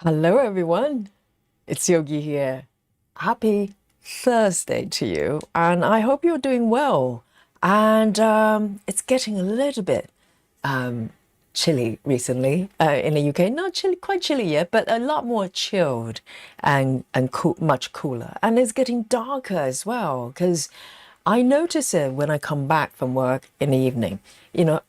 Hello, everyone. It's Yogi here. Happy Thursday to you, and I hope you're doing well. And it's getting a little bit um, chilly recently in the UK. Not chilly, quite chilly yet, but a lot more chilled and cool, much cooler. And it's getting darker as well because I notice it when I come back from work in the evening.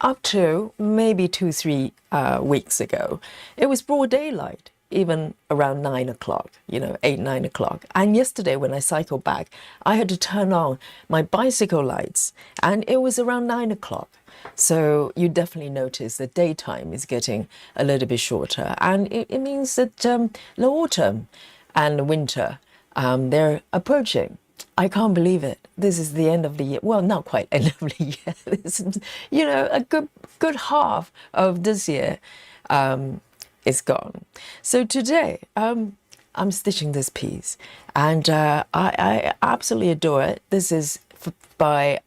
Up to maybe 3 weeks ago, it was broad daylight, even around 9 o'clock, 8, 9 o'clock. And yesterday, when I cycled back, I had to turn on my bicycle lights, and it was around 9 o'clock. So you definitely notice the daytime is getting a little bit shorter, and it means that the autumn and the winter, they're approaching. I can't believe it. This is the end of the year. Well, not quite end of the year. This is, a good half of this year is gone. So today, I'm stitching this piece, and I absolutely adore it. This is by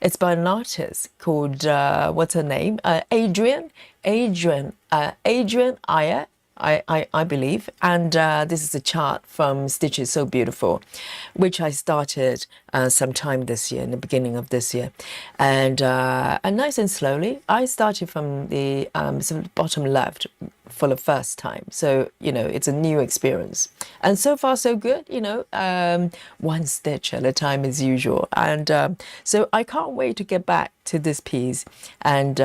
it's by an artist called what's her name? Adrian Eyre. I believe. And this is a chart from Stitches So Beautiful, which I started sometime this year, in the beginning of this year. And nice and slowly, I started from the sort of bottom left for the first time. So, it's a new experience. And so far, so good, one stitch at a time as usual. And so I can't wait to get back to this piece and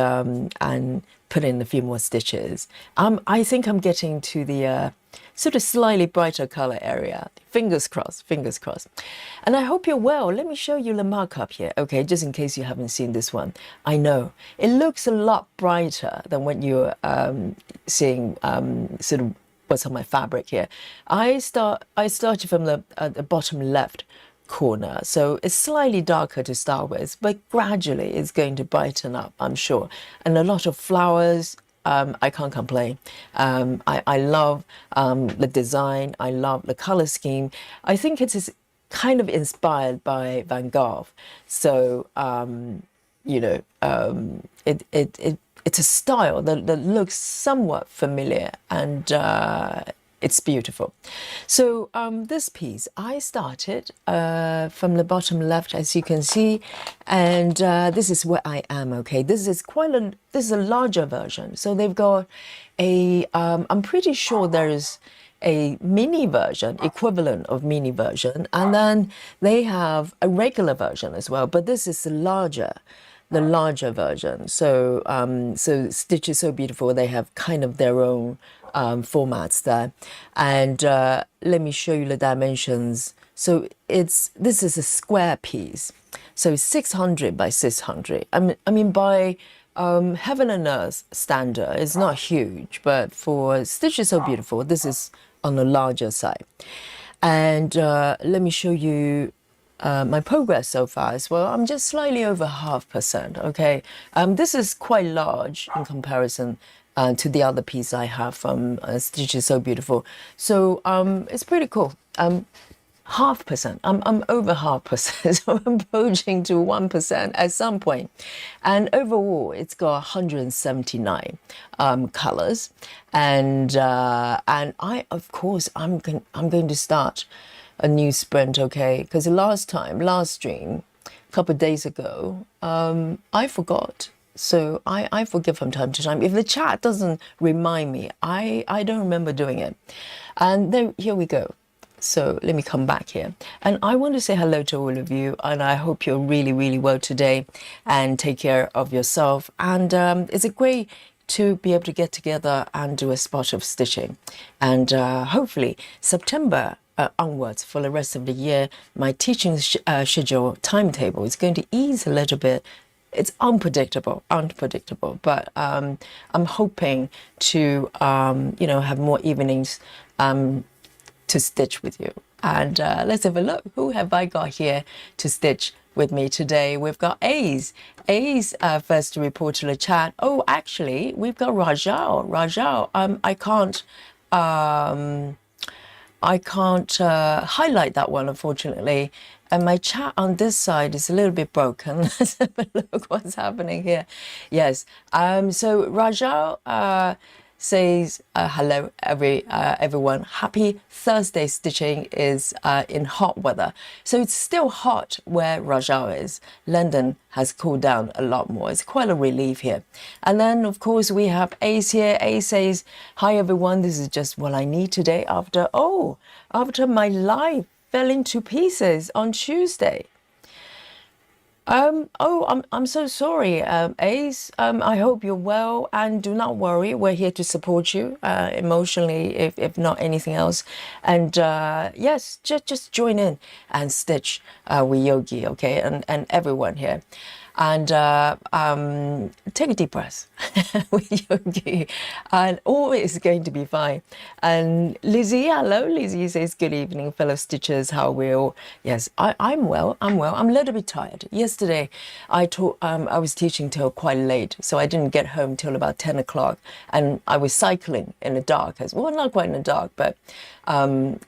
put in a few more stitches. I think I'm getting to the sort of slightly brighter color area. Fingers crossed, fingers crossed. And I hope you're well. Let me show you the markup here, okay, just in case you haven't seen this one. I know it looks a lot brighter than what you're seeing sort of what's on my fabric here. I started from the bottom left corner, so it's slightly darker to start with, but gradually it's going to brighten up, I'm sure. And a lot of flowers. I can't complain. I love the design. I love the color scheme. I think it is kind of inspired by Van Gogh. So it's a style that looks somewhat familiar, and it's beautiful. So this piece, I started from the bottom left, as you can see, and this is where I am, okay? This is a larger version. So they've got I'm pretty sure there's a mini version, equivalent of mini version, and then they have a regular version as well, but this is the larger version. So so Stitches So Beautiful, they have kind of their own formats there. And let me show you the dimensions. So this is a square piece, so 600 by 600. I mean by heaven and earth standard, it's not huge, but for Stitches So Beautiful, this is on the larger side. And let me show you my progress so far as well. I'm just slightly over 0.5%, okay? This is quite large in comparison to the other piece I have from Stitches So Beautiful. So it's pretty cool. 0.5%. I'm over 0.5%, so I'm approaching to 1% at some point. And overall, it's got 179 colors. And of course, I'm going to start a new sprint, okay? Because last stream, a couple of days ago, I forgot. So I forget from time to time. If the chat doesn't remind me, I don't remember doing it. And then here we go. So let me come back here. And I want to say hello to all of you. And I hope you're really, really well today and take care of yourself. And it's a great to be able to get together and do a spot of stitching. And hopefully September onwards for the rest of the year, my teaching schedule timetable is going to ease a little bit. It's unpredictable, but I'm hoping to, have more evenings to stitch with you. And let's have a look. Who have I got here to stitch with me today? We've got Ace. Ace first to report to the chat. Oh, actually, we've got Rajal. Rajal, I can't highlight that one, unfortunately. And my chat on this side is a little bit broken. Let's have a look what's happening here. Yes. So Rajal, says hello everyone. Happy Thursday. Stitching is in hot weather, so it's still hot where Rajao is. London has cooled down a lot more. It's quite a relief here. And then of course we have Ace here. Ace says, hi everyone, this is just what I need today after my life fell into pieces on Tuesday. I'm so sorry, Ace. I hope you're well, and do not worry. We're here to support you emotionally, if not anything else. And yes, just join in and stitch with Yogi, okay, and everyone here. And take a deep breath with Yogi, and all is going to be fine. And Lizzie, hello. Lizzie says, good evening, fellow stitchers. How are we all? Yes, I'm well. I'm a little bit tired. Yesterday, I was teaching till quite late, so I didn't get home till about 10 o'clock. And I was cycling in the dark as well, not quite in the dark, but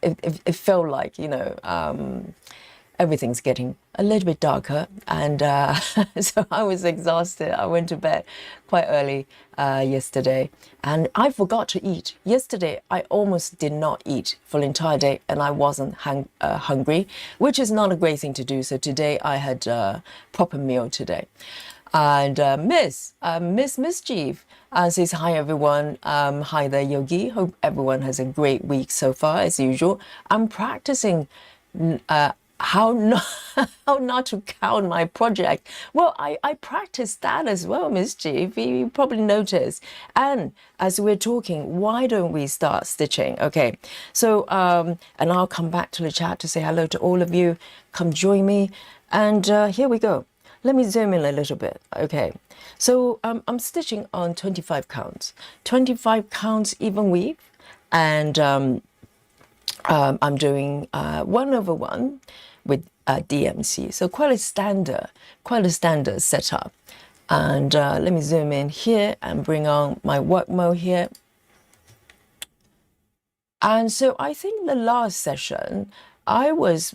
it felt like, everything's getting a little bit darker, and so I was exhausted. I went to bed quite early yesterday, and I forgot to eat. Yesterday, I almost did not eat for the entire day, and I wasn't hungry, which is not a great thing to do. So today, I had a proper meal today. And Miss Mischief says, hi everyone. Hi there, Yogi. Hope everyone has a great week so far, as usual. I'm practicing how not to count my project. Well, I practiced that as well, Mischief. You probably noticed. And as we're talking, why don't we start stitching? Okay, so and I'll come back to the chat to say hello to all of you. Come join me, and here we go. Let me zoom in a little bit. Okay, so I'm stitching on 25 counts, 25 counts even weave, and I'm doing 1/1 with DMC, so quite a standard setup. And let me zoom in here and bring on my work mode here. And so I think the last session I was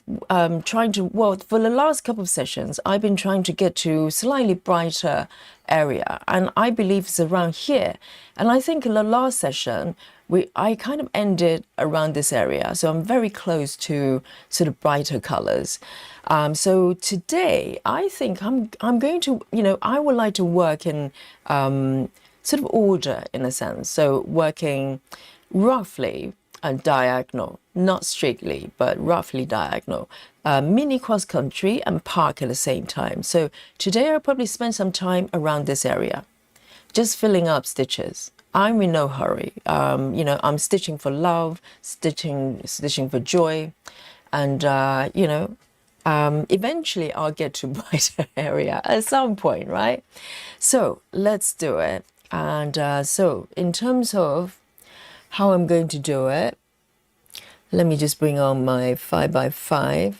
trying to, well, for the last couple of sessions, I've been trying to get to slightly brighter area, and I believe it's around here. And I think in the last session, I kind of ended around this area, so I'm very close to sort of brighter colors. So today, I think I'm going to, I would like to work in sort of order in a sense. So working roughly diagonal, not strictly, but roughly diagonal, mini cross country and park at the same time. So today I'll probably spend some time around this area, just filling up stitches. I'm in no hurry. I'm stitching for love, stitching for joy, and eventually I'll get to brighter area at some point, right? So let's do it. And so in terms of how I'm going to do it, let me just bring on my 5x5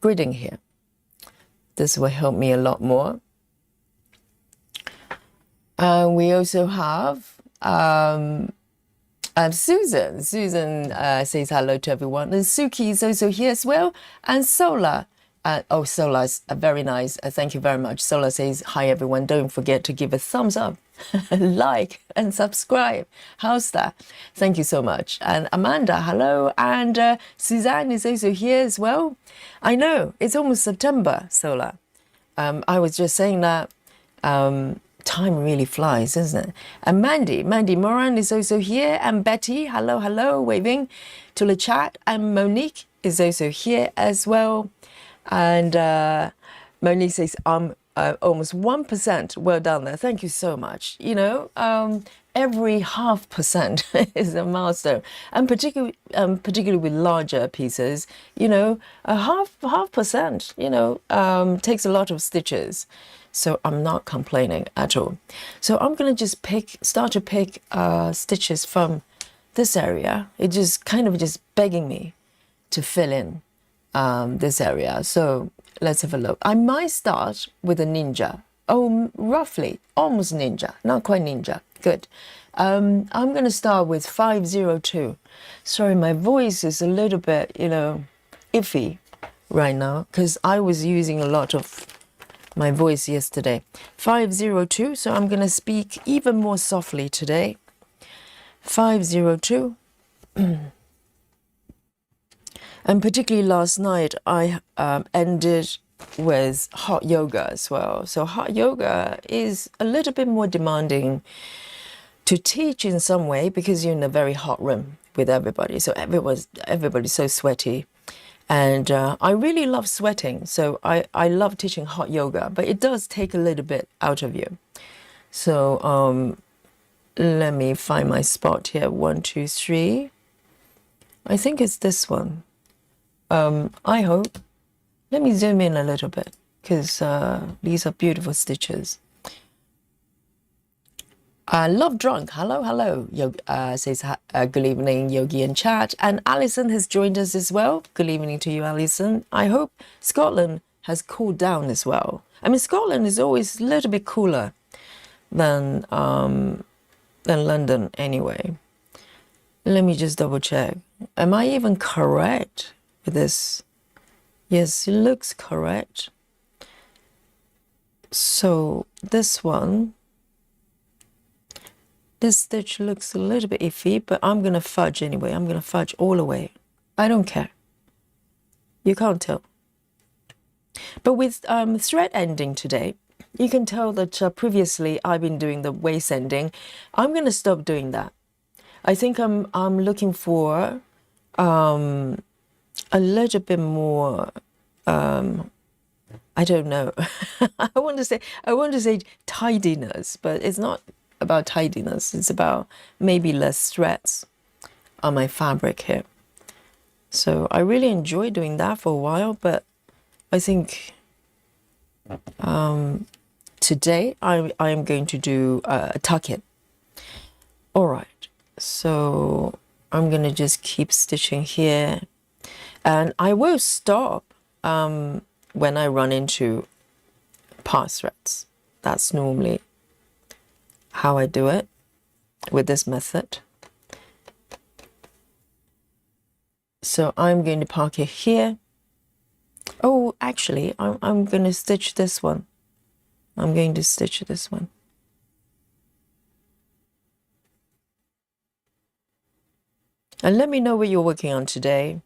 gridding here. This will help me a lot more. We also have Susan. Susan says hello to everyone. And Suki is also here as well. And Sola. Sola is very nice. Thank you very much. Sola says, hi everyone. Don't forget to give a thumbs up, like, and subscribe. How's that? Thank you so much. And Amanda, hello. And Suzanne is also here as well. I know, it's almost September, Sola. I was just saying that time really flies, isn't it? And Mandy Moran is also here. And Betty, hello, waving to the chat. And Monique is also here as well. And Monique says, I'm almost 1%. Well done there. Thank you so much. Every 0.5% is a milestone, and particularly with larger pieces, a half percent, takes a lot of stitches. So I'm not complaining at all. So I'm gonna just start to pick stitches from this area. It just kind of just begging me to fill in this area. So let's have a look. I might start with a ninja. Oh, roughly, almost ninja, not quite ninja. Good. I'm going to start with 502. Sorry, my voice is a little bit, iffy right now because I was using a lot of my voice yesterday. 502, so I'm going to speak even more softly today. 502. And particularly last night, I ended with hot yoga as well. So hot yoga is a little bit more demanding to teach in some way because you're in a very hot room with everybody. So everybody's so sweaty. And I really love sweating. So I love teaching hot yoga, but it does take a little bit out of you. So let me find my spot here. 1, 2, 3. I think it's this one. I hope. Let me zoom in a little bit because these are beautiful stitches. Love Drunk, hello. Yogi, says good evening, Yogi and chat. And Alison has joined us as well. Good evening to you, Alison. I hope Scotland has cooled down as well. I mean, Scotland is always a little bit cooler than London anyway. Let me just double check. Am I even correct with this? Yes, it looks correct. So this one, this stitch looks a little bit iffy, but I'm going to fudge anyway. I'm going to fudge all the way. I don't care. You can't tell. But with thread ending today, you can tell that previously I've been doing the waist ending. I'm going to stop doing that. I think I'm looking for a little bit more, I don't know. I want to say tidiness, but it's not about tidiness. It's about maybe less threads on my fabric here. So I really enjoy doing that for a while, but I think today I am going to do a tuck in. All right, so I'm going to just keep stitching here, and I will stop when I run into pass threads. That's normally how I do it with this method. So I'm going to park it here. Oh, actually, I'm going to stitch this one. I'm going to stitch this one. And let me know what you're working on today.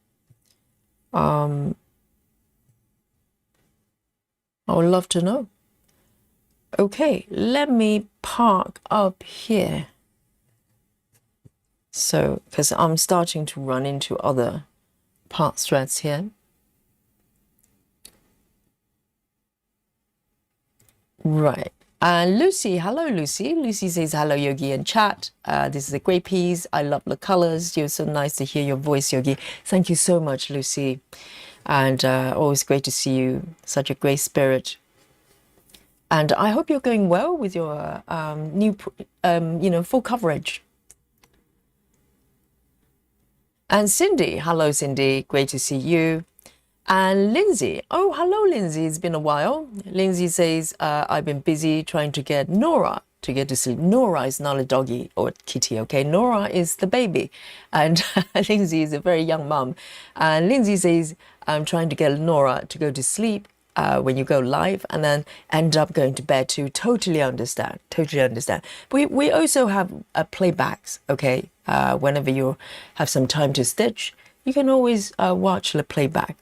I would love to know. Okay, let me park up here. So, because I'm starting to run into other part threads here. Right. And Lucy, hello Lucy. Lucy says hello Yogi and chat. This is a great piece. I love the colors. You're so nice to hear your voice, Yogi. Thank you so much, Lucy. And always great to see you. Such a great spirit. And I hope you're going well with your new, full coverage. And Cindy, hello Cindy, great to see you. And Lindsay, oh hello Lindsay, it's been a while. Lindsay says, I've been busy trying to get Nora to get to sleep. Nora is not a doggy or kitty, okay? Nora is the baby. And Lindsay is a very young mom. And Lindsay says, I'm trying to get Nora to go to sleep when you go live and then end up going to bed too. Totally understand, totally understand. We also have playbacks, okay? Whenever you have some time to stitch, you can always watch the playback.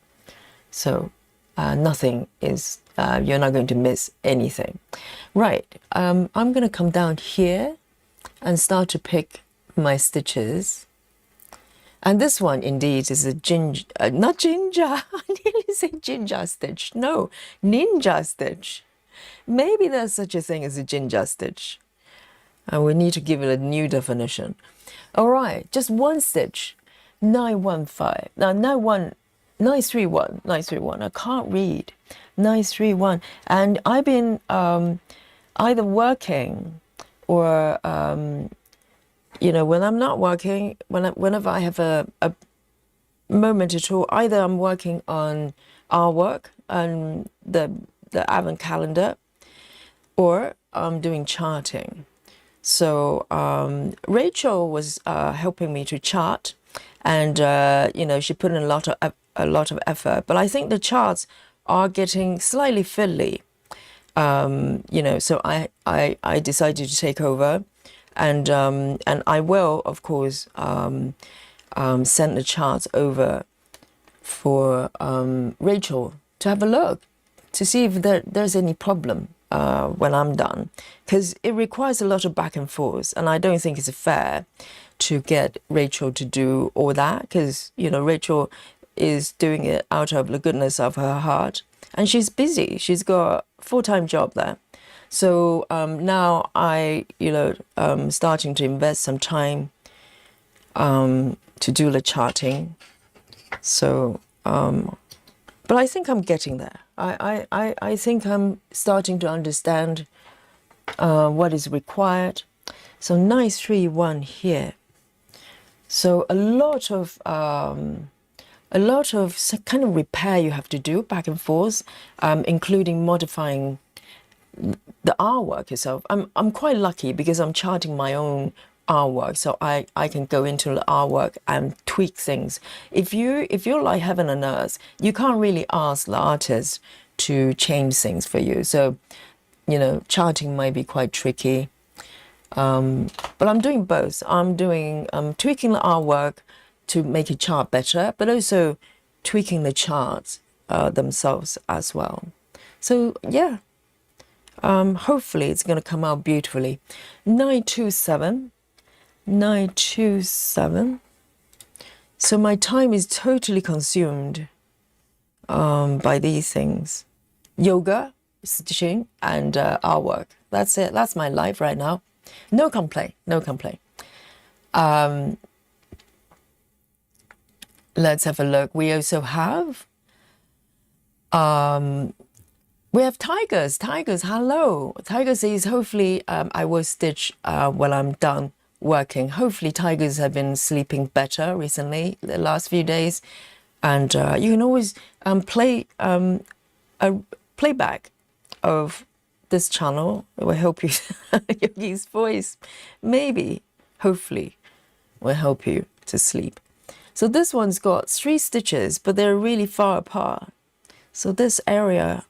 So nothing is, you're not going to miss anything. Right, I'm going to come down here and start to pick my stitches. And this one indeed is a ginger, not ginger, I nearly say ginger stitch. No, ninja stitch. Maybe there's such a thing as a ginger stitch. And we need to give it a new definition. All right, just one stitch, 915. Now, 931. I can't read. 931. And I've been either working or, when I'm not working, whenever I have a moment at all, either I'm working on our work and the Advent calendar, or I'm doing charting. So Rachel was helping me to chart, and she put in a lot of effort. But I think the charts are getting slightly fiddly. So I decided to take over, and I will, of course, send the charts over for Rachel to have a look to see if there's any problem when I'm done, because it requires a lot of back and forth, and I don't think it's fair to get Rachel to do all that, because Rachel is doing it out of the goodness of her heart, and she's busy. She's got a full-time job there. So now I starting to invest some time to do the charting. So but I think I'm getting there. I think I'm starting to understand what is required. So 931 here. So a lot of kind of repair you have to do back and forth, including modifying the artwork itself. I'm quite lucky because I'm charting my own artwork, so I can go into the artwork and tweak things. If you're like heaven and earth, you can't really ask the artist to change things for you. So charting might be quite tricky. But I'm doing both. I'm tweaking the artwork to make a chart better, but also tweaking the charts themselves as well. So yeah, hopefully it's going to come out beautifully. 927. So my time is totally consumed by these things. Yoga, stitching, and artwork. That's it. That's my life right now. No complaint. Let's have a look. We also have Tigers. Hello. Tiger says, hopefully I will stitch when I'm done working. Hopefully Tigers have been sleeping better recently, the last few days. And you can always play a playback of this channel. It will help you. Yogi's voice, hopefully, will help you to sleep. So this one's got 3 stitches, but they're really far apart. So this area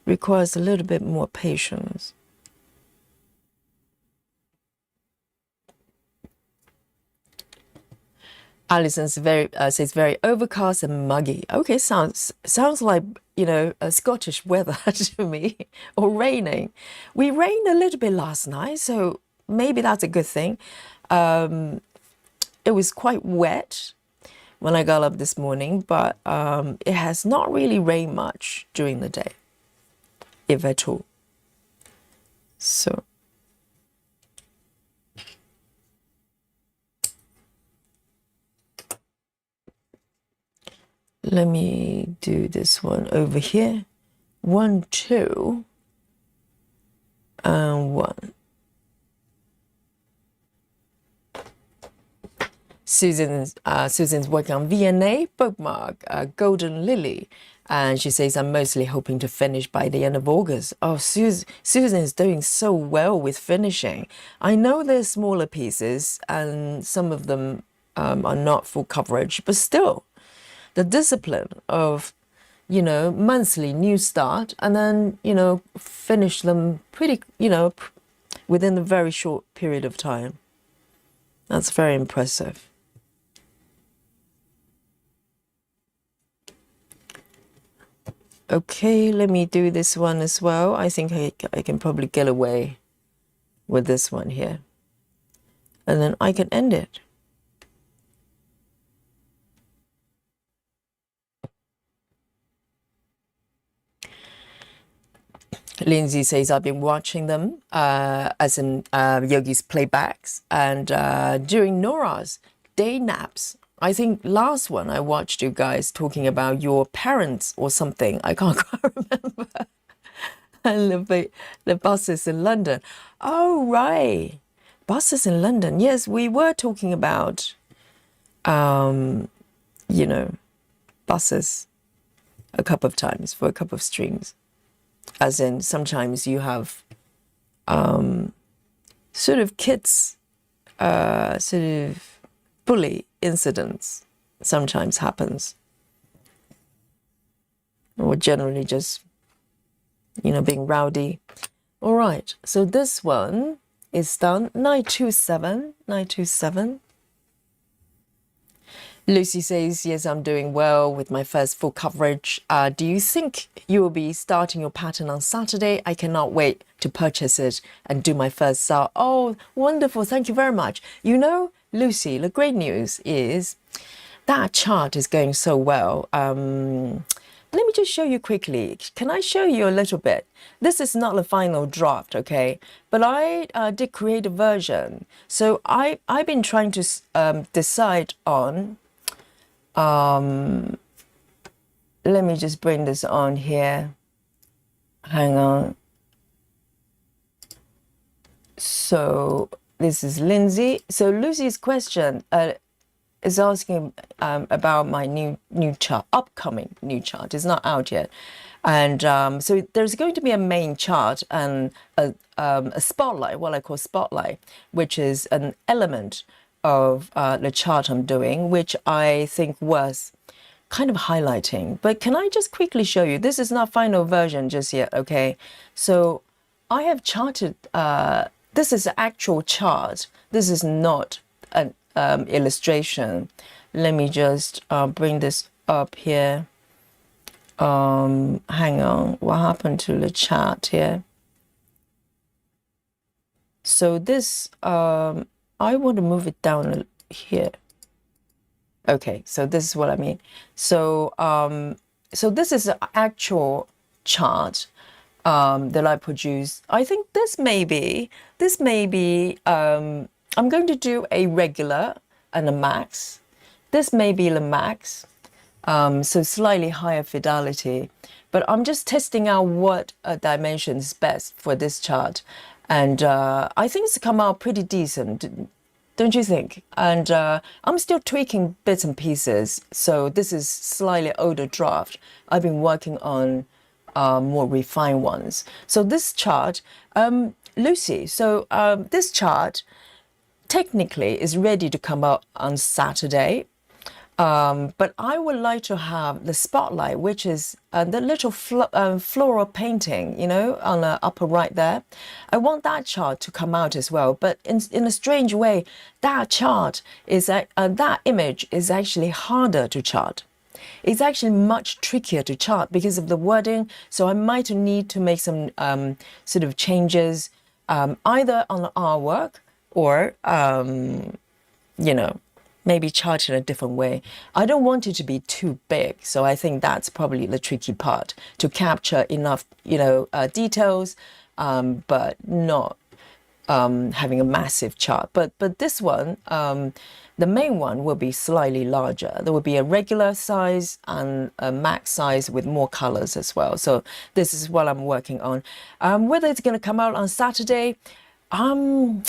requires a little bit more patience. Alison says very overcast and muggy. Okay, sounds like a Scottish weather to me, or raining. We rained a little bit last night, so maybe that's a good thing. It was quite wet when I got up this morning, but it has not really rained much during the day, if at all. So let me do this one over here. 1, 2, and 1. Susan's working on VNA bookmark, Golden Lily, and she says, I'm mostly hoping to finish by the end of August. Oh, Susan is doing so well with finishing. I know there's smaller pieces and some of them are not full coverage, but still the discipline of monthly new start, and then finish them pretty within a very short period of time. That's very impressive. Okay, let me do this one as well. I think I can probably get away with this one here, and then I can end it. Lindsay says, I've been watching them as in Yogi's playbacks, and during Nora's day naps. I think last one I watched you guys talking about your parents or something. I can't quite remember. And the buses in London. Oh, right. Buses in London. Yes, we were talking about, buses a couple of times for a couple of streams. As in, sometimes you have sort of kids, sort of bully incidents sometimes happens. Or generally just, you know, being rowdy. All right, so this one is done. 927, 927. Lucy says, yes, I'm doing well with my first full coverage. Do you think you will be starting your pattern on Saturday? I cannot wait to purchase it and do my first sale. Oh, wonderful. Thank you very much. You know, Lucy, the great news is that chart is going so well. Let me just show you quickly. Can I show you a little bit? This is not the final draft, okay? But I did create a version. So I've been trying to decide on, let me just bring this on here. Hang on. So this is Lindsay. So Lucy's question is asking about my new chart, upcoming new chart. It's not out yet. And so there's going to be a main chart and a spotlight, what I call spotlight, which is an element of the chart I'm doing, which I think was kind of highlighting. But can I just quickly show you? This is not final version just yet, okay? So I have charted, this is an actual chart. This is not an illustration. Let me just bring this up here. Hang on, what happened to the chart here? So this, I want to move it down here. Okay, so this is what I mean. So, so this is an actual chart that I produced. I think this may be, I'm going to do a regular and a max. This may be the max, so slightly higher fidelity. But I'm just testing out what dimension is best for this chart. And I think it's come out pretty decent, don't you think? And I'm still tweaking bits and pieces. So this is slightly older draft. I've been working on more refined ones. So this chart, Lucy, so this chart technically is ready to come out on Saturday. But I would like to have the spotlight, which is the little floral painting, you know, on the upper right there. I want that chart to come out as well. But in a strange way, that chart is that image is actually harder to chart. It's actually much trickier to chart because of the wording. So I might need to make some sort of changes, either on the artwork or, you know, maybe chart in a different way. I don't want it to be too big. So I think that's probably the tricky part, to capture enough, you know, details, but not having a massive chart. But this one, the main one will be slightly larger. There will be a regular size and a max size with more colors as well. So this is what I'm working on. Whether it's going to come out on Saturday, I'm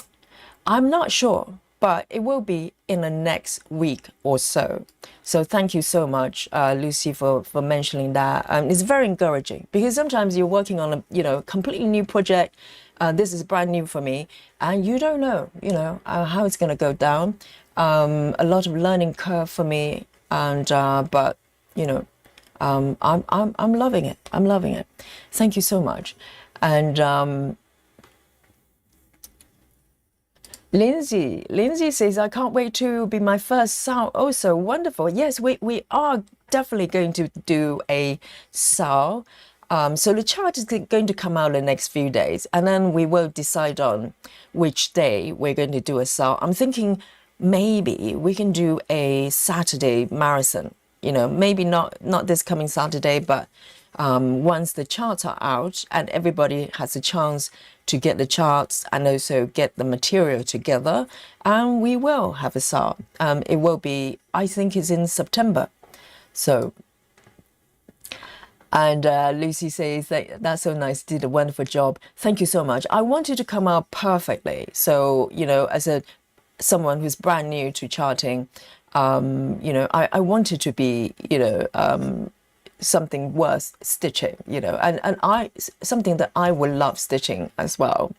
not sure, but it will be in the next week or so. So thank you so much, Lucy, for mentioning that. It's very encouraging because sometimes you're working on a, you know, completely new project. This is brand new for me, and you don't know, you know, how it's going to go down. A lot of learning curve for me, and but you know, I'm loving it. I'm loving it. Thank you so much, and. Lindsay says, I can't wait to be my first sale. Oh, so wonderful. Yes, we are definitely going to do a sale. So the chart is going to come out in the next few days, and then we will decide on which day we're going to do a sale. I'm thinking maybe we can do a Saturday marathon, you know, maybe not this coming Saturday, but once the charts are out and everybody has a chance to get the charts and also get the material together, and we will have a sale. It will be, I think it's in September. So, and Lucy says that's so nice, did a wonderful job. Thank you so much. I wanted to come out perfectly. So, you know, as someone who's brand new to charting, you know, I wanted to be, you know, something worth stitching, you know, and something that I would love stitching as well.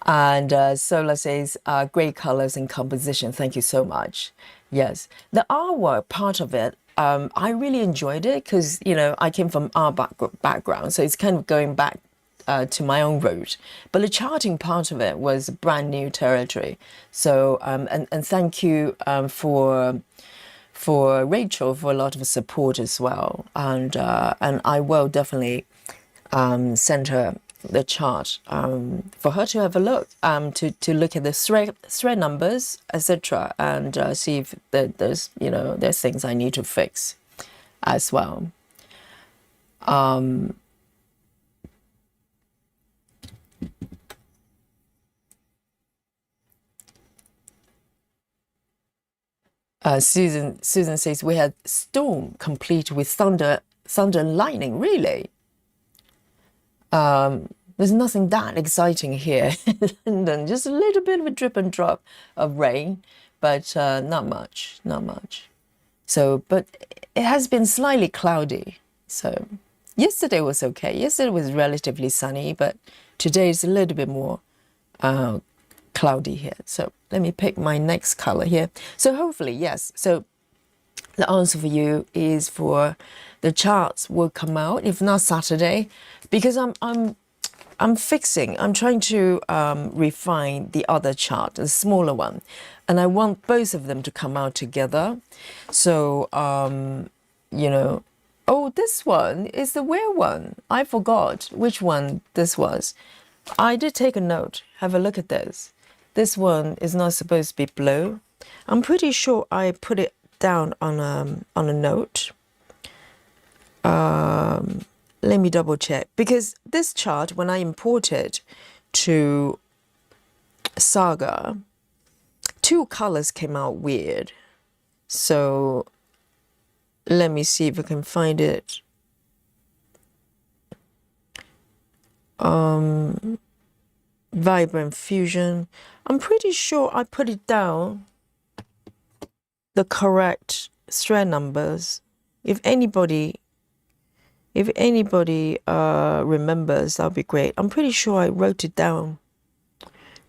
And Sola says, great colors and composition. Thank you so much. Yes, the artwork part of it, I really enjoyed it because, I came from our background, so it's kind of going back to my own route. But the charting part of it was brand new territory. So, and thank you for Rachel for a lot of support as well. And I will definitely send her the chart for her to have a look, to look at the thread numbers, etc., and see if there's things I need to fix as well. Susan says we had storm complete with thunder and lightning. Really? There's nothing that exciting here in London. Just a little bit of a drip and drop of rain, but not much. So, but it has been slightly cloudy. So yesterday was okay. Yesterday was relatively sunny, but today is a little bit more cloudy here. So let me pick my next color here. So hopefully, yes. So the answer for you is for the charts will come out, if not Saturday, because I'm trying to refine the other chart, the smaller one, and I want both of them to come out together. So, oh, this one is the weird one. I forgot which one this was. I did take a note. Have a look at this. This one is not supposed to be blue. I'm pretty sure I put it down on a note. Let me double check, because this chart, when I import it to Saga, two colors came out weird. So let me see if I can find it. Vibrant Fusion. I'm pretty sure I put it down the correct thread numbers. If anybody remembers, that'll be great. I'm pretty sure I wrote it down,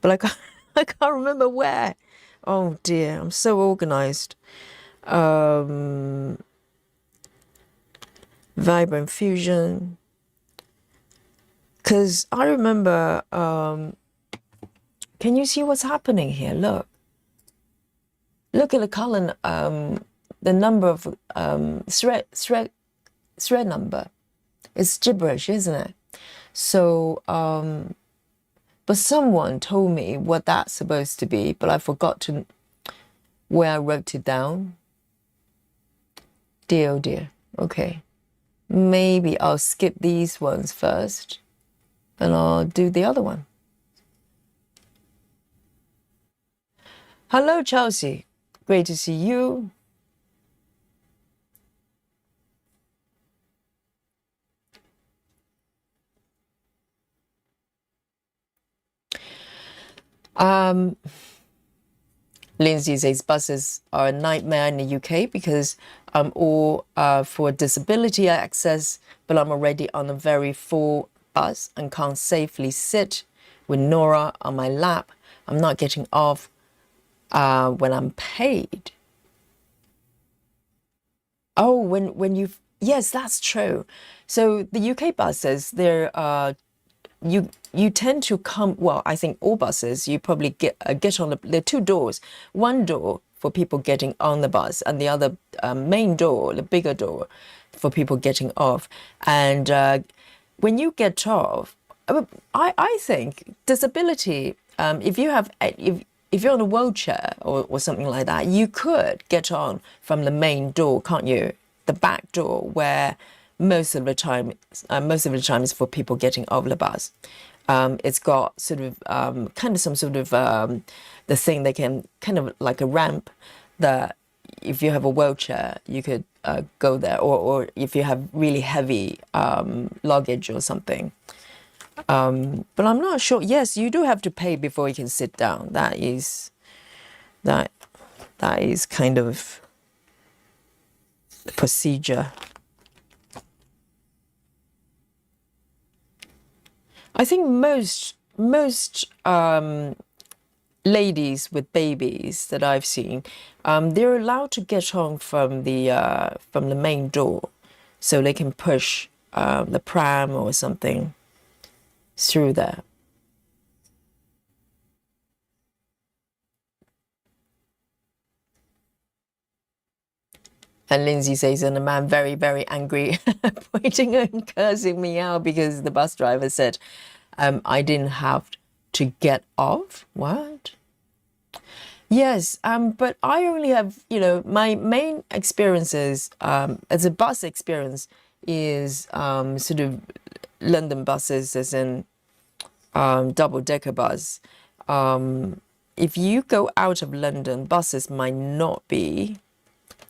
but I can't remember where. Oh dear, I'm so organized. Vibrant Fusion. Because I remember, can you see what's happening here? Look at the color, the number of thread number. It's gibberish, isn't it? So, but someone told me what that's supposed to be, but I forgot where I wrote it down. Dear, oh dear. Okay. Maybe I'll skip these ones first, and I'll do the other one. Hello, Chelsea. Great to see you. Lindsay says buses are a nightmare in the UK because I'm all for disability access, but I'm already on a very full bus and can't safely sit with Nora on my lap. I'm not getting off when I'm paid. Oh, when yes, that's true. So the UK buses, they're you tend to come, well, I think all buses, you probably get on there are two doors. One door for people getting on the bus, and the other main door, the bigger door, for people getting off. And when you get off, I think disability, if you're on a wheelchair or something like that, you could get on from the main door, can't you? The back door, where most of the time is for people getting off the bus. It's got sort of kind of some sort of the thing they can kind of like a ramp that if you have a wheelchair you could go there, or if you have really heavy luggage or something. But I'm not sure. Yes, you do have to pay before you can sit down. That is kind of the procedure. I think most ladies with babies that I've seen, they're allowed to get on from the main door, so they can push the pram or something through there. And Lindsay says, and a man very, very angry, pointing and cursing me out because the bus driver said I didn't have to get off. What? Yes, but I only have, my main experiences as a bus experience is sort of London buses, as in double-decker bus. If you go out of London, buses might not be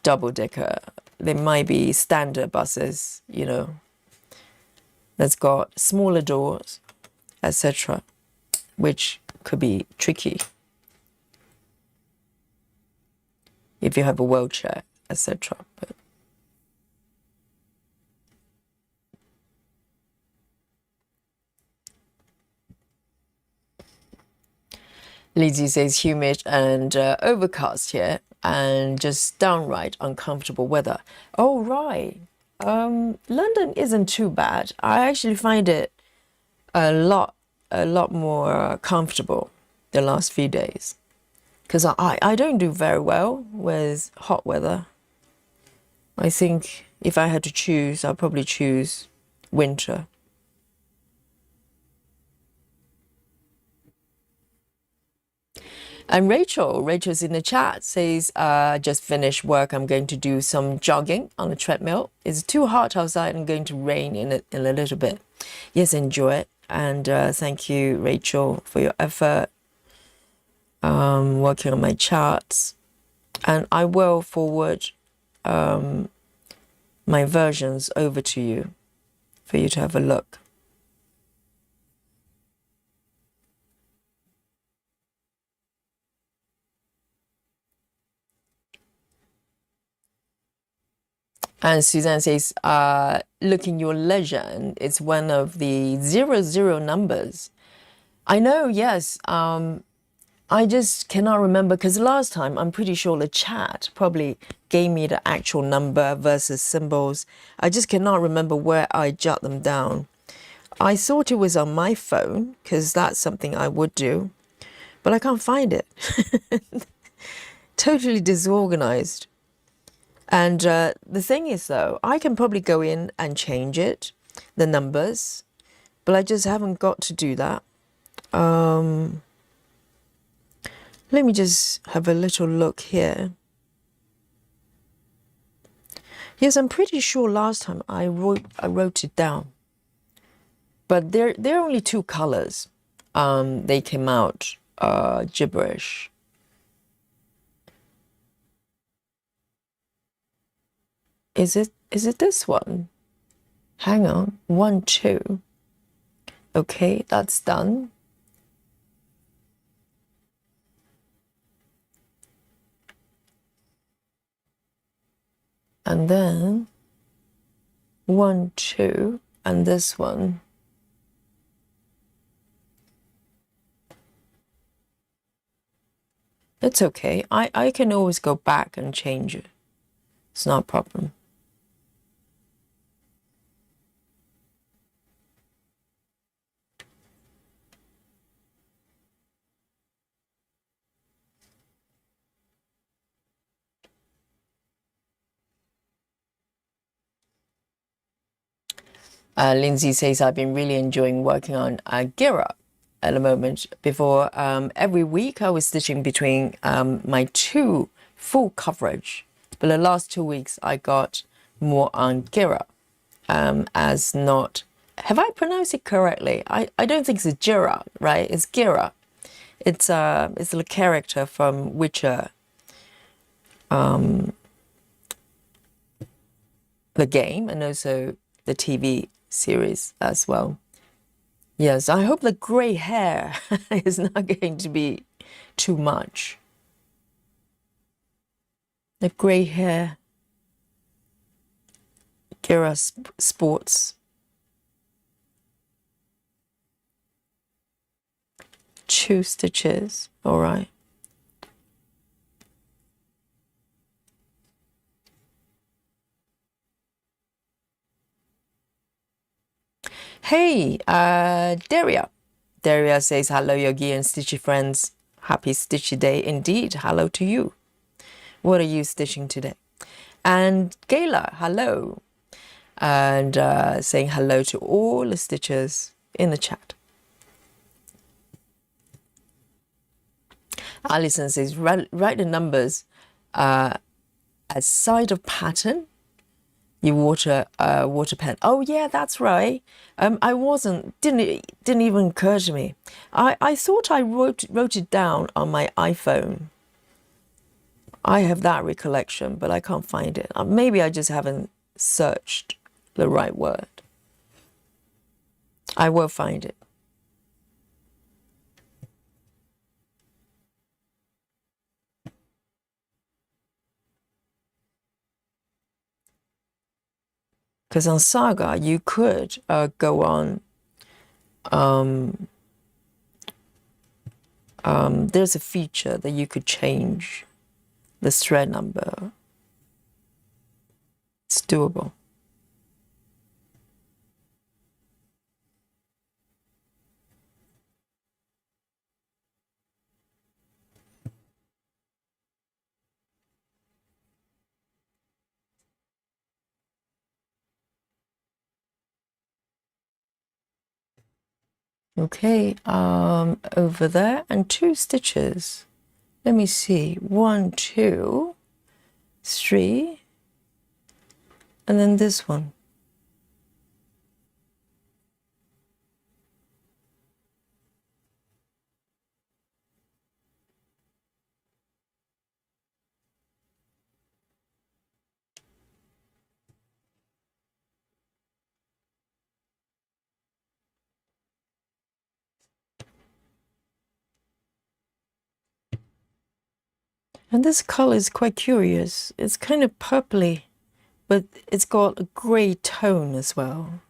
double-decker. They might be standard buses, that's got smaller doors, etc., which could be tricky if you have a wheelchair, etc. But Lizzie says humid and overcast here and just downright uncomfortable weather. Oh, right. London isn't too bad. I actually find it a lot more comfortable the last few days, because I don't do very well with hot weather. I think if I had to choose, I'll probably choose winter. And Rachel's in the chat, says, just finished work. I'm going to do some jogging on the treadmill. It's too hot outside and going to rain in a little bit. Yes, enjoy it. And thank you, Rachel, for your effort working on my charts. And I will forward my versions over to you for you to have a look. And Suzanne says, look in your legend. It's one of the 00 numbers. I know, yes. I just cannot remember, because last time I'm pretty sure the chat probably gave me the actual number versus symbols. I just cannot remember where I jot them down. I thought it was on my phone, because that's something I would do, but I can't find it. Totally disorganized. And the thing is, though, I can probably go in and change it, the numbers, but I just haven't got to do that. Let me just have a little look here. Yes, I'm pretty sure last time I wrote it down. But there are only two colors. They came out gibberish. Is it this one? Hang on. 1, 2. Okay, that's done. And then 1, 2, and this one. It's okay. I can always go back and change it. It's not a problem. Lindsay says, I've been really enjoying working on Gira at the moment. Before, every week I was stitching between my 2 full coverage. But the last 2 weeks I got more on Gira as not... Have I pronounced it correctly? I don't think it's Gira, right? It's Gira. It's a character from Witcher, the game, and also the TV series as well. Yes, I hope the grey hair is not going to be too much. The grey hair. Kira Sports 2 stitches. All right. Hey, Daria. Daria says, hello, Yogi and Stitchy friends. Happy Stitchy Day indeed. Hello to you. What are you stitching today? And Gayla, hello. And saying hello to all the stitchers in the chat. Alison says, write the numbers as side of pattern. You water pen. Oh yeah, that's right. I didn't even occur to me. I thought I wrote it down on my iPhone. I have that recollection, but I can't find it. Maybe I just haven't searched the right word. I will find it. Because on Saga, you could go on. There's a feature that you could change the thread number. It's doable. Okay, over there, and 2 stitches. Let me see, 1, 2, 3, and then this one. And this color is quite curious. It's kind of purpley, but it's got a gray tone as well.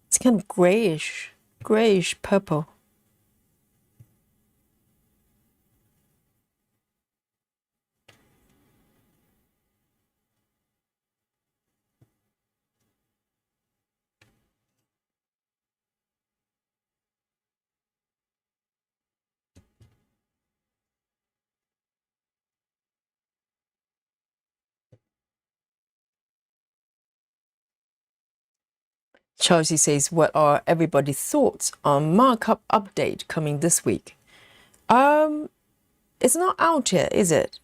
It's kind of grayish purple. Chelsea says, what are everybody's thoughts on markup update coming this week? It's not out yet, is it?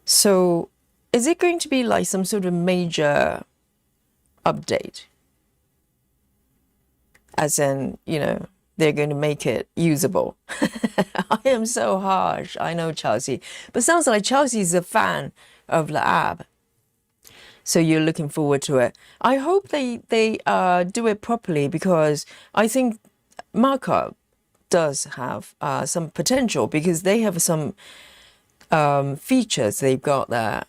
So is it going to be like some sort of major update? As in, you know, they're going to make it usable. I am so harsh. I know, Chelsea. But sounds like Chelsea's a fan of the app. So you're looking forward to it. I hope they do it properly, because I think markup does have some potential, because they have some features they've got there.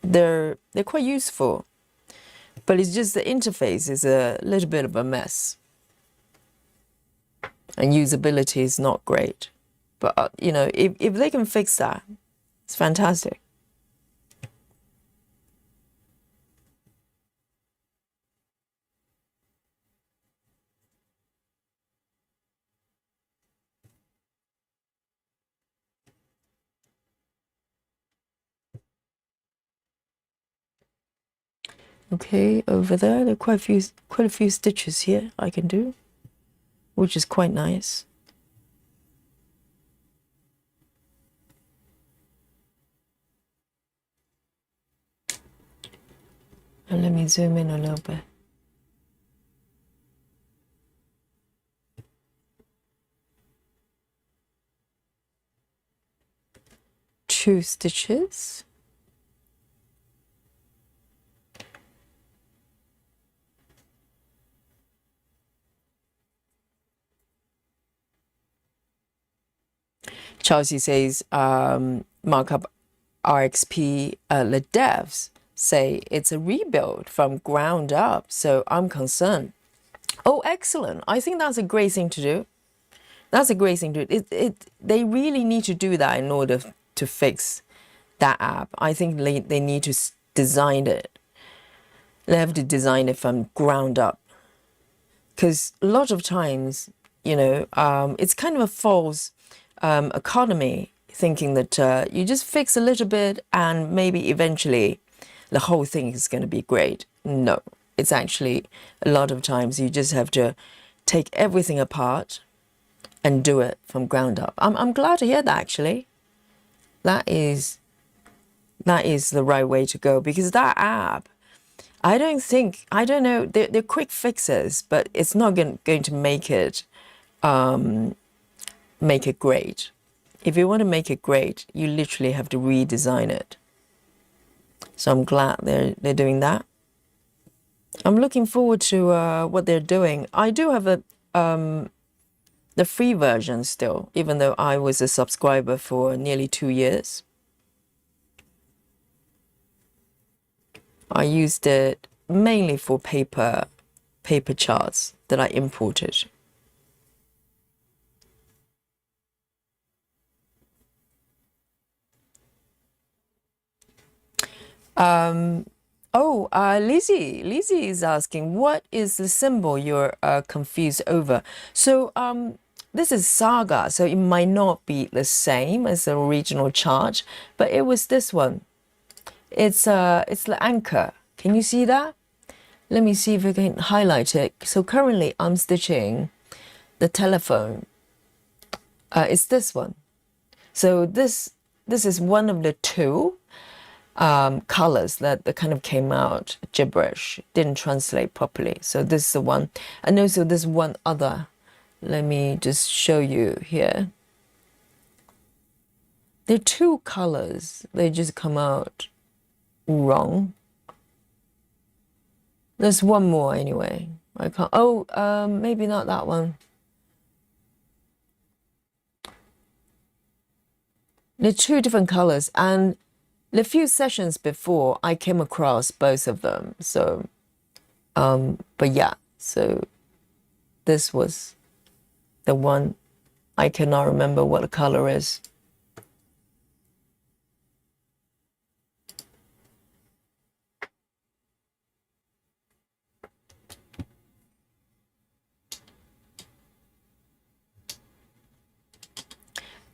They're quite useful, but it's just the interface is a little bit of a mess, and usability is not great. But you know, if they can fix that, it's fantastic. Okay, over there are quite a few stitches here I can do, which is quite nice. And let me zoom in a little bit. Two stitches. Chelsea says, markup RXP, the devs say it's a rebuild from ground up, so I'm concerned. Oh, excellent. I think that's a great thing to do. That's a great thing to do. They really need to do that in order to fix that app. I think they need to design it. They have to design it from ground up. Because a lot of times, it's kind of a false economy, thinking that you just fix a little bit and maybe eventually the whole thing is going to be great. No, it's actually a lot of times you just have to take everything apart and do it from ground up. I'm glad to hear that, actually. That is the right way to go, because that app, I don't know, they're quick fixes, but it's not going to make it great. If you want to make it great, you literally have to redesign it. So I'm glad they're doing that. I'm looking forward to what they're doing. I do have the free version still, even though I was a subscriber for nearly 2 years. I used it mainly for paper charts that I imported. Lizzie is asking, what is the symbol you're confused over? So this is Saga, so it might not be the same as the original chart, but it was this one. It's the anchor. Can you see that? Let me see if I can highlight it. So currently I'm stitching the telephone. It's this one. So this is one of the two colors that kind of came out gibberish, didn't translate properly. So this is the one. And also there's one other. Let me just show you here. There are two colors. They just come out wrong. There's one more anyway. I can't. Oh, maybe not that one. There are two different colors, and the few sessions before I came across both of them. So, but yeah. So this was the one. I cannot remember what the color is.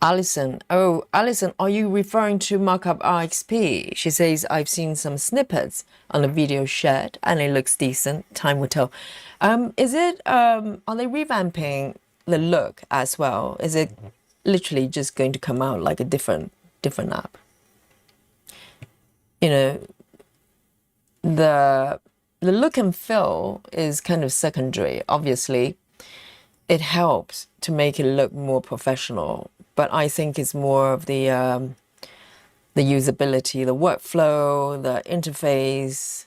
Alison, are you referring to Markup RXP? She says, I've seen some snippets on the video shared and it looks decent. Time will tell. Are they revamping the look as well? Is it literally just going to come out like a different app? The look and feel is kind of secondary. Obviously, it helps to make it look more professional. But I think it's more of the usability, the workflow, the interface.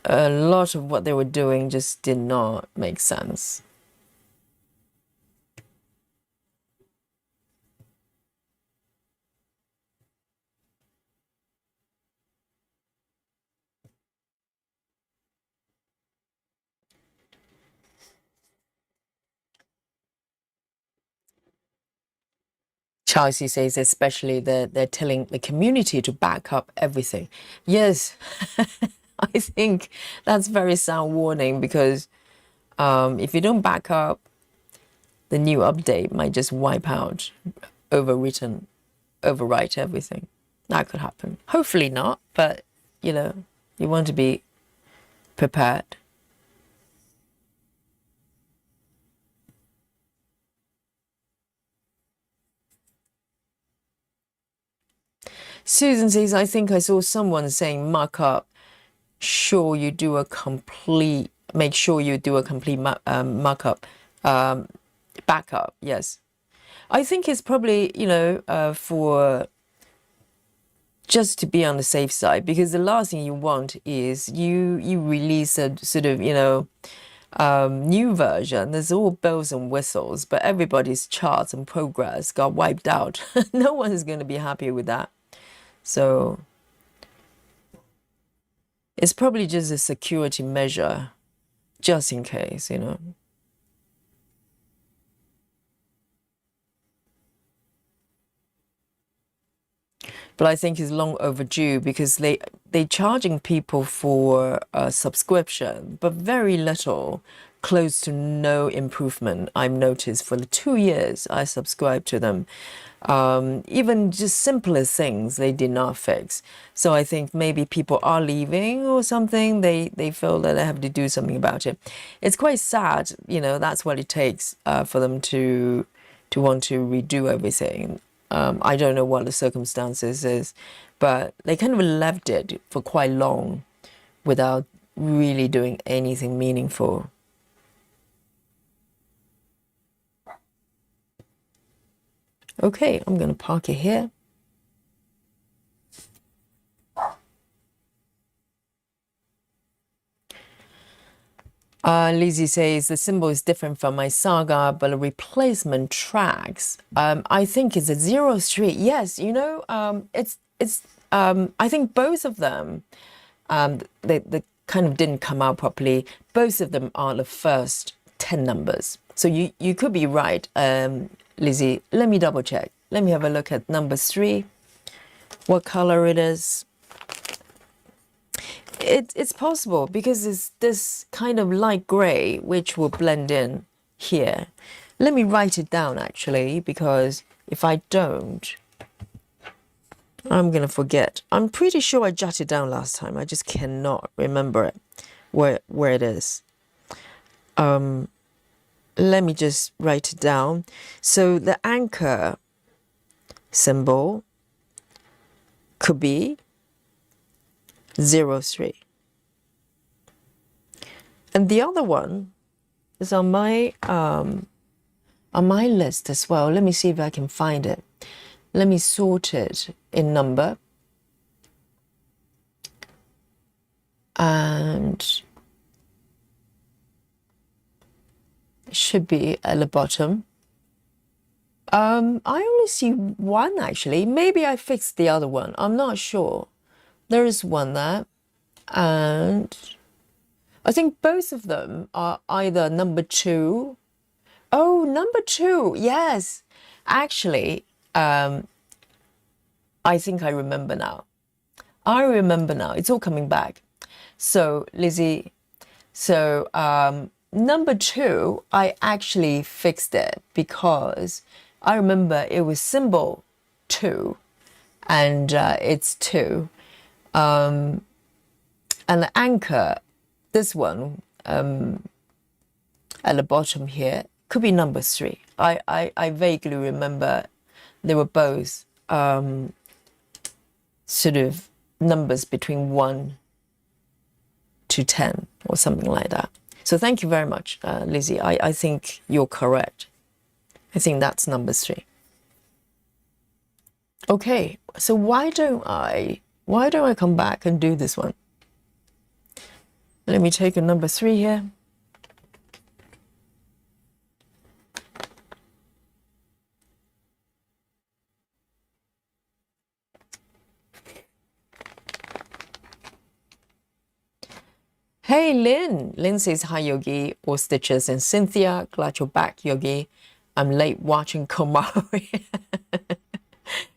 A lot of what they were doing just did not make sense. Chelsea says, especially they're telling the community to back up everything. Yes, I think that's very sound warning, because if you don't back up, the new update might just wipe out, overwrite everything. That could happen. Hopefully not, but you want to be prepared. Susan says, I think I saw someone saying markup. Make sure you do a complete markup backup. Yes, I think it's probably for just to be on the safe side, because the last thing you want is you release a sort of new version. There's all bells and whistles, but everybody's charts and progress got wiped out. No one is going to be happy with that. So it's probably just a security measure, just in case, but I think it's long overdue because they charging people for a subscription, but very little, close to no improvement. I've noticed for the 2 years I subscribed to them. Even just simplest things they did not fix. So I think maybe people are leaving or something. They feel that they have to do something about it. It's quite sad, you know. That's what it takes for them to want to redo everything. I don't know what the circumstances is, but they kind of left it for quite long without really doing anything meaningful. Okay, I'm going to park it here. Lizzie says the symbol is different from my saga, but the replacement tracks. I think it's a 03. Yes, you know, it's. I think both of them, they kind of didn't come out properly. Both of them are the first 10 numbers. So you could be right, Lizzie. Let me double check. Let me have a look at number 3. What color it is. It's possible because it's this kind of light gray which will blend in here. Let me write it down actually, because if I don't, I'm gonna forget. I'm pretty sure I jotted down last time. I just cannot remember it, where it is. Let me just write it down. So the anchor symbol could be 03. And the other one is on my list as well. Let me see if I can find it. Let me sort it in number. And it should be at the bottom. I only see one actually. Maybe I fixed the other one. I'm not sure. There is one there, and I think both of them are either number 2. Oh, number 2, yes. Actually, I think I remember now. I remember now. It's all coming back. So, Lizzie, so number 2, I actually fixed it because I remember it was symbol 2, and it's 2. And the anchor, this one at the bottom here, could be number 3. I vaguely remember they were both sort of numbers between 1 to 10 or something like that. So thank you very much, Lizzie. I think you're correct. I think that's number 3. Okay, so why don't I come back and do this one? Let me take a number 3 here. Hey, Lynn. Lynn says, hi, Yogi. All stitches and Cynthia. Glad you're back, Yogi. I'm late watching Komari.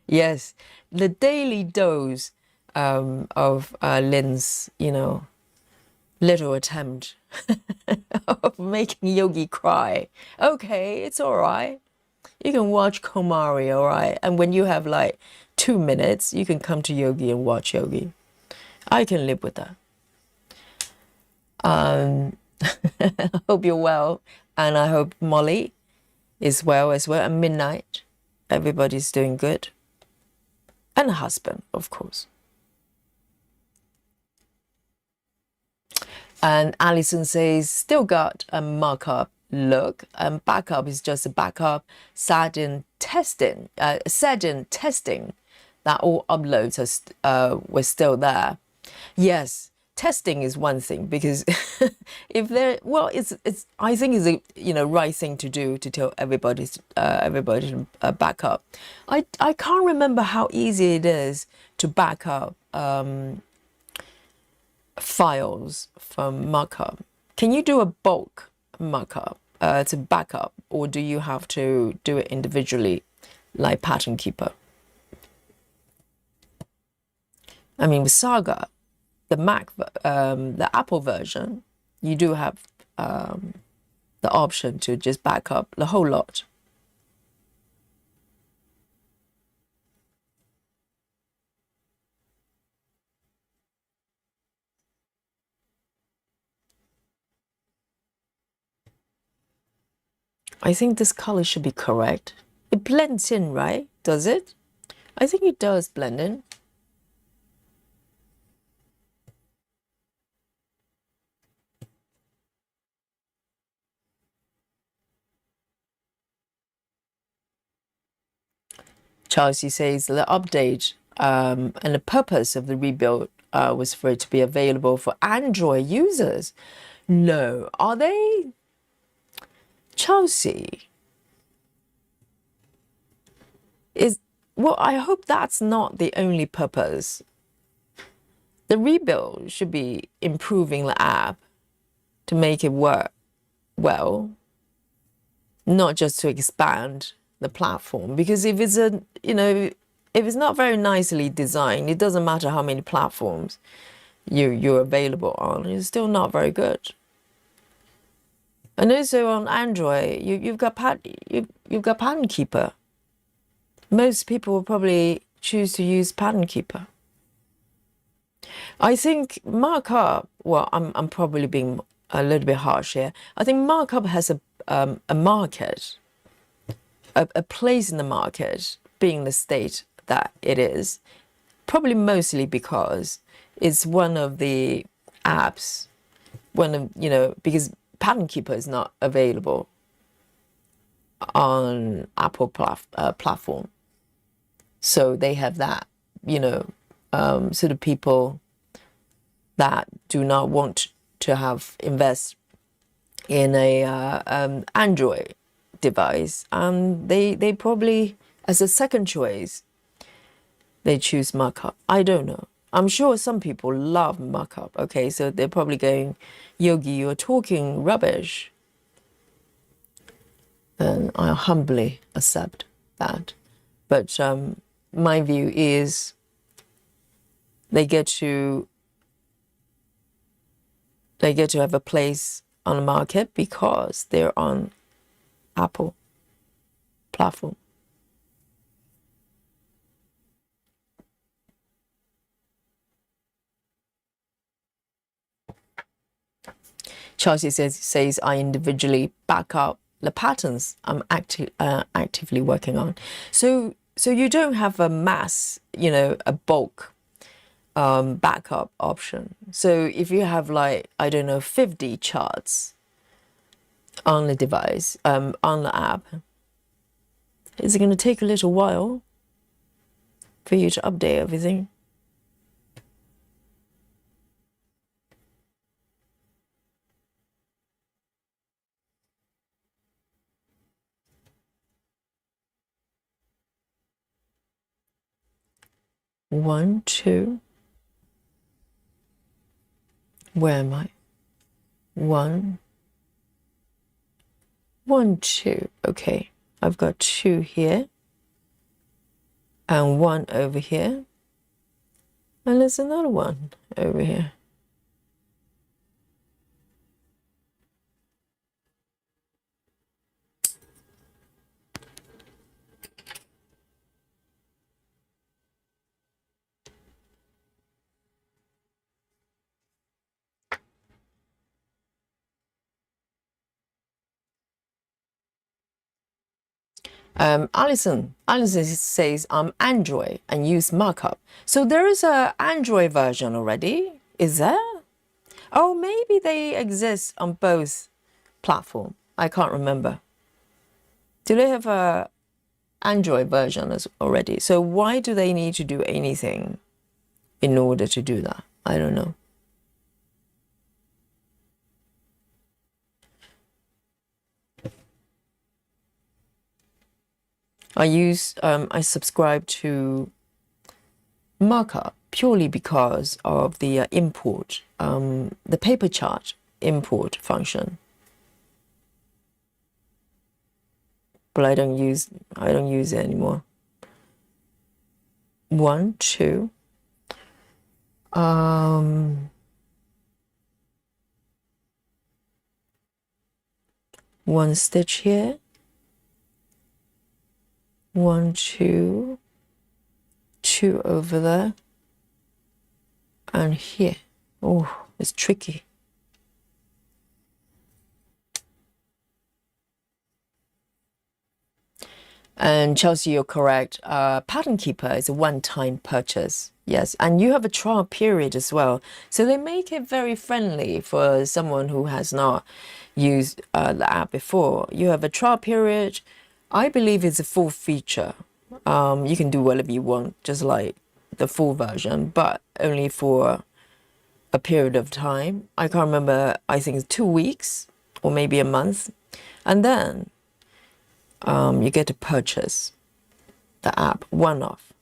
Yes, the daily dose of Lynn's, you know, little attempt of making Yogi cry. Okay, it's all right. You can watch Komari, all right? And when you have like 2 minutes, you can come to Yogi and watch Yogi. I can live with that. I hope you're well, and I hope Molly is well as well. And Midnight, everybody's doing good. And a husband, of course. And Alison says, still got a markup look. Backup is just a backup. Said in testing that all uploads were still there. Yes, testing is one thing, because if they're, well, it's I think it's a, you know, right thing to do, to tell everybody to back up. I can't remember how easy it is to back up files from markup. Can you do a bulk markup to back up, or do you have to do it individually like Pattern Keeper? I mean, with Saga, the Apple version, you do have the option to just back up the whole lot. I think this color should be correct. It blends in, right? Does it? I think it does blend in. Chelsea says the update and the purpose of the rebuild was for it to be available for Android users. No, are they? Chelsea well, I hope that's not the only purpose. The rebuild should be improving the app to make it work well, not just to expand the platform. Because if it's if it's not very nicely designed, it doesn't matter how many platforms you're available on, it's still not very good. And also on Android, you've got Pattern Keeper. Most people will probably choose to use Pattern Keeper. I think markup. Well, I'm probably being a little bit harsh here. I think markup has a market, a place in the market, being the state that it is, probably mostly because it's one of the apps, because Pattern Keeper is not available on Apple platform. So they have that, sort of people that do not want to invest in a Android device, and they probably, as a second choice, they choose markup. I don't know. I'm sure some people love markup. Okay, so they're probably going, Yogi, you're talking rubbish. And I humbly accept that. But my view is they get to have a place on the market because they're on Apple platform. Chelsea says I individually back up the patterns I'm actively working on. So you don't have a mass, a bulk backup option. So if you have 50 charts on the device, on the app, is it going to take a little while for you to update everything? One, two. Where am I? One, two. Okay, I've got two here and one over here, and there's another one over here. Alison says I'm Android and use markup. So there is a Android version already, is there? Oh, maybe they exist on both platform. I can't remember. Do they have a Android version already? So why do they need to do anything in order to do that? I don't know. I subscribe to markup purely because of the import, the paper chart import function. But I don't use it anymore. One, two. One stitch here, 1, 2, 2 over there, and here. Oh, it's tricky. And Chelsea, you're correct. Pattern Keeper is a one-time purchase. Yes, and you have a trial period as well. So they make it very friendly for someone who has not used the app before. You have a trial period. I believe it's a full feature. You can do whatever you want, just like the full version, but only for a period of time. I can't remember, I think it's 2 weeks or maybe a month. And then you get to purchase the app one-off.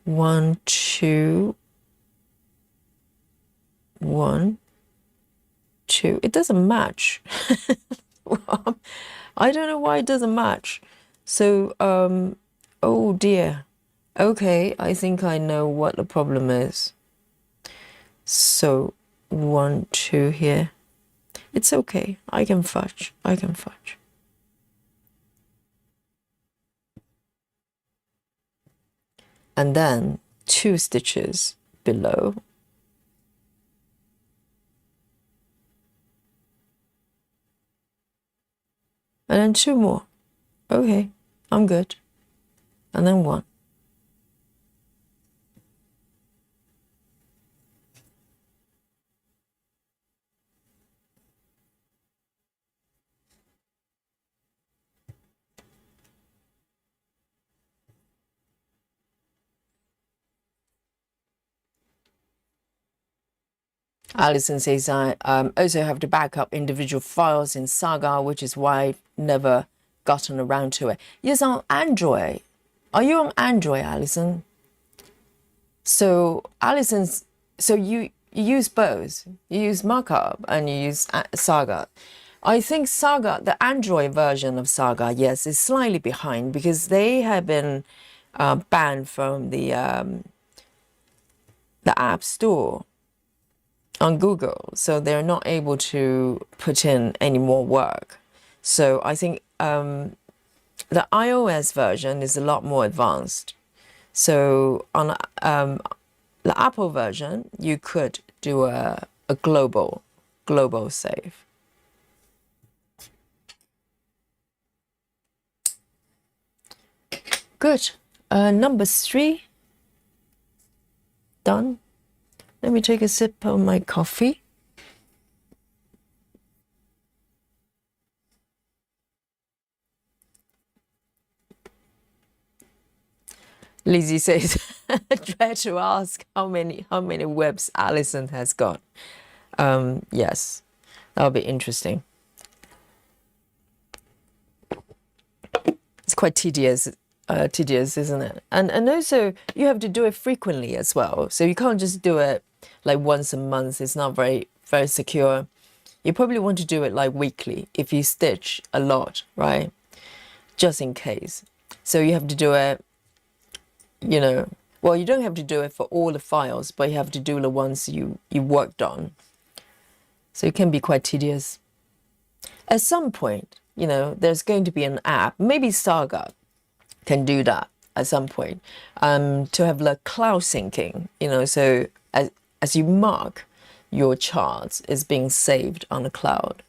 One, two, one, two. It doesn't match. I don't know why it doesn't match. So, oh dear. Okay, I think I know what the problem is. So, 1, 2 here. It's okay. I can fudge. I can fudge. And then 2 stitches below. And then 2 more. Okay, I'm good. And then 1. Alison says, I also have to back up individual files in Saga, which is why I've never gotten around to it. Yes, on Android. Are you on Android, Alison? So, you use both. You use Markup and you use Saga. I think Saga, the Android version of Saga, yes, is slightly behind because they have been banned from the App Store on Google, so they're not able to put in any more work. So I think the iOS version is a lot more advanced. So on the Apple version, you could do a global save. Good. Number 3. Done. Let me take a sip of my coffee. Lizzie says, try to ask how many webs Alison has got. Yes, that'll be interesting. It's quite tedious, isn't it? And also you have to do it frequently as well. So you can't just do it like once a month. It's not very secure. You probably want to do it like weekly if you stitch a lot, right? Just in case. So you have to do it, you know, well, you don't have to do it for all the files, but you have to do the ones you worked on. So it can be quite tedious. At some point, you know, there's going to be an app, maybe Saga can do that at some point, to have like cloud syncing, you know, so as you mark your charts is being saved on the cloud.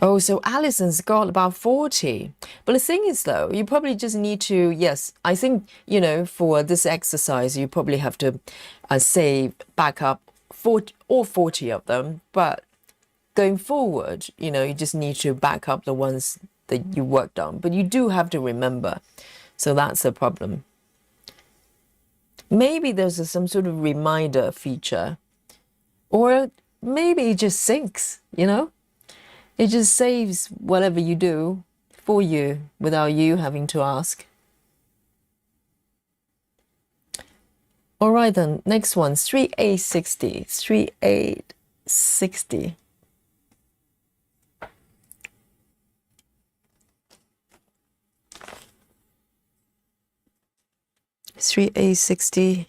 Oh, so Alison's got about 40. But the thing is, though, you probably just need to, yes, I think, you know, for this exercise, you probably have to save, back up all 40 of them. But going forward, you know, you just need to back up the ones that you worked on. But you do have to remember. So that's the problem. Maybe there's some sort of reminder feature. Or maybe it just syncs, you know? It just saves whatever you do for you without you having to ask. All right then, next one, 3860. 3860. 3A60.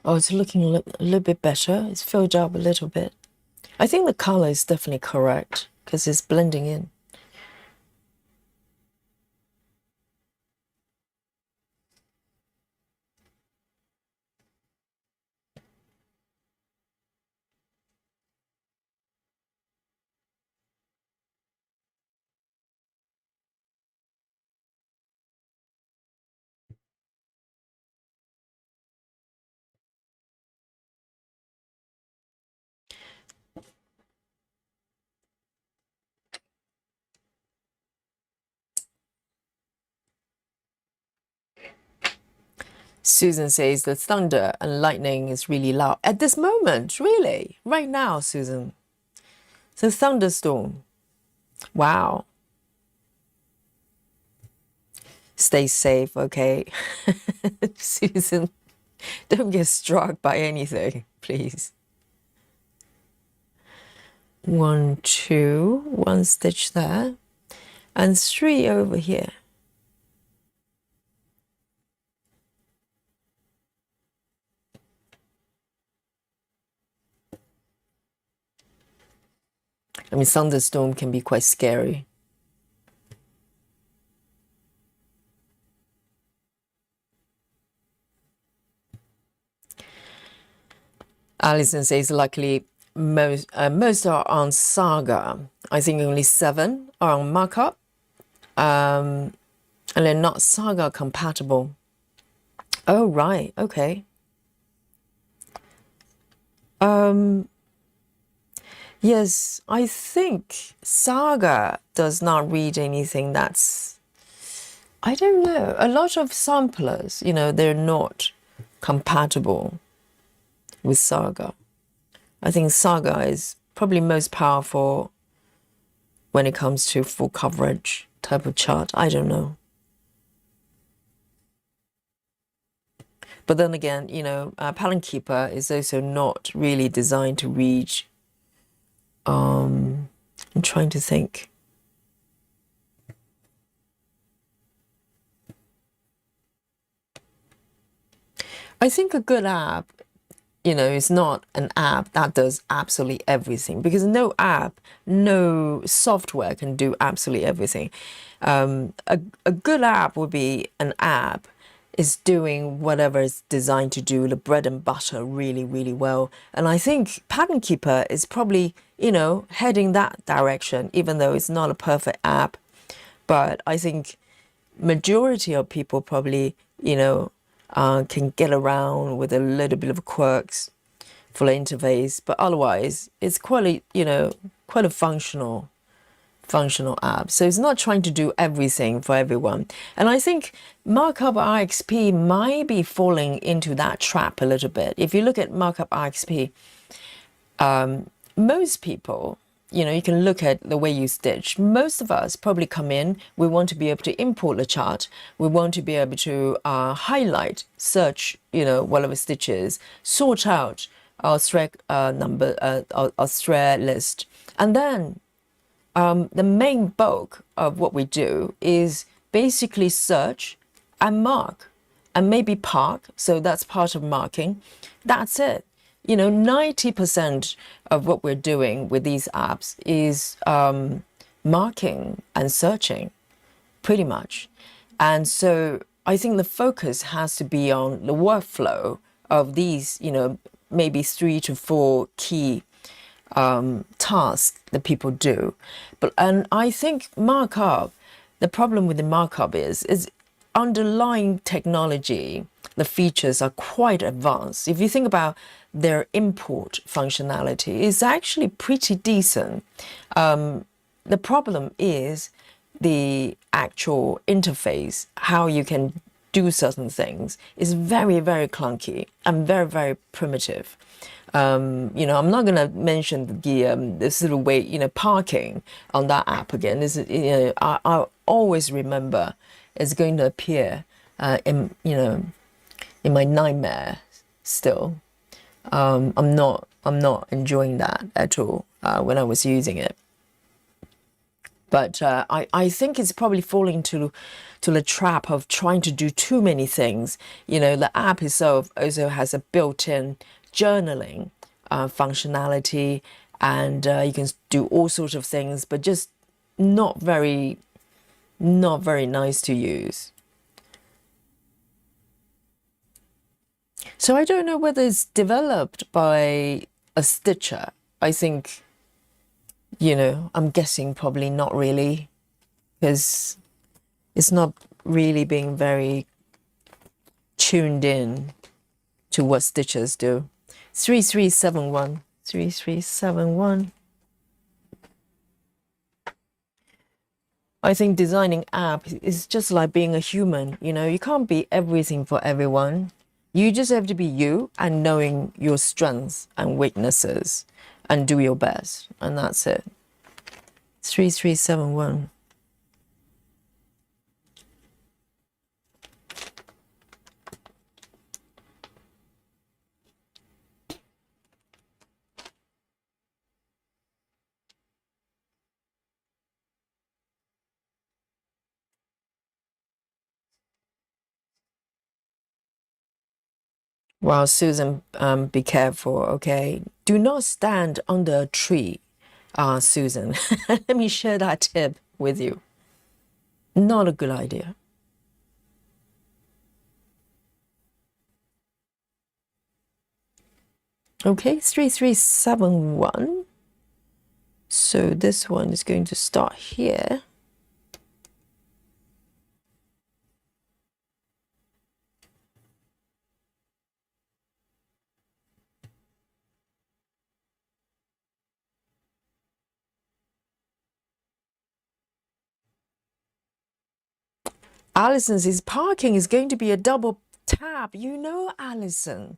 Oh, it's looking a little bit better. It's filled up a little bit. I think the color is definitely correct because it's blending in. Susan says the thunder and lightning is really loud. At this moment, really? Right now, Susan. The thunderstorm. Wow. Stay safe, okay? Susan, don't get struck by anything, please. 1, 2, 1 stitch there, and 3 over here. I mean, thunderstorm can be quite scary. Alison says, luckily, most are on Saga. I think only 7 are on markup. And they're not Saga compatible. Oh, right. Okay. Yes, I think Saga does not read anything that's, I don't know. A lot of samplers, you know, they're not compatible with Saga. I think Saga is probably most powerful when it comes to full coverage type of chart. I don't know. But then again, you know, Pattern Keeper is also not really designed to read. I'm trying to think. I think a good app, you know, is not an app that does absolutely everything, because no app, no software can do absolutely everything. A good app would be an app is doing whatever it's designed to do, the bread and butter, really, really well. And I think Pattern Keeper is probably, you know, heading that direction, even though it's not a perfect app. But I think majority of people probably, you know, can get around with a little bit of quirks for the interface, but otherwise it's quite a, you know, quite a functional app. So it's not trying to do everything for everyone. And I think Markup RXP might be falling into that trap a little bit. If you look at Markup RXP, most people, you know, you can look at the way you stitch. Most of us probably come in, we want to be able to import the chart. We want to be able to highlight, search, you know, whatever stitches, sort out our thread number, our thread list. And then the main bulk of what we do is basically search and mark and maybe park. So that's part of marking. That's it. You know, 90% of what we're doing with these apps is marking and searching, pretty much. And so I think the focus has to be on the workflow of these, you know, maybe 3 to 4 key tasks that people do. And I think markup, the problem with the markup is underlying technology, the features are quite advanced. If you think about their import functionality, is actually pretty decent. The problem is the actual interface, how you can do certain things is very, very clunky and very, very primitive. You know, I'm not going to mention the sort of way, you know, parking on that app again. Is, you know, I always remember it's going to appear in, you know, in my nightmare still. I'm not enjoying that at all when I was using it. But I think it's probably falling to the trap of trying to do too many things. You know, the app itself also has a built-in journaling functionality, and you can do all sorts of things, but just not very nice to use. So I don't know whether it's developed by a stitcher. I think, you know, I'm guessing probably not really, because it's not really being very tuned in to what stitchers do. 3371, 3371. I think designing app is just like being a human. You know, you can't be everything for everyone. You just have to be you and knowing your strengths and weaknesses and do your best. And that's it. 3371. Well, Susan, be careful, okay? Do not stand under a tree, Susan. Let me share that tip with you. Not a good idea. Okay, 3371. So this one is going to start here. Alison says parking is going to be a double tap. You know, Alison,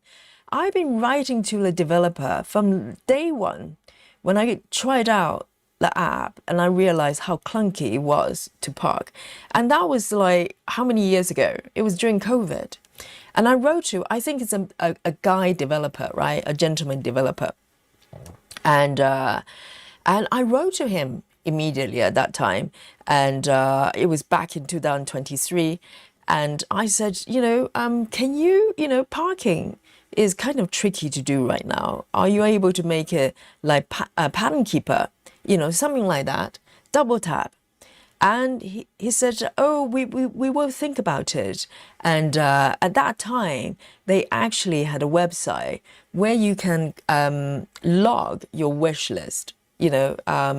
I've been writing to the developer from day one when I tried out the app and I realized how clunky it was to park. And that was like, how many years ago? It was during COVID. And I wrote to, I think it's a guy developer, right? A gentleman developer. And I wrote to him immediately at that time, and it was back in 2023. And I said, you know, can you, you know, parking is kind of tricky to do right now. Are you able to make it like pattern keeper, you know, something like that, double tap? And he said, oh, we will think about it. And at that time, they actually had a website where you can log your wish list. You know,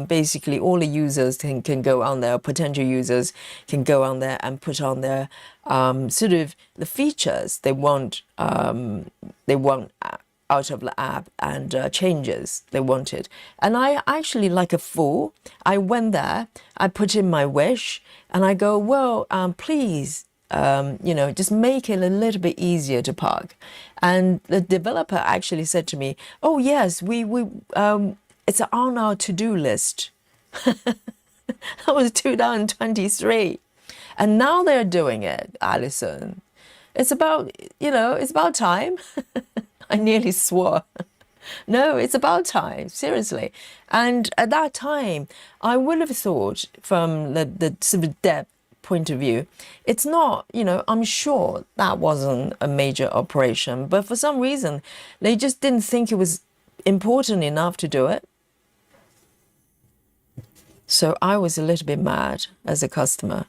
basically all the users can go on there, potential users can go on there and put on their sort of the features they want out of the app and changes they wanted. And I actually, like a fool, I went there, I put in my wish, and I go, well, please, you know, just make it a little bit easier to park. And the developer actually said to me, oh yes, it's on our to-do list. That was 2023. And now they're doing it, Alison. It's about, you know, it's about time. I nearly swore. No, it's about time, seriously. And at that time, I would have thought from the sort of depth point of view, it's not, you know, I'm sure that wasn't a major operation, but for some reason, they just didn't think it was important enough to do it. So I was a little bit mad as a customer.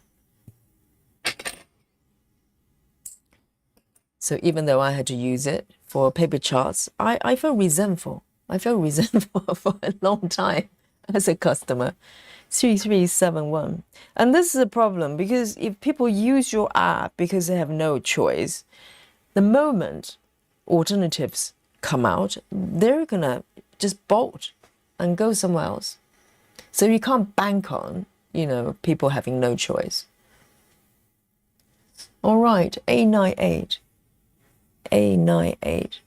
So even though I had to use it for paper charts, I felt resentful. I felt resentful for a long time as a customer. 3371. And this is a problem because if people use your app because they have no choice, the moment alternatives come out, they're going to just bolt and go somewhere else. So you can't bank on, you know, people having no choice. All right, A98. A98.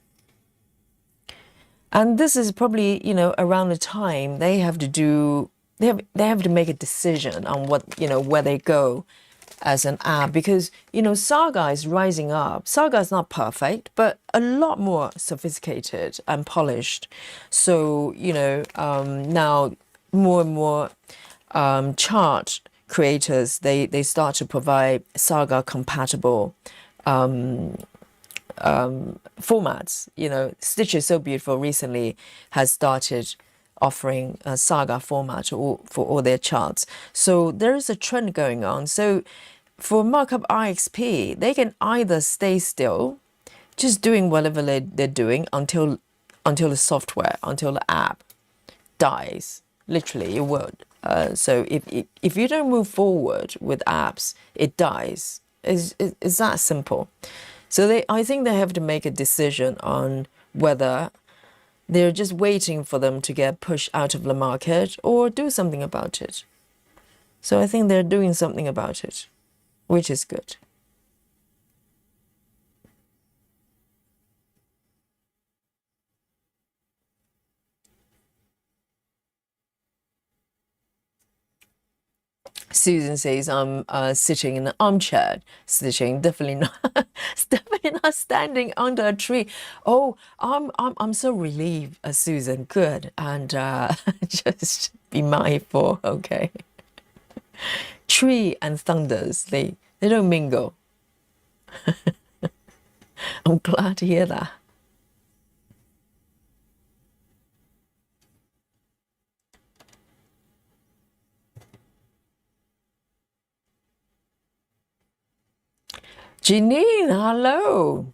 And this is probably, around the time they have to do, they have to make a decision on what, where they go as an app, because, Saga is rising up. Saga is not perfect, but a lot more sophisticated and polished. So, now more and more chart creators, they start to provide Saga compatible formats. Stitch is So Beautiful recently has started offering a Saga format for all their charts. So there is a trend going on. So for markup IXP, they can either stay still, just doing whatever they're doing until the software, until the app dies. Literally, it would. So if you don't move forward with apps, it dies. It's that simple. So I think they have to make a decision on whether they're just waiting for them to get pushed out of the market or do something about it. So I think they're doing something about it, which is good. Susan says I'm sitting in an armchair, stitching. Definitely not, definitely not standing under a tree. Oh, I'm so relieved, Susan. Good, and just be mindful. Okay. Tree and thunders, they don't mingle. I'm glad to hear that. Janine, hello.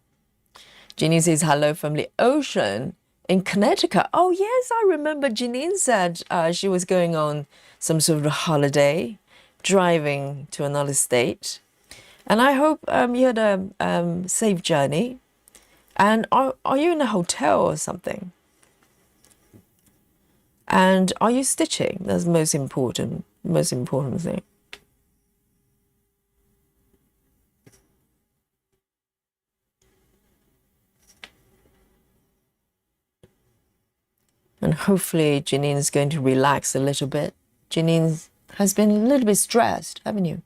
Janine says hello from the ocean in Connecticut. Oh, yes, I remember Janine said she was going on some sort of a holiday, driving to another state. And I hope you had a safe journey. And are you in a hotel or something? And are you stitching? That's the most important thing. And hopefully Janine is going to relax a little bit. Janine has been a little bit stressed, haven't you,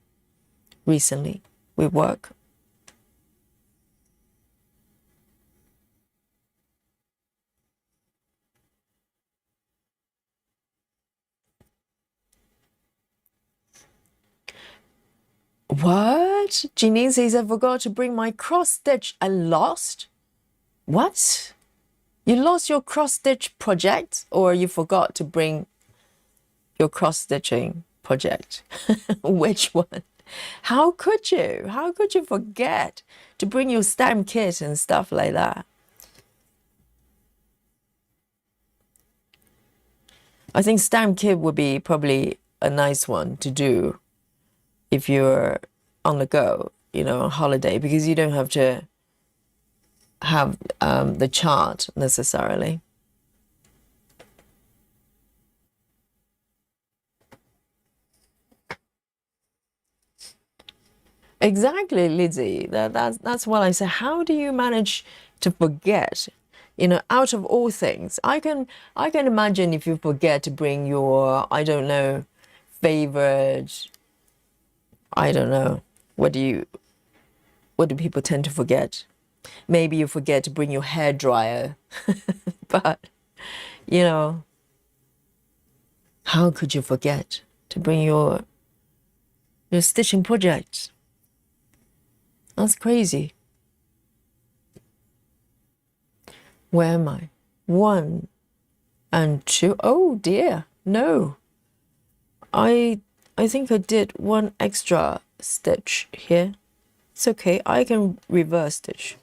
recently with work? What? Janine says, I forgot to bring my cross stitch. I lost? What? You lost your cross stitch project, or you forgot to bring your cross stitching project? Which one? How could you? How could you forget to bring your stamp kit and stuff like that? I think stamp kit would be probably a nice one to do if you're on the go, on holiday, because you don't have to have the chart necessarily. Exactly, Lizzie. That's what I say. How do you manage to forget? Out of all things, I can imagine if you forget to bring your, I don't know, favorite. I don't know. What do people tend to forget? Maybe you forget to bring your hair dryer, but how could you forget to bring your stitching project? That's crazy. Where am I? 1 and 2. Oh dear, no. I think I did one extra stitch here. It's okay. I can reverse stitch.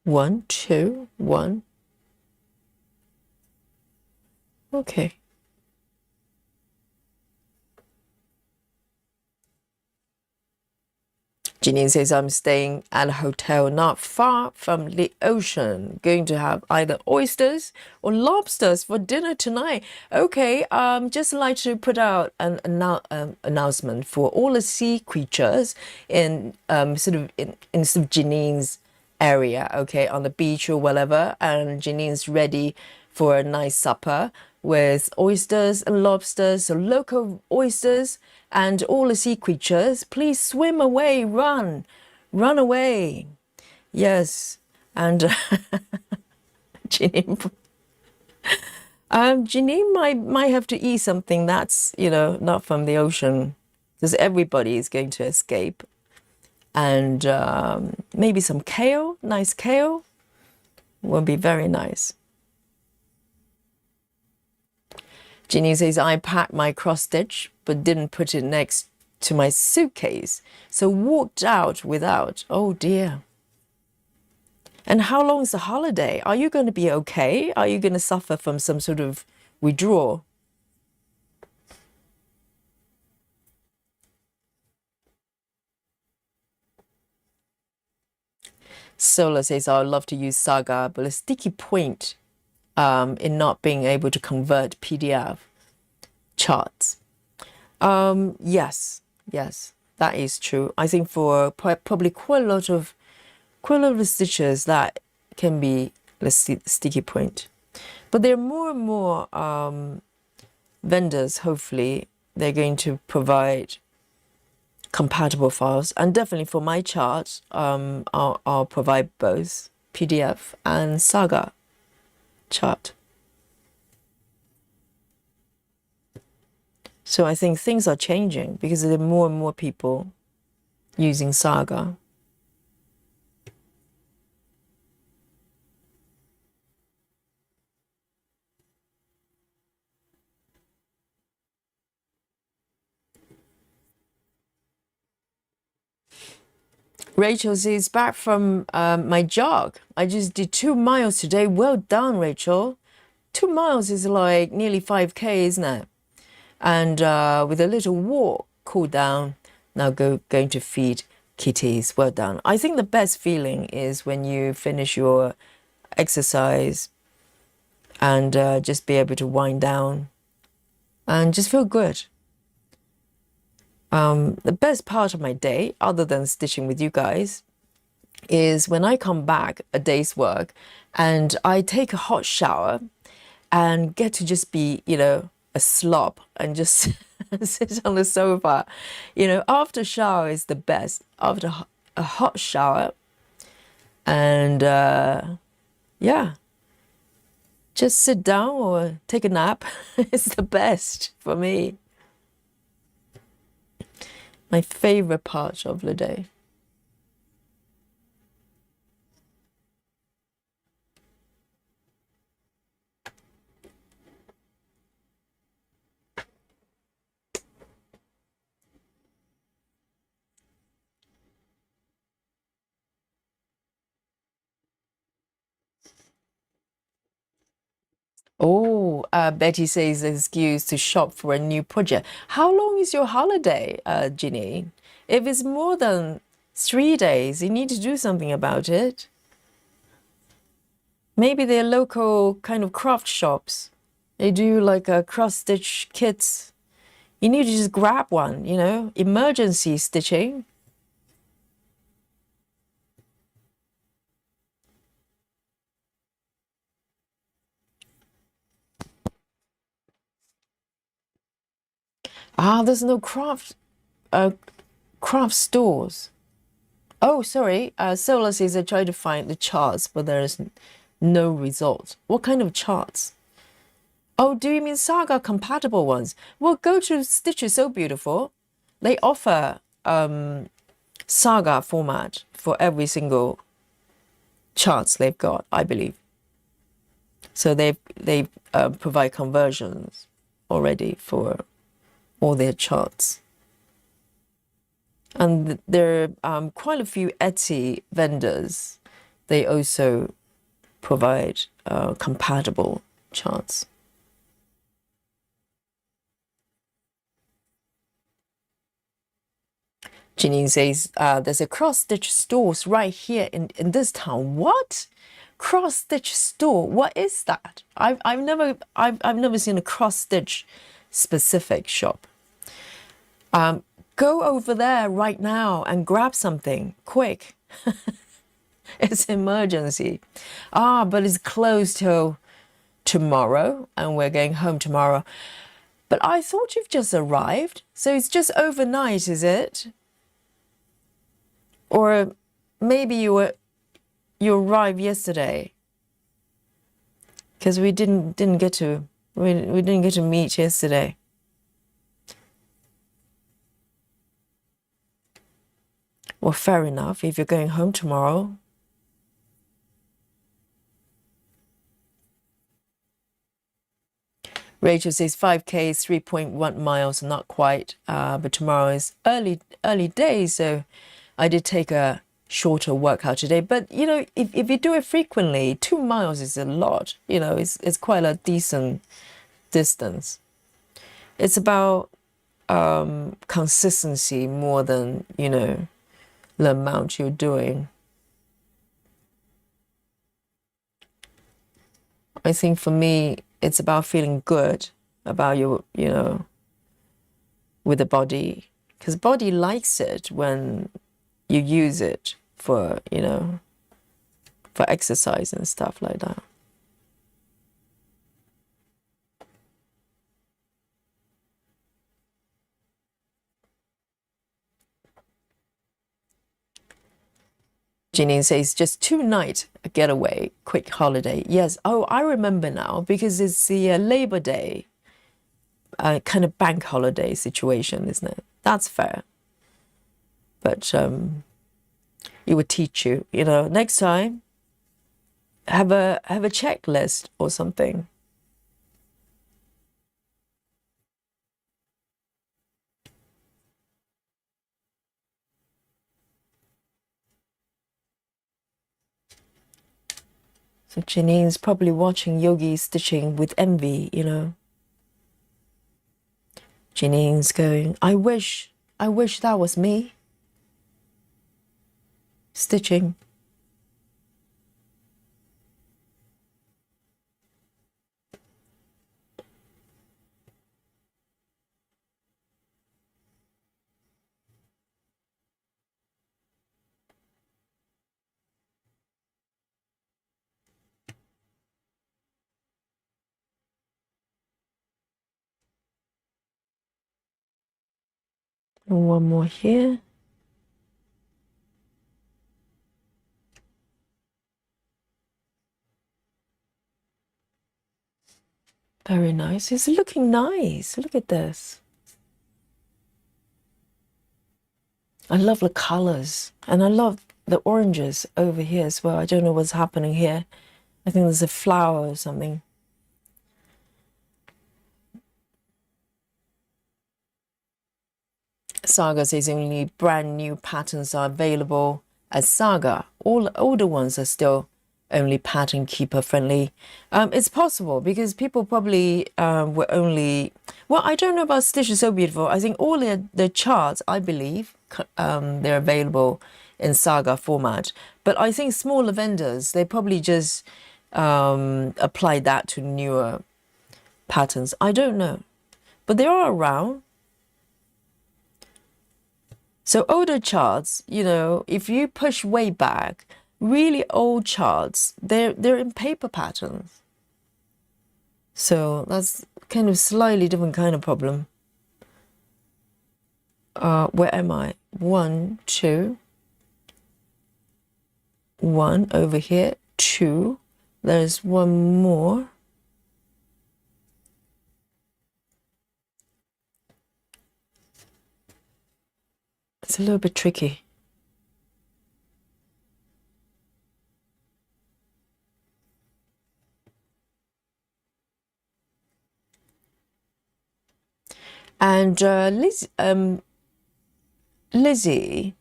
1, 2, 1. Okay. Janine says, I'm staying at a hotel not far from the ocean. Going to have either oysters or lobsters for dinner tonight. Okay, just like to put out an announcement for all the sea creatures in sort of Janine's area, okay, on the beach or whatever. And Janine's ready for a nice supper with oysters and lobsters, so local oysters, and all the sea creatures. Please swim away, run away. Yes, and Janine, Janine might have to eat something that's, you know, not from the ocean, because everybody is going to escape. And maybe some kale, nice kale, will be very nice. Ginny says, I packed my cross stitch, but didn't put it next to my suitcase, so walked out without. Oh dear. And how long is the holiday? Are you going to be okay? Are you going to suffer from some sort of withdrawal? Sola says, I would love to use Saga, but a sticky point in not being able to convert PDF charts. Yes, that is true. I think for probably quite a lot of stitches that can be the sticky point. But there are more and more vendors, hopefully, they're going to provide compatible files. And definitely for my chart, I'll provide both PDF and Saga chart. So I think things are changing because there are more and more people using Saga. Rachel says, back from my jog. I just did 2 miles today. Well done, Rachel. 2 miles is like nearly 5K, isn't it? And with a little walk, cool down. Now going to feed kitties. Well done. I think the best feeling is when you finish your exercise and just be able to wind down and just feel good. The best part of my day, other than stitching with you guys, is when I come back a day's work and I take a hot shower and get to just be, you know, a slob and just sit on the sofa. You know, after shower is the best. After a hot shower, and yeah, just sit down or take a nap. It's the best for me. My favorite part of the day. Oh, Betty says excuse to shop for a new project. How long is your holiday, Ginny? If it's more than 3 days, you need to do something about it. Maybe they're local kind of craft shops. They do like a cross-stitch kits. You need to just grab one, you know, emergency stitching. Ah, there's no craft stores. Oh, sorry. Solar says I tried to find the charts, but there is no result. What kind of charts? Oh, do you mean Saga compatible ones? Well, go to Stitch is So Beautiful. They offer Saga format for every single charts they've got, I believe. So they provide conversions already for all their charts. And there are quite a few Etsy vendors. They also provide compatible charts. Janine says, there's a cross-stitch stores right here in this town. What? Cross-stitch store? What is that? I've never seen a cross-stitch specific shop. Go over there right now and grab something quick. It's emergency. But it's closed till tomorrow and we're going home tomorrow. But I thought you've just arrived. So it's just overnight, is it? Or maybe you arrived yesterday. Because we didn't get to meet yesterday. Well, fair enough, if you're going home tomorrow. Rachel says 5K is 3.1 miles, not quite, but tomorrow is early days, so I did take a shorter workout today. But, you know, if you do it frequently, 2 miles is a lot. You know, it's quite a decent distance. It's about consistency more than, you know, the amount you're doing. I think for me, it's about feeling good about your, you know, with the body, because body likes it when you use it for, you know, for exercise and stuff like that. Janine says, just 2 nights getaway, quick holiday. Yes. Oh, I remember now, because it's the Labor Day kind of bank holiday situation, isn't it? That's fair. But it would teach you, you know, next time, have a checklist or something. So Janine's probably watching Yogi stitching with envy, you know. Janine's going, I wish that was me. Stitching. And one more here. Very nice. It's looking nice. Look at this. I love the colors, and I love the oranges over here as well. I don't know what's happening here. I think there's a flower or something. Saga says only brand new patterns are available at Saga. All the older ones are still only pattern keeper friendly. It's possible because people probably were only, well, I don't know about Stitch is So Beautiful. I think all the charts, I believe, they're available in Saga format. But I think smaller vendors, they probably just apply that to newer patterns. I don't know. But they are around. So older charts, you know, if you push way back, really old charts, they're in paper patterns. So that's kind of slightly different kind of problem. Where am I? 1, 2. 1 over here, 2. There's one more. It's a little bit tricky. And Lizzie,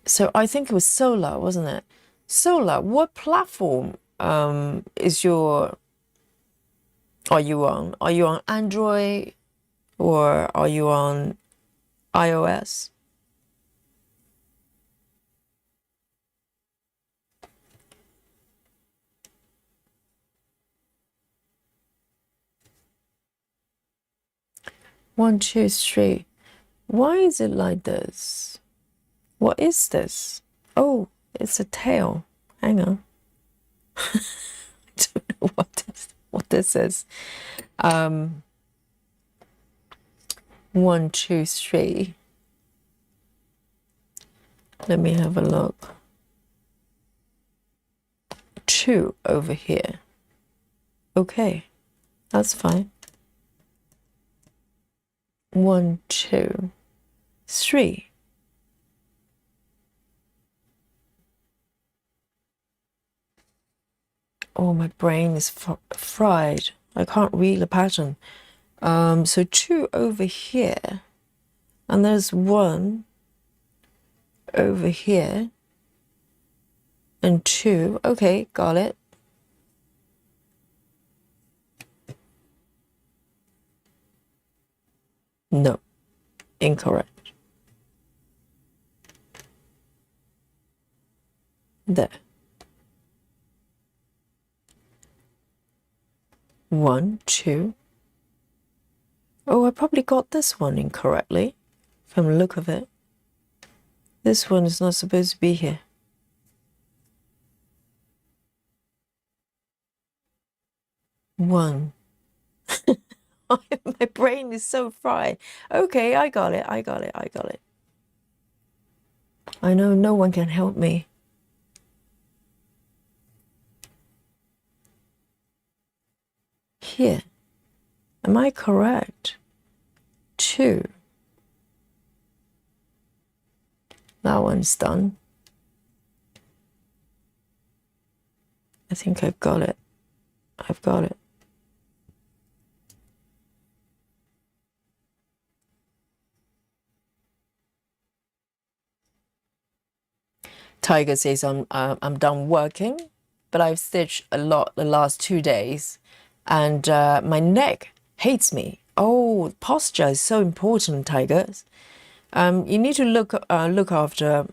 so I think it was Solar, wasn't it? Solar, what platform are you on? Are you on Android or are you on iOS. One, two, three. Why is it like this? What is this? Oh, it's a tail. Hang on. I don't know what this is. 1, 2, 3. Let me have a look. 2 over here. Okay, that's fine. 1, 2, 3. Oh, my brain is fried. I can't read the pattern. So 2 over here, and there's 1 over here, and 2. Okay, got it. No, incorrect. There. 1, 2. Oh, I probably got this one incorrectly from the look of it. This one is not supposed to be here. One. My brain is so fried. Okay, I got it. I know no one can help me. Here. Am I correct? 2. That one's done. I think I've got it. I've got it. Tiger says I'm done working, but I've stitched a lot the last 2 days, and my neck hates me. Oh, posture is so important, Tigers. You need to look after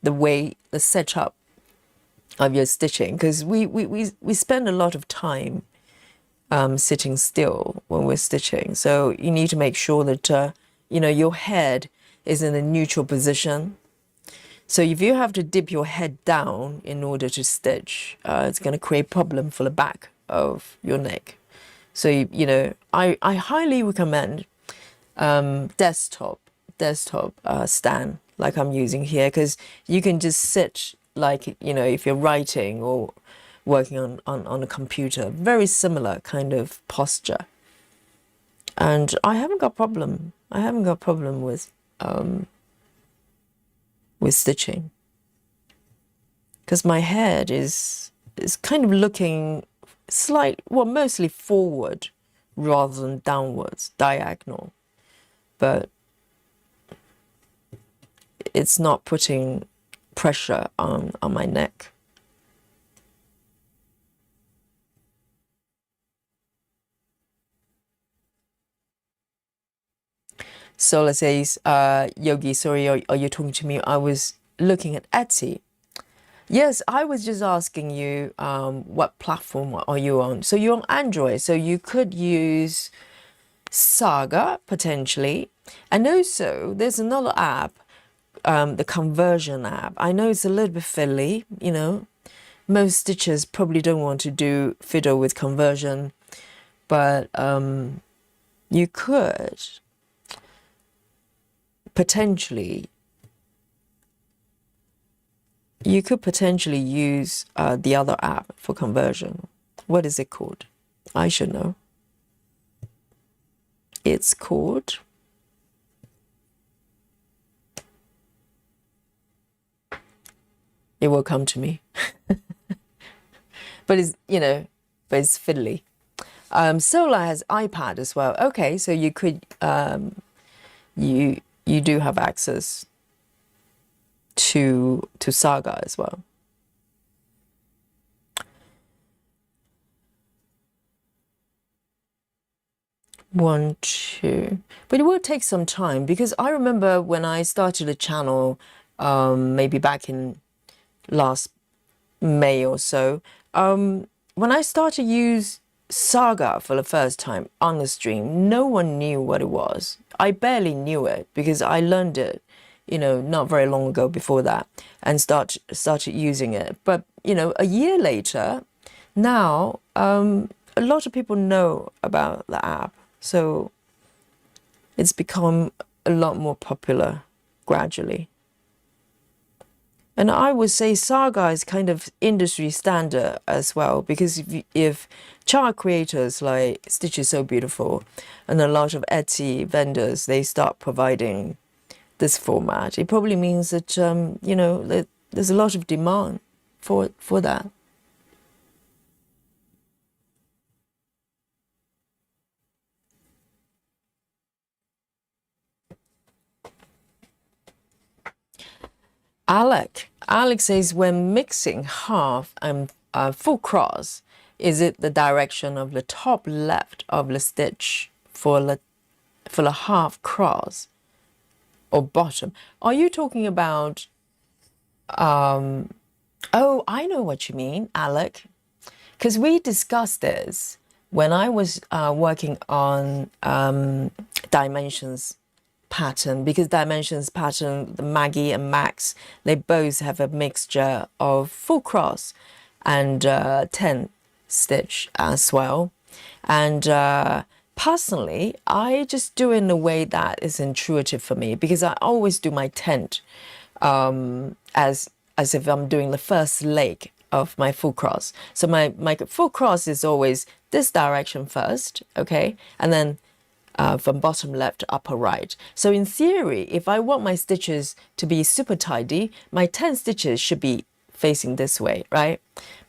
the way, the setup of your stitching, because we spend a lot of time sitting still when we're stitching. So you need to make sure that your head is in a neutral position. So if you have to dip your head down in order to stitch, it's going to create problem for the back of your neck. So I highly recommend desktop stand like I'm using here, because you can just sit like, if you're writing or working on a computer, very similar kind of posture. And I haven't got problem with stitching, because my head is kind of looking mostly forward rather than downwards, diagonal, but it's not putting pressure on my neck. Sola says, Yogi, sorry, are you talking to me? I was looking at Etsy. Yes, I was just asking you what platform are you on? So you're on Android, so you could use Saga potentially. And also there's another app, the conversion app. I know it's a little bit fiddly, most stitchers probably don't want to fiddle with conversion, but you could potentially use the other app for conversion. What is it called? I should know. It's called it will come to me. But it's fiddly. Solar has iPad as well. Okay, so you could you do have access to Saga as well. 1, 2. But it will take some time because I remember when I started the channel, maybe back in last May or so, when I started to use Saga for the first time on the stream, no one knew what it was. I barely knew it because I learned it, not very long ago before that, and started using it. But, a year later, now, a lot of people know about the app. So it's become a lot more popular gradually. And I would say Saga is kind of industry standard as well, because if chart creators like Stitch is So Beautiful and a lot of Etsy vendors, they start providing this format, it probably means that, that there's a lot of demand for that. Alex says, when mixing half and full cross, is it the direction of the top left of the stitch for the half cross or bottom? Are you talking about, oh, I know what you mean, Alec, because we discussed this when I was working on dimensions pattern, because dimensions pattern, the Maggie and Max, they both have a mixture of full cross and 10 stitch as well. And personally, I just do it in a way that is intuitive for me, because I always do my tent as if I'm doing the first leg of my full cross. So my full cross is always this direction first, okay, and then from bottom left to upper right. So in theory, if I want my stitches to be super tidy, my 10 stitches should be facing this way, right?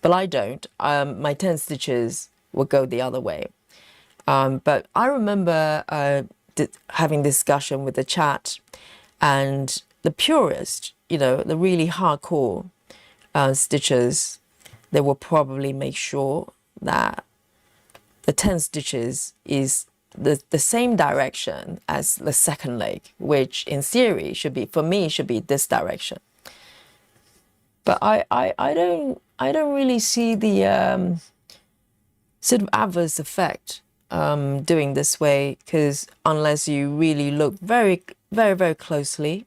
But I don't. My 10 stitches will go the other way. But I remember having discussion with the chat, and the purist, the really hardcore stitches, they will probably make sure that the 10 stitches is the same direction as the second leg, which in theory should be, for me, should be this direction. But I don't really see the sort of adverse effect doing this way, because unless you really look very, very, very closely,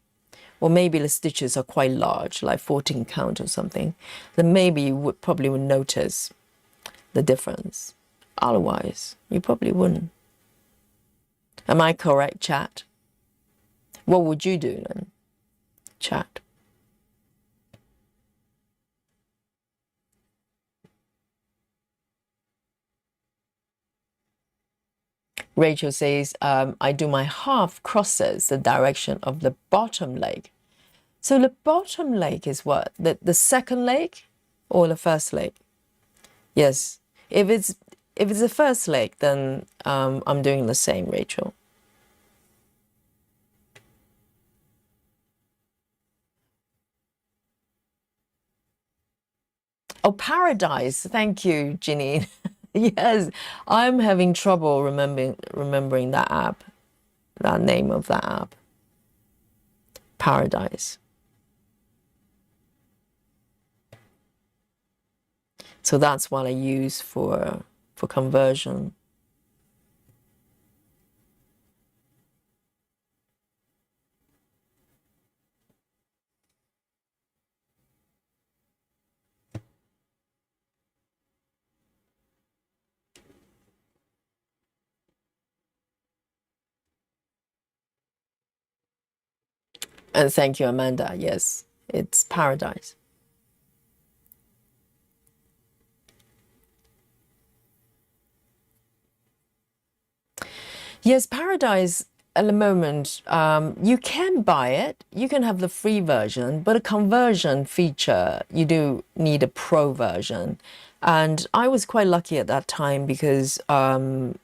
or maybe the stitches are quite large, like 14 count or something, then maybe you probably would notice the difference. Otherwise, you probably wouldn't. Am I correct, chat? What would you do then, chat? Rachel says, I do my half crosses the direction of the bottom leg. So the bottom leg is what? The second leg or the first leg? Yes. If it's the first leg, then I'm doing the same, Rachel. Oh, Paradise. Thank you, Janine. Yes, I'm having trouble remembering that app, that name of that app. Paradise. So that's what I use for conversion. And thank you, Amanda. Yes, it's Paradise. Yes, Paradise at the moment, you can buy it. You can have the free version, but a conversion feature, you do need a pro version. And I was quite lucky at that time because Needlebug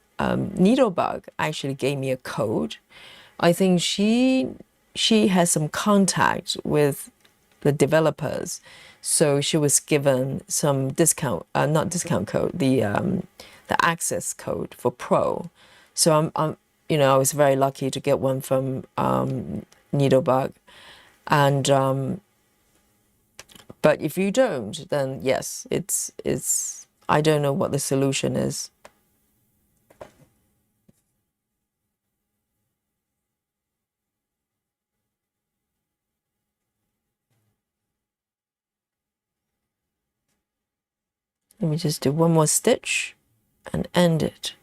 actually gave me a code. I think she has some contact with the developers, so she was given some discount, not discount code, the access code for pro. So I was very lucky to get one from Needlebug. And but if you don't, then yes, it's I don't know what the solution is. Let me just do one more stitch and end it.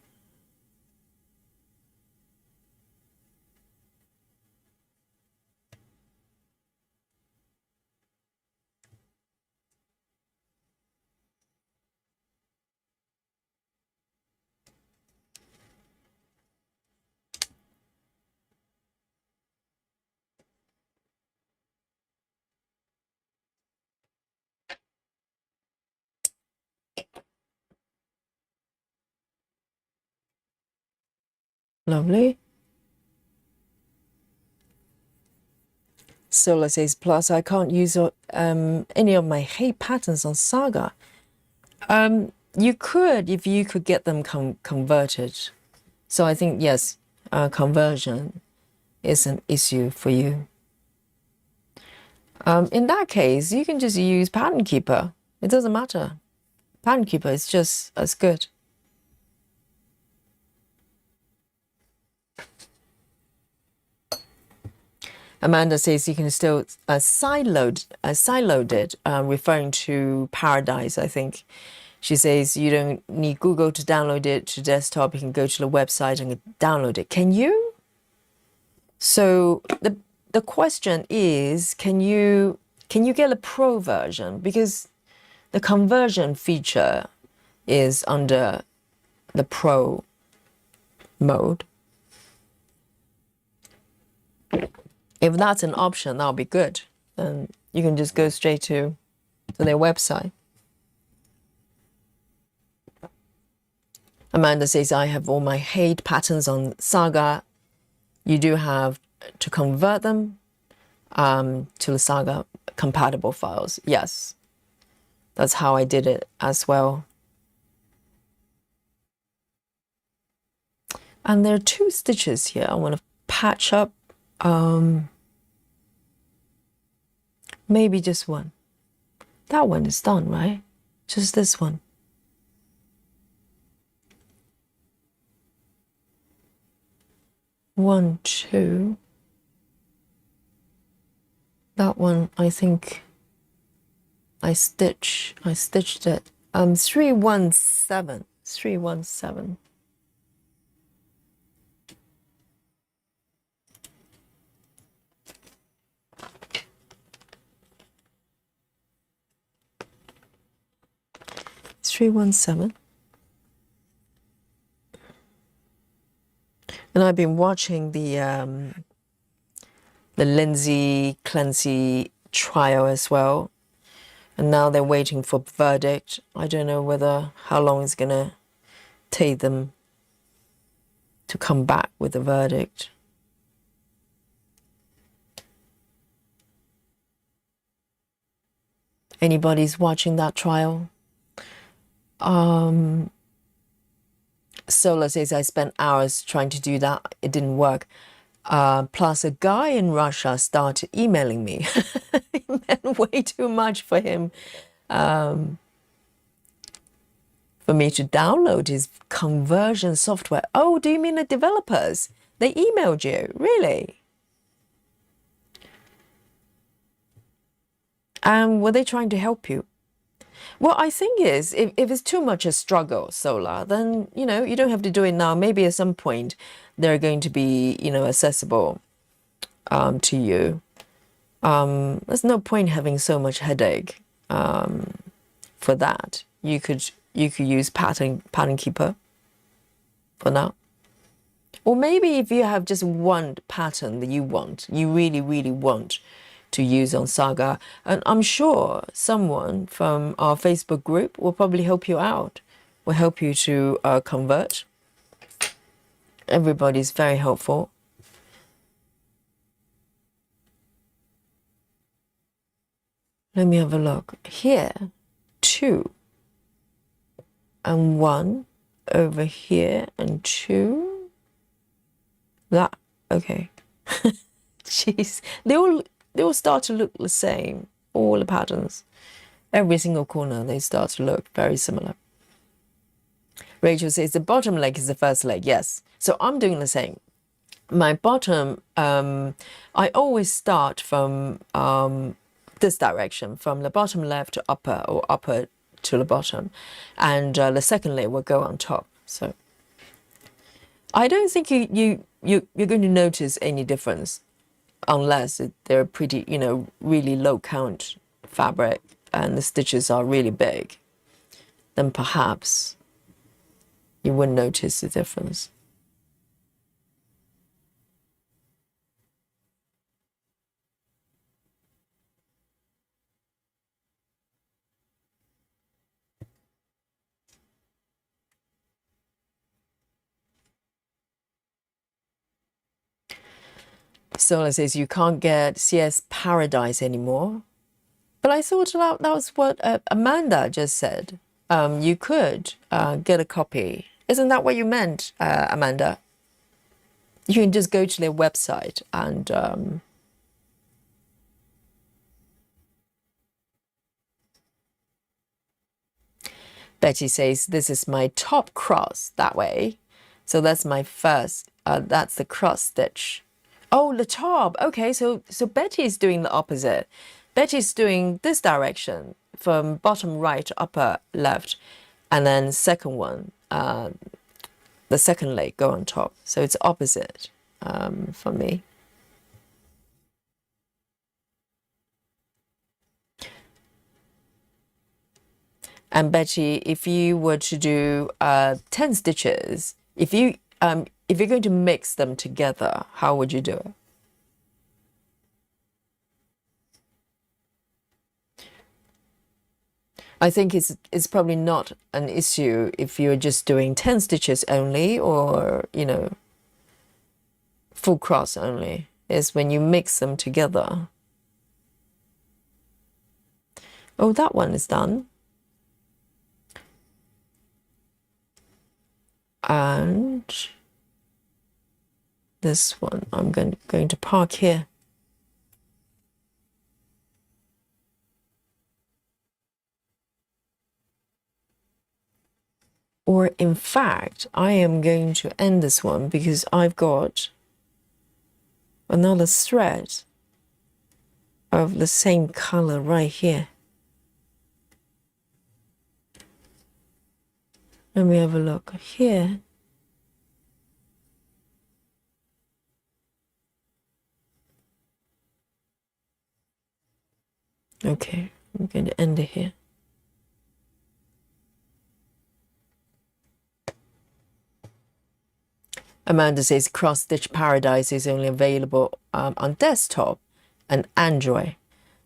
Lovely. Solar says, plus I can't use any of my hate patterns on Saga. You could if you could get them converted. So I think, yes, conversion is an issue for you. In that case, you can just use Pattern Keeper. It doesn't matter. Pattern Keeper is just as good. Amanda says you can still sideload it, referring to Paradise, I think. She says you don't need Google to download it to desktop. You can go to the website and download it. Can you? So the question is, can you get a pro version? Because the conversion feature is under the pro mode. If that's an option, that'll be good. Then you can just go straight to their website. Amanda says, I have all my hate patterns on Saga. You do have to convert them to the Saga compatible files. Yes, that's how I did it as well. And there are 2 stitches here I want to patch up. Maybe just one. That one is done, right? Just this one. One, 2. That one, I think I stitched it. 317. 317. And I've been watching the Lindsay Clancy trial as well, and now they're waiting for verdict. I don't know how long it's gonna take them to come back with a verdict. Anybody's watching that trial? Sola says, I spent hours trying to do that. It didn't work. Plus, a guy in Russia started emailing me. It meant way too much for him, for me to download his conversion software. Oh, do you mean the developers? They emailed you? Really? And were they trying to help you? Well, I think if it's too much a struggle, Solar, then, you don't have to do it now. Maybe at some point they're going to be, accessible to you. There's no point having so much headache for that. You could use Pattern Keeper for now. Or maybe if you have just one pattern that you really, really want to use on Saga, and I'm sure someone from our Facebook group will probably help you out, will help you to convert. Everybody's very helpful. Let me have a look. Here, 2 and 1 over here and 2. That, okay. Jeez, they all start to look the same. All the patterns, every single corner, they start to look very similar. Rachel says the bottom leg is the first leg. Yes, so I'm doing the same. My bottom, I always start from this direction, from the bottom left to upper, or upper to the bottom, and the second leg will go on top. So I don't think you're going to notice any difference unless they're pretty, really low count fabric and the stitches are really big. Then perhaps you wouldn't notice the difference. Sola says you can't get CS Paradise anymore. But I thought that was what Amanda just said. You could get a copy. Isn't that what you meant, Amanda? You can just go to their website and Betty says, this is my top cross that way. So that's my first, that's the cross stitch. Oh, the top. Okay, so Betty is doing the opposite. Betty's doing this direction from bottom right to upper left. And then second one, the second leg go on top. So it's opposite for me. And Betty, if you were to do 10 stitches, if you're going to mix them together, how would you do it? I think it's probably not an issue if you're just doing 10 stitches only, or, full cross only. Is when you mix them together. Oh, that one is done. And this one, I'm going to park here. Or in fact, I am going to end this one because I've got another thread of the same color right here. Let me have a look here. Okay, I'm going to end it here. Amanda says Cross Stitch Paradise is only available on desktop and Android.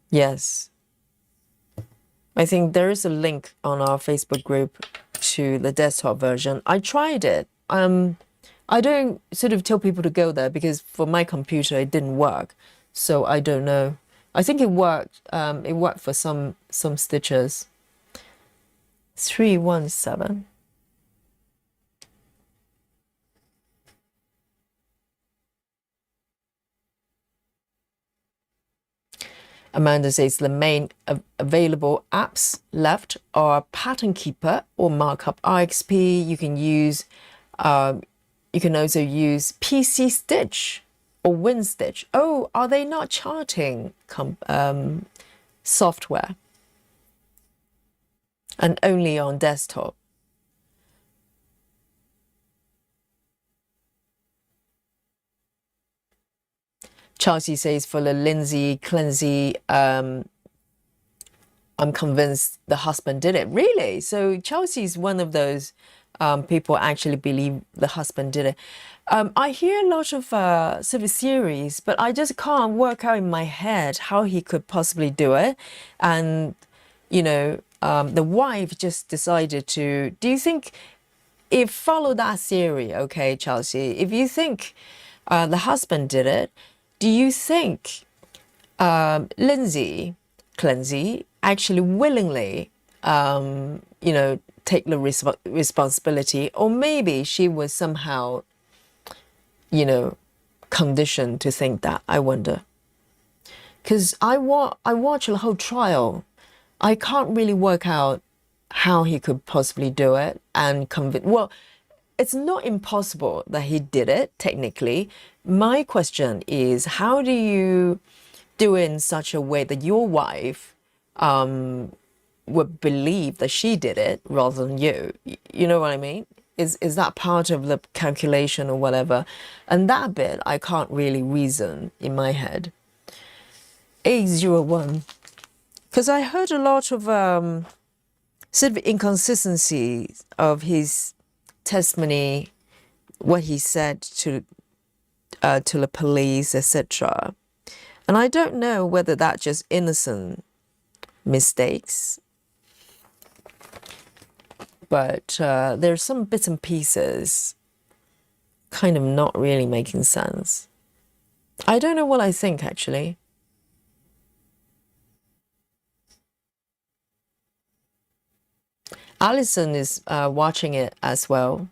Yes. I think there is a link on our Facebook group to the desktop version. I tried it. I don't sort of tell people to go there because for my computer it didn't work. So I don't know. I think it worked. It worked for some stitches. 317. Amanda says the main available apps left are Pattern Keeper or Markup RXP. You can use, you can also use PC Stitch or WinStitch. Oh, are they not charting software? And only on desktop. Chelsea says for the Lindsay Cleansey, I'm convinced the husband did it. Really? So Chelsea's one of those people actually believe the husband did it. I hear a lot of sort of theories, but I just can't work out in my head how he could possibly do it. And, the wife just decided to, do you think, if follow that theory, okay, Chelsea, if you think the husband did it, do you think Lindsay Cleansey actually willingly, take the responsibility, or maybe she was somehow, conditioned to think that, I wonder. Because I watch the whole trial. I can't really work out how he could possibly do it and convince. Well, it's not impossible that he did it, technically. My question is, how do you do it in such a way that your wife would believe that she did it rather than you? You know what I mean? Is that part of the calculation or whatever? And that bit, I can't really reason in my head. 801. Because I heard a lot of sort of inconsistencies of his testimony, what he said to the police, etc. And I don't know whether that's just innocent mistakes, but there's some bits and pieces kind of not really making sense. I don't know what I think, actually. Alison is watching it as well.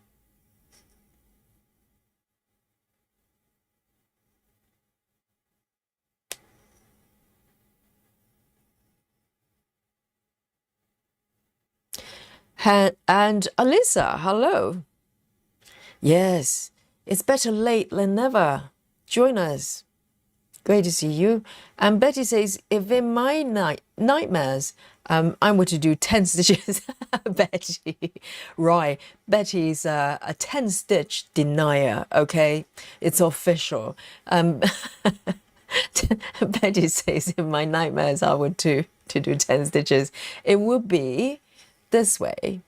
And Alyssa, hello. Yes, it's better late than never. Join us. Great to see you. And Betty says, if in my nightmares, I were to do 10 stitches, Betty, right, Betty's a 10-stitch denier, okay? It's official. Betty says, in my nightmares, I were to do 10 stitches. It would be this way.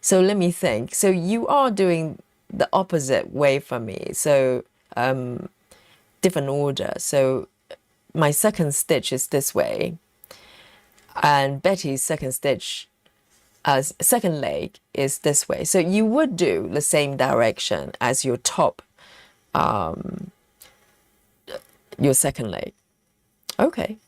So let me think. So you are doing the opposite way from me. So different order. So my second stitch is this way, and Betty's second stitch, second leg is this way. So you would do the same direction as your top, your second leg. Okay.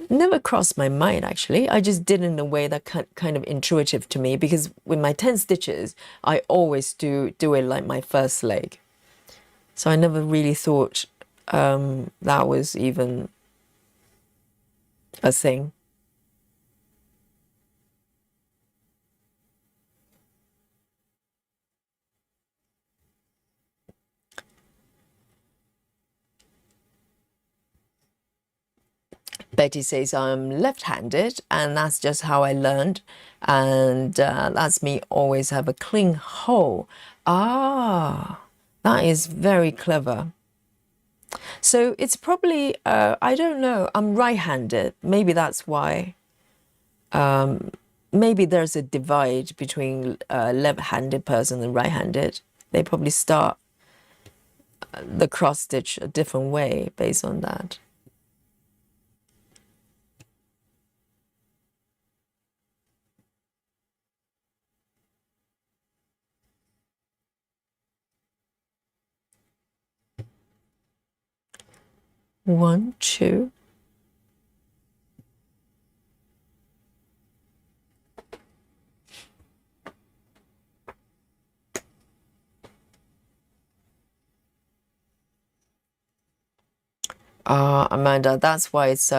Never crossed my mind, actually. I just did it in a way that kind of intuitive to me, because with my 10 stitches, I always do it like my first leg. So I never really thought that was even a thing. Betty says I'm left-handed, and that's just how I learned, and that's me always have a clean hole. Ah, that is very clever. So it's probably, I don't know, I'm right-handed. Maybe that's why. Maybe there's a divide between a left-handed person and right-handed. They probably start the cross-stitch a different way based on that. One, two. Amanda, that's why it's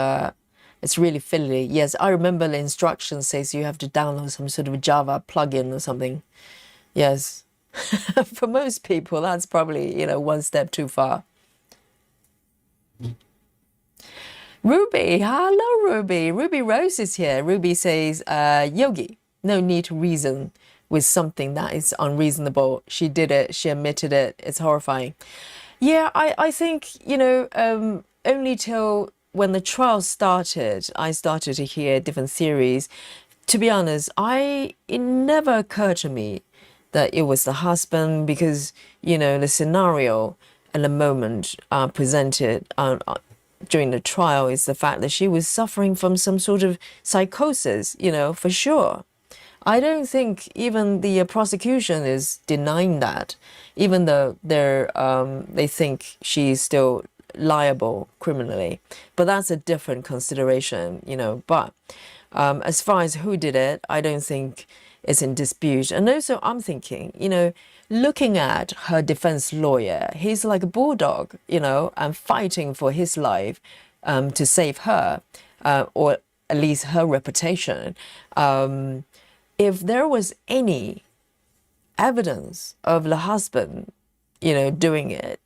really fiddly. Yes, I remember the instructions says you have to download some sort of Java plugin or something. Yes. For most people, that's probably, one step too far. Ruby, hello, Ruby. Ruby Rose is here. Ruby says, Yogi, no need to reason with something that is unreasonable. She did it. She admitted it. It's horrifying. Yeah, I think, only till when the trial started, I started to hear different theories. To be honest, it never occurred to me that it was the husband, because, the scenario and the moment presented during the trial is the fact that she was suffering from some sort of psychosis, for sure. I don't think even the prosecution is denying that, even though they think she's still liable criminally. But that's a different consideration, But as far as who did it, I don't think is in dispute. And also I'm thinking, looking at her defense lawyer, he's like a bulldog, and fighting for his life to save her, or at least her reputation. If there was any evidence of the husband, doing it,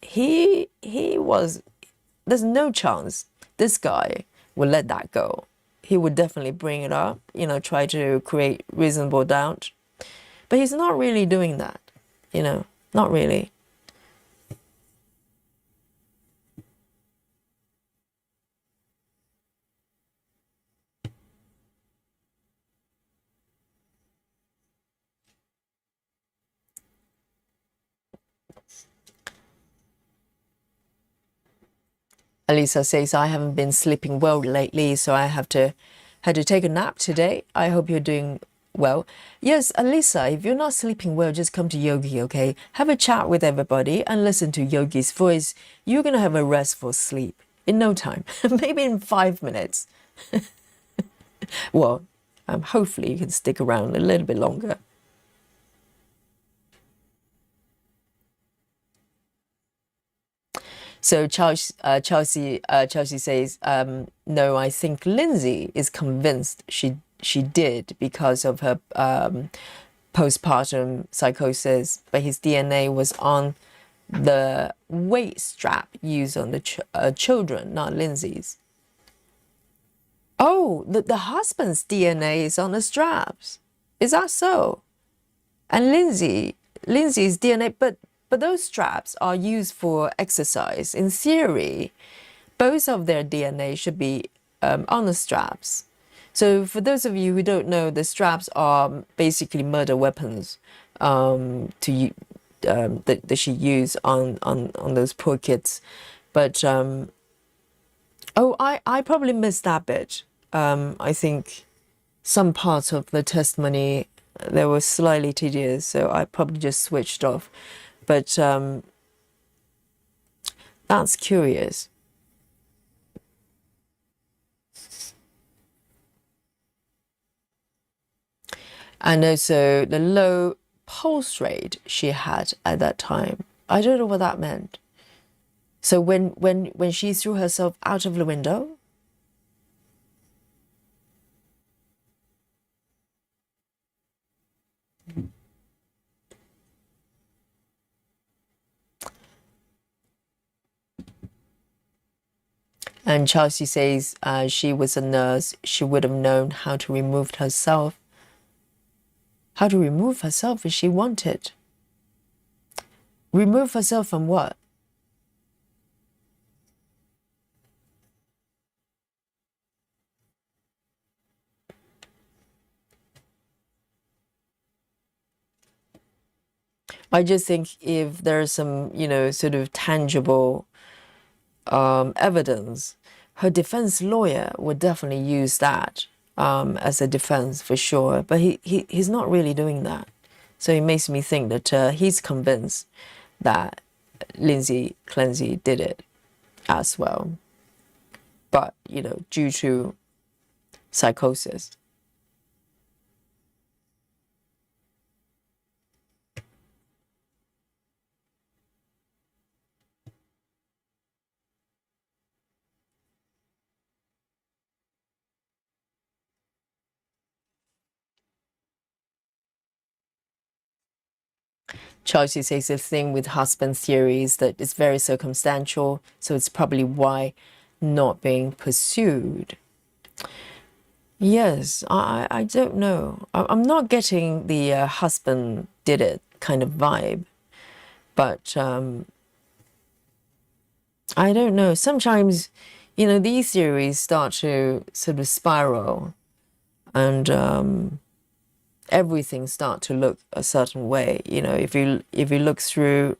there's no chance this guy will let that go. He would definitely bring it up, try to create reasonable doubt. But he's not really doing that, not really. Elisa says, I haven't been sleeping well lately, so I had to take a nap today. I hope you're doing well. Yes, Elisa, if you're not sleeping well, just come to Yogi, okay? Have a chat with everybody and listen to Yogi's voice. You're going to have a restful sleep in no time, maybe in 5 minutes. Well, hopefully you can stick around a little bit longer. So Chelsea says, no, I think Lindsay is convinced she did because of her postpartum psychosis, but his DNA was on the waist strap used on the children, not Lindsay's. Oh, the husband's DNA is on the straps. Is that so? And Lindsay's DNA, but those straps are used for exercise. In theory, both of their DNA should be on the straps. So for those of you who don't know, the straps are basically murder weapons that she used on those poor kids. But I probably missed that bit. I think some parts of the testimony, they were slightly tedious, so I probably just switched off. But that's curious. And also the low pulse rate she had at that time. I don't know what that meant. So when she threw herself out of the window, and Chelsea says she was a nurse, she would have known how to remove herself. How to remove herself if she wanted. Remove herself from what? I just think if there's some, sort of tangible evidence, her defense lawyer would definitely use that as a defense for sure. But he's not really doing that. So it makes me think that he's convinced that Lindsay Clancy did it as well. But, due to psychosis. Chelsea says the thing with husband theory is that it's very circumstantial, so it's probably why not being pursued. Yes, I don't know. I'm not getting the husband did it kind of vibe, but I don't know. Sometimes, these theories start to sort of spiral, and everything start to look a certain way. If you look through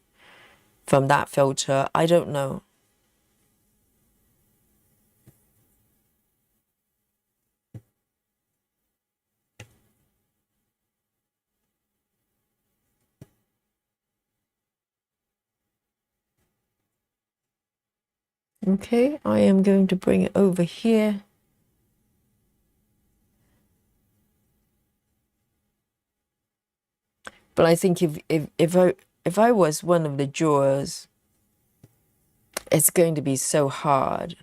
from that filter, I don't know. Okay, I am going to bring it over here. But I think if I was one of the jurors, it's going to be so hard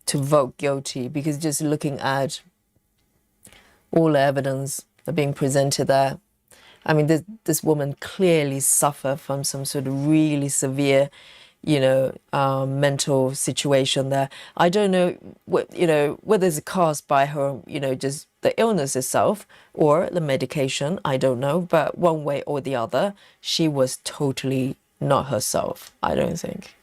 to vote guilty, because just looking at all the evidence that being presented there, I mean, this woman clearly suffered from some sort of really severe, mental situation there. I don't know what, whether it's caused by her, just the illness itself or the medication. I don't know, but one way or the other, she was totally not herself, I don't think.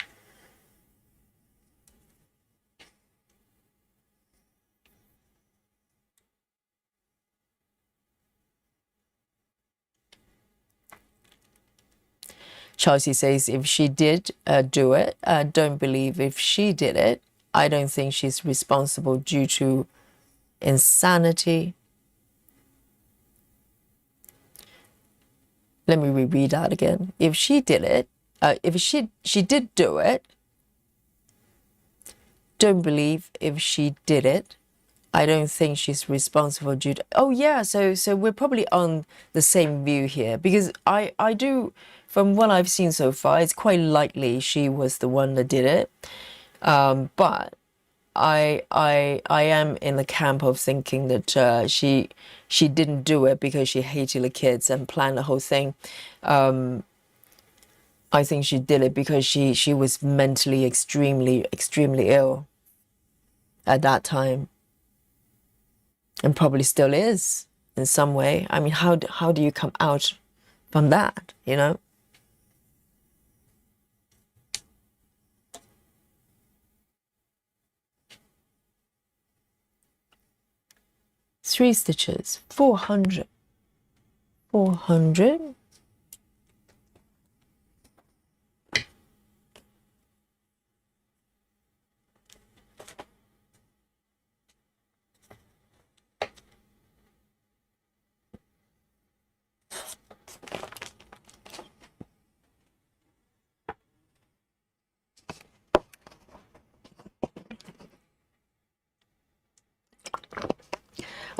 Chelsea says if she did do it, don't believe if she did it. I don't think she's responsible due to insanity. Let me reread that again. If she did it, if she did do it, don't believe if she did it. I don't think she's responsible due to. Oh yeah, so we're probably on the same view here, because I do, from what I've seen so far, it's quite likely she was the one that did it. But I am in the camp of thinking that she didn't do it because she hated the kids and planned the whole thing. I think she did it because she was mentally extremely ill at that time, and probably still is in some way. I mean, how do you come out from that, Three stitches, 400. 400.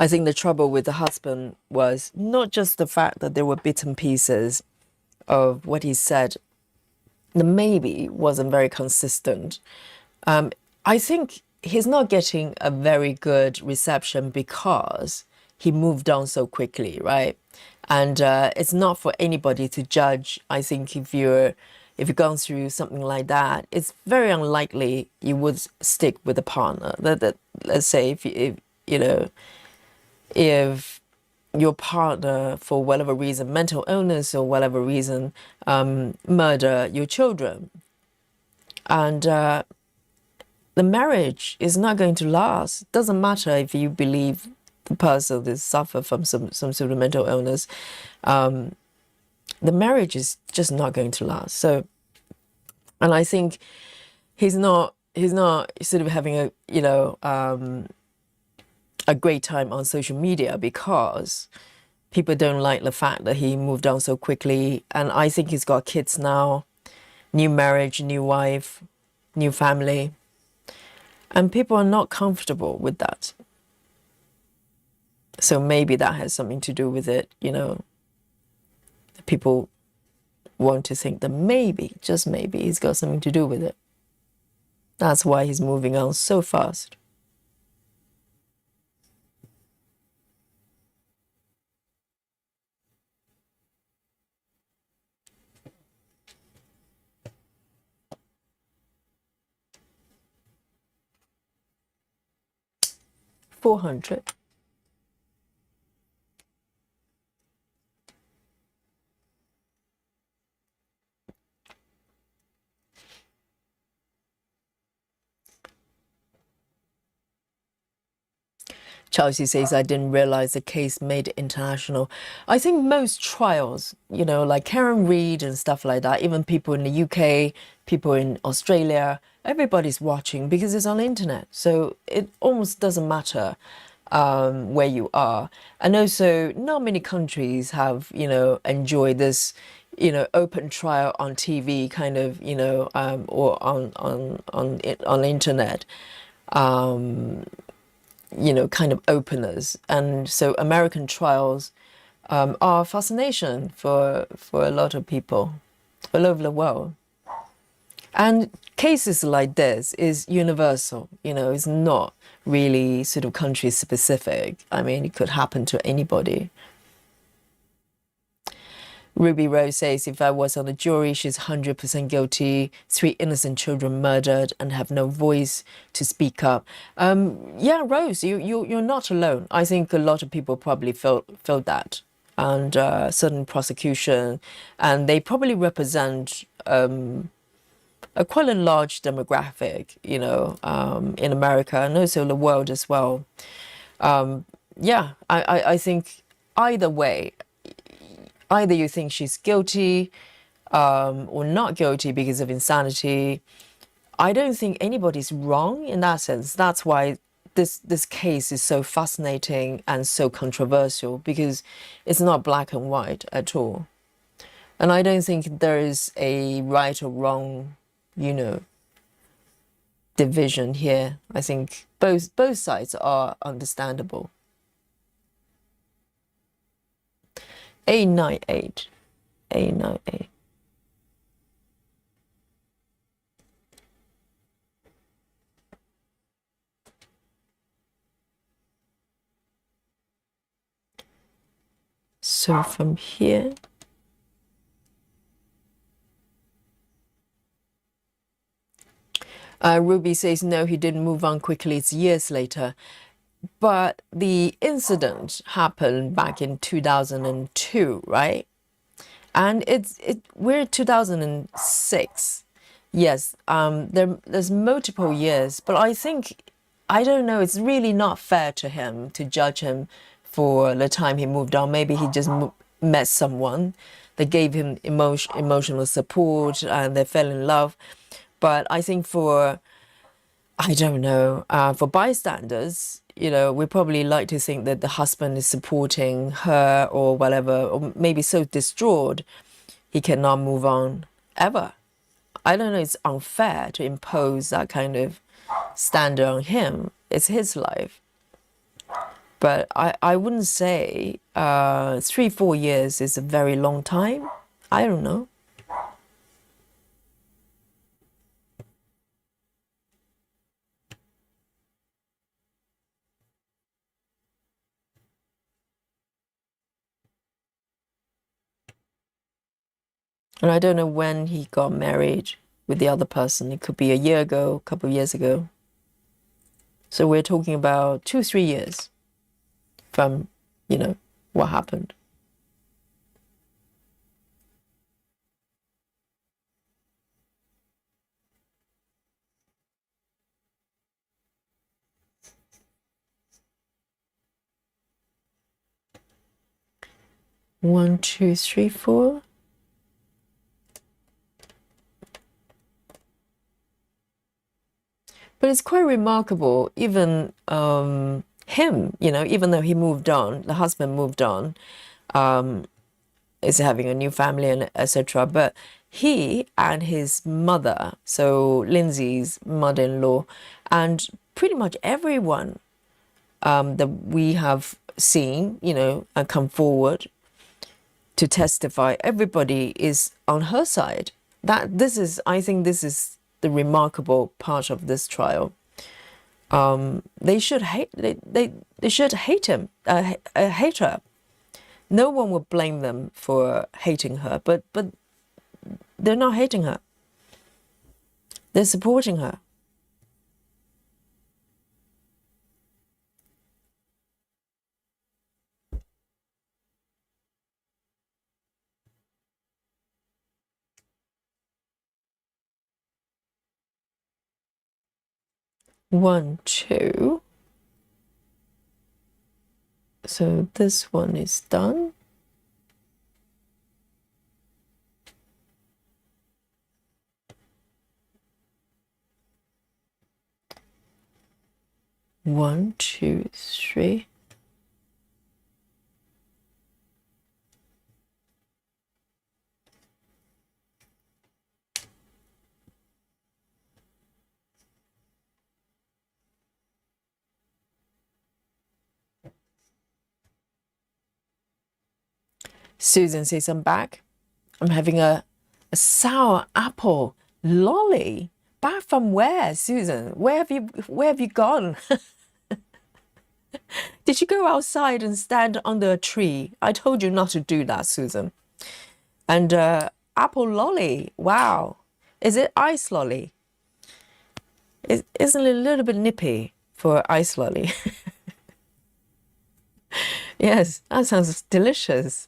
I think the trouble with the husband was not just the fact that there were bitten pieces of what he said, the maybe wasn't very consistent. I think he's not getting a very good reception because he moved on so quickly, right? And it's not for anybody to judge. I think if you've gone through something like that, it's very unlikely you would stick with a partner. That let's say if if your partner, for whatever reason, mental illness or whatever reason, murder your children, and the marriage is not going to last. Doesn't matter if you believe the person is suffer from some sort of mental illness. The marriage is just not going to last. So, and I think he's not sort of having a great time on social media because people don't like the fact that he moved on so quickly. And I think he's got kids now, new marriage, new wife, new family. And people are not comfortable with that. So maybe that has something to do with it, People want to think that maybe, just maybe, he's got something to do with it. That's why he's moving on so fast. $400. Chelsea says, I didn't realize the case made it international. I think most trials, like Karen Reid and stuff like that, even people in the UK, people in Australia, everybody's watching because it's on the internet. So it almost doesn't matter where you are. And also, not many countries have, enjoyed this, open trial on TV kind of, or on the internet. Kind of openers. And so American trials are fascination for a lot of people all over the world. And cases like this is universal, it's not really sort of country specific. I mean, it could happen to anybody. Ruby Rose says, if I was on the jury, she's 100% guilty. 3 innocent children murdered and have no voice to speak up. Yeah, Rose, you're not alone. I think a lot of people probably felt that. And certain prosecution, and they probably represent quite a large demographic, in America and also the world as well. Yeah, I think either way, either you think she's guilty or not guilty because of insanity. I don't think anybody's wrong in that sense. That's why this case is so fascinating and so controversial, because it's not black and white at all. And I don't think there is a right or wrong, division here. I think both sides are understandable. 898. 898. So from here, Ruby says, no, he didn't move on quickly. It's years later. But the incident happened back in 2002, right? And we're 2006. Yes, there's multiple years, but I don't know, it's really not fair to him to judge him for the time he moved on. Maybe he just met someone that gave him emotional support and they fell in love. But I think I don't know, for bystanders, we probably like to think that the husband is supporting her or whatever, or maybe so distraught he cannot move on ever. I don't know, it's unfair to impose that kind of standard on him. It's his life. But I wouldn't say 3-4 years is a very long time. I don't know. And I don't know when he got married with the other person. It could be a year ago, a couple of years ago. So we're talking about 2-3 years from, what happened. One, two, three, four. But it's quite remarkable, even him, even though he moved on, the husband moved on, is having a new family and etc. But he and his mother, so Lindsay's mother-in-law, and pretty much everyone that we have seen, and come forward to testify, everybody is on her side. I think this is the remarkable part of this trial. They should hate. They should hate him. Hate her. No one would blame them for hating her, but they're not hating her. They're supporting her. One, two. So this one is done. One, two, three. Susan says, I'm back. I'm having a sour apple lolly. Back from where, Susan? Where have you gone? Did you go outside and stand under a tree? I told you not to do that, Susan. And apple lolly. Wow. Is it ice lolly? Isn't it a little bit nippy for ice lolly? Yes, that sounds delicious.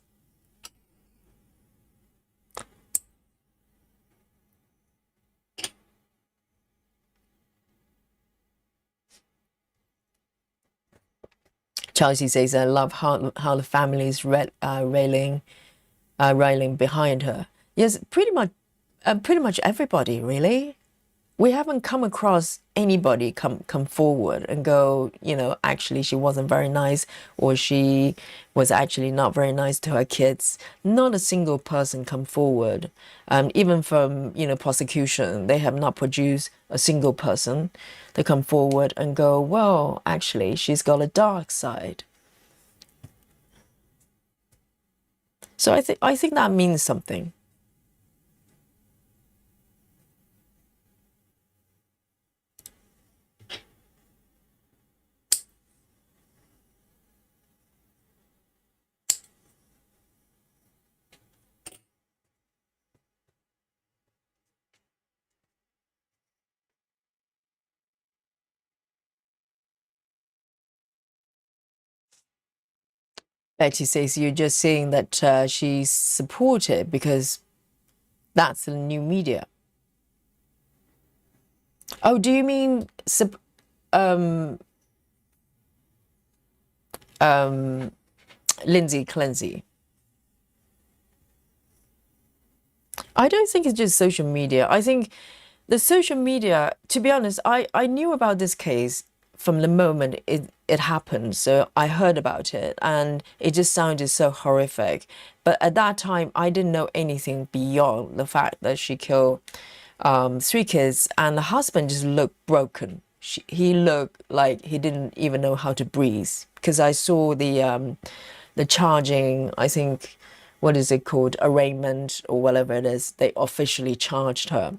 Chelsea says, I love how the family is railing behind her. Yes, pretty much everybody, really. We haven't come across anybody come forward and go, actually she wasn't very nice, or she was actually not very nice to her kids. Not a single person come forward. Even from, prosecution, they have not produced a single person to come forward and go, well, actually she's got a dark side. So I think that means something. Betty says you're just saying that she's supported because that's the new media. Oh, do you mean Lindsay Clancy? I don't think it's just social media. I think the social media, to be honest, I knew about this case from the moment it happened. So I heard about it and it just sounded so horrific. But at that time, I didn't know anything beyond the fact that she killed 3 kids, and the husband just looked broken. He looked like he didn't even know how to breathe, because I saw the charging, I think, what is it called, arraignment or whatever it is. They officially charged her,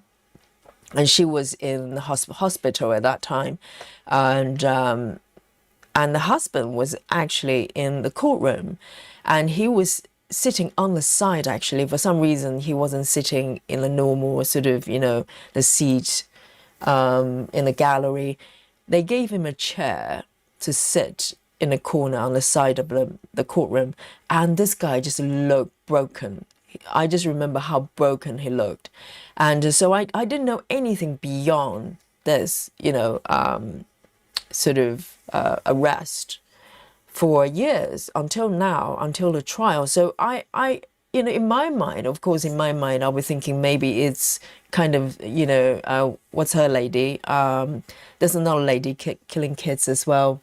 and she was in the hospital at that time, and the husband was actually in the courtroom, and he was sitting on the side. Actually, for some reason, he wasn't sitting in the normal sort of, the seat in the gallery. They gave him a chair to sit in a corner on the side of the courtroom, and this guy just looked broken. I just remember how broken he looked. And so I didn't know anything beyond this, sort of arrest for years until now, until the trial. So I in my mind, of course, I was thinking maybe it's kind of, what's her lady? There's another lady killing kids as well.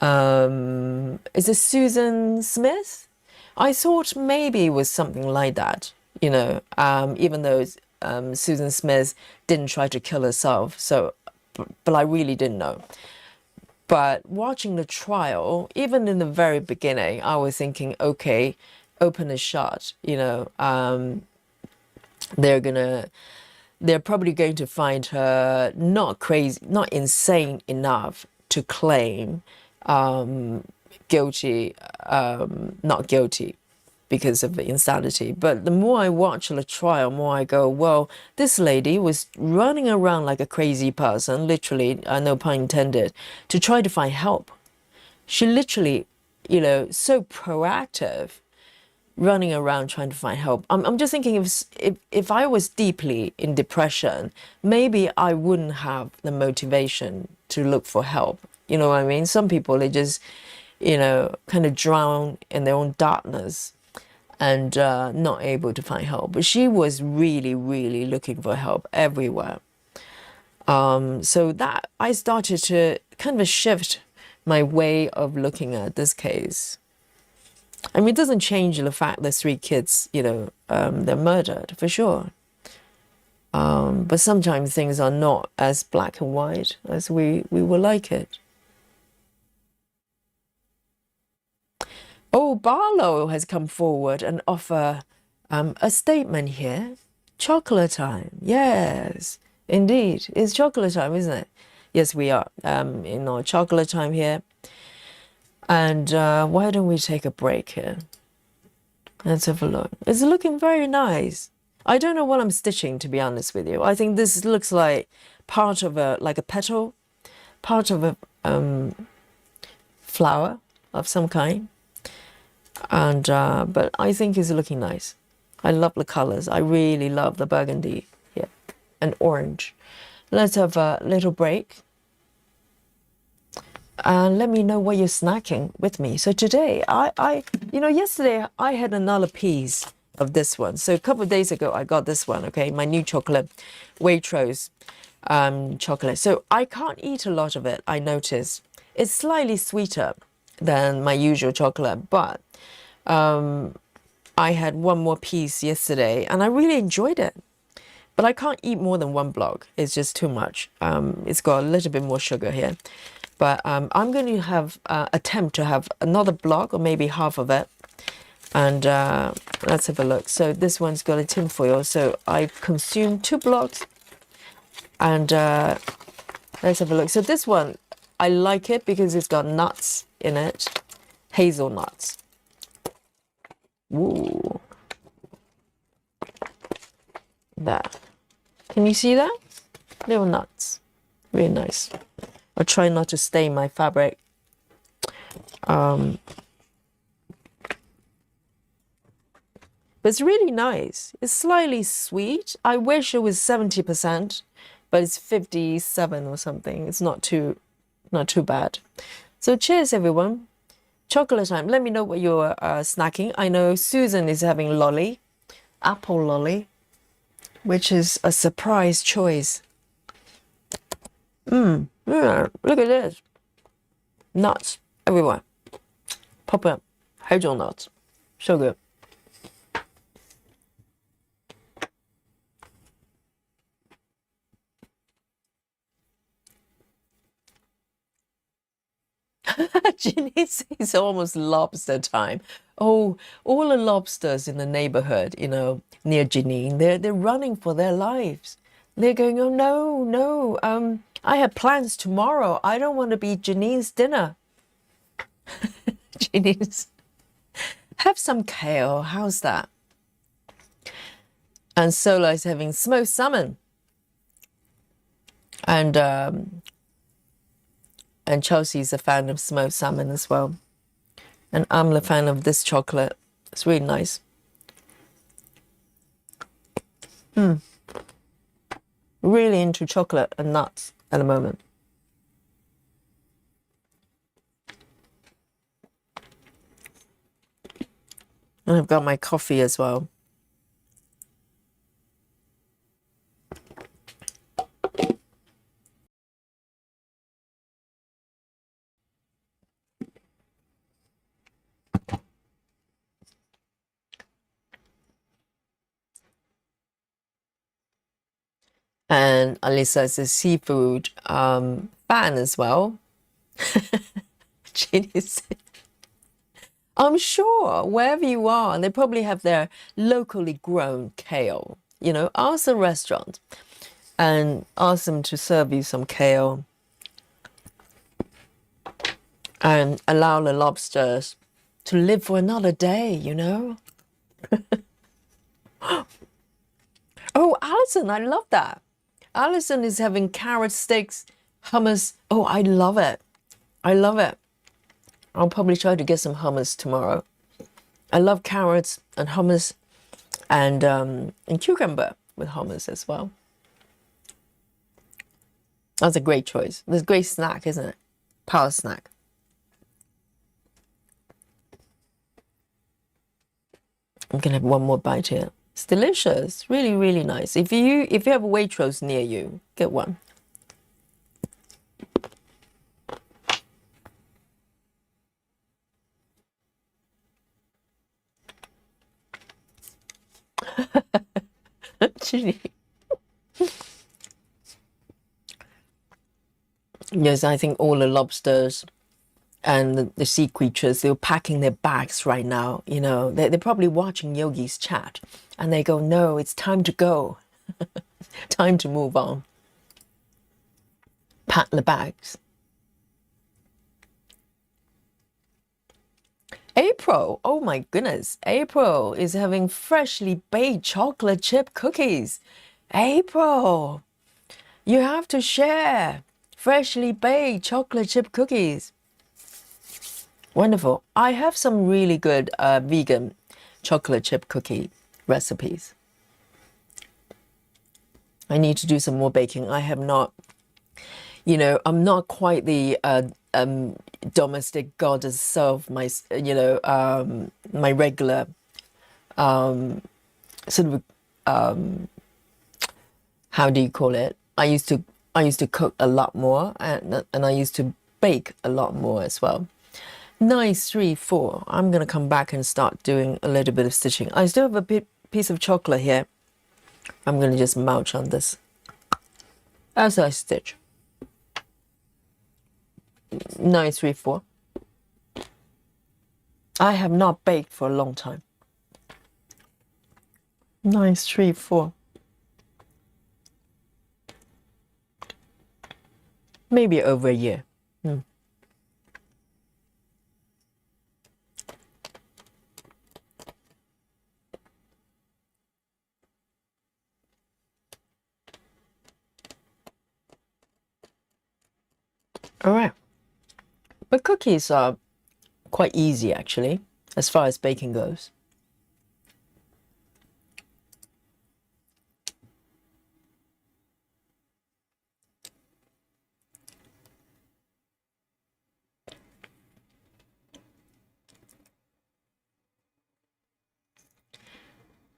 Is it Susan Smith? I thought maybe it was something like that, even though Susan Smith didn't try to kill herself. So, but I really didn't know. But watching the trial, even in the very beginning, I was thinking, okay, open and shut, they're probably going to find her not crazy, not insane enough to claim guilty, not guilty because of the insanity. But the more I watch the trial, more I go, well, this lady was running around like a crazy person, literally, no pun intended, to try to find help. She literally, so proactive, running around trying to find help. I'm just thinking, if I was deeply in depression, maybe I wouldn't have the motivation to look for help. You know what I mean? Some people, they just, kind of drown in their own darkness and not able to find help. But she was really, really looking for help everywhere. So that I started to kind of shift my way of looking at this case. I mean, it doesn't change the fact that 3 kids, they're murdered, for sure. But sometimes things are not as black and white as we would like it. Oh, Barlow has come forward and offer a statement here. Chocolate time. Yes, indeed. It's chocolate time, isn't it? Yes, we are. Chocolate time here. And why don't we take a break here? Let's have a look. It's looking very nice. I don't know what I'm stitching, to be honest with you. I think this looks like part of like a petal, part of a flower of some kind. And but I think it's looking nice. I love the colors. I really love the burgundy here and orange. Let's have a little break. And let me know what you're snacking with me. So today, yesterday I had another piece of this one. So a couple of days ago, I got this one, okay? My new chocolate, Waitrose chocolate. So I can't eat a lot of it, I noticed. It's slightly sweeter than my usual chocolate, but I had one more piece yesterday and I really enjoyed it. But I can't eat more than one block. It's just too much. It's got a little bit more sugar here. But I'm going to have attempt to have another block or maybe half of it. And let's have a look. So this one's got a tin foil. So I consumed 2 blocks. And let's have a look. So this one, I like it because it's got nuts in it. Hazelnuts. Ooh. There. Can you see that? Little nuts. Really nice. I'll try not to stain my fabric. But it's really nice. It's slightly sweet. I wish it was 70%, but it's 57 or something. It's not too bad. So cheers, everyone. Chocolate time. Let me know what you're snacking. I know Susan is having lolly, apple lolly, which is a surprise choice. Yeah, look at this. Nuts everywhere. Pop up. Hazelnuts. So good. Ginny says it's almost lobster time. Oh, all the lobsters in the neighborhood, near Janine, they're running for their lives. They're going, oh no, I have plans tomorrow. I don't want to be Janine's dinner. Janine's, have some kale. How's that? And Sola is having smoked salmon. And Chelsea's a fan of smoked salmon as well. And I'm a fan of this chocolate. It's really nice. Really into chocolate and nuts at the moment. And I've got my coffee as well. And Alyssa is a seafood fan as well. I'm sure wherever you are, they probably have their locally grown kale. Ask the restaurant and ask them to serve you some kale and allow the lobsters to live for another day, Oh, Alison, I love that. Alison is having carrot sticks, hummus. Oh, I love it. I love it. I'll probably try to get some hummus tomorrow. I love carrots and hummus and cucumber with hummus as well. That's a great choice. It's a great snack, isn't it? Power snack. I'm gonna have one more bite here. It's delicious. Really, really nice. If you have a Waitrose near you, get one. Yes, I think all the lobsters and the sea creatures, they're packing their bags right now. You know, they're probably watching Yogi's chat, and they go, no, it's time to go. Time to move on. Pack the bags. April, oh my goodness, April is having freshly baked chocolate chip cookies. April, you have to share freshly baked chocolate chip cookies. Wonderful. I have some really good vegan chocolate chip cookie recipes. I need to do some more baking. I have not, you know, I'm not quite the domestic goddess of my, you know, my regular sort of, how do you call it? I used to cook a lot more, and I used to bake a lot more as well. Nice, 3, 4. I'm gonna come back and start doing a little bit of stitching. I still have a piece of chocolate here. I'm gonna just mouch on this as I stitch. 9, 3, 4. I have not baked for a long time. 9, 3, 4. Maybe over a year. All right. But cookies are quite easy, actually, as far as baking goes.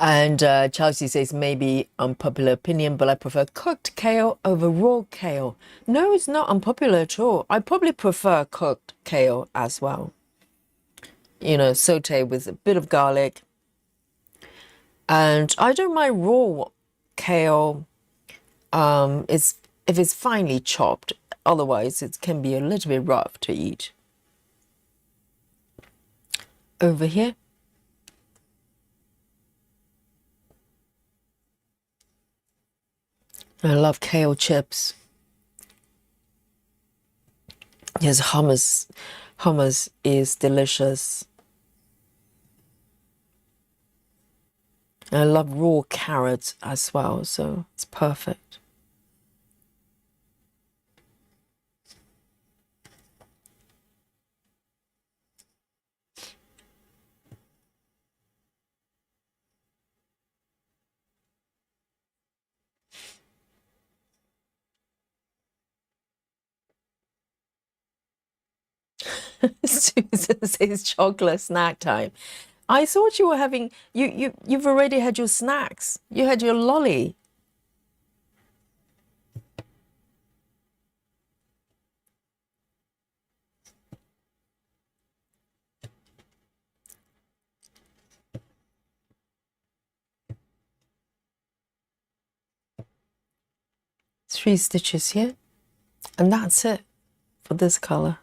And Chelsea says, maybe unpopular opinion, but I prefer cooked kale over raw kale. No, it's not unpopular at all. I probably prefer cooked kale as well. You know, saute with a bit of garlic. And I don't mind raw kale. It's if it's finely chopped. Otherwise, it can be a little bit rough to eat. Over here. I love kale chips. Yes, hummus. Hummus is delicious. And I love raw carrots as well, so it's perfect. Susan says chocolate snack time. I thought you were having you've already had your snacks. You had your lolly. Three stitches here, and that's it for this color.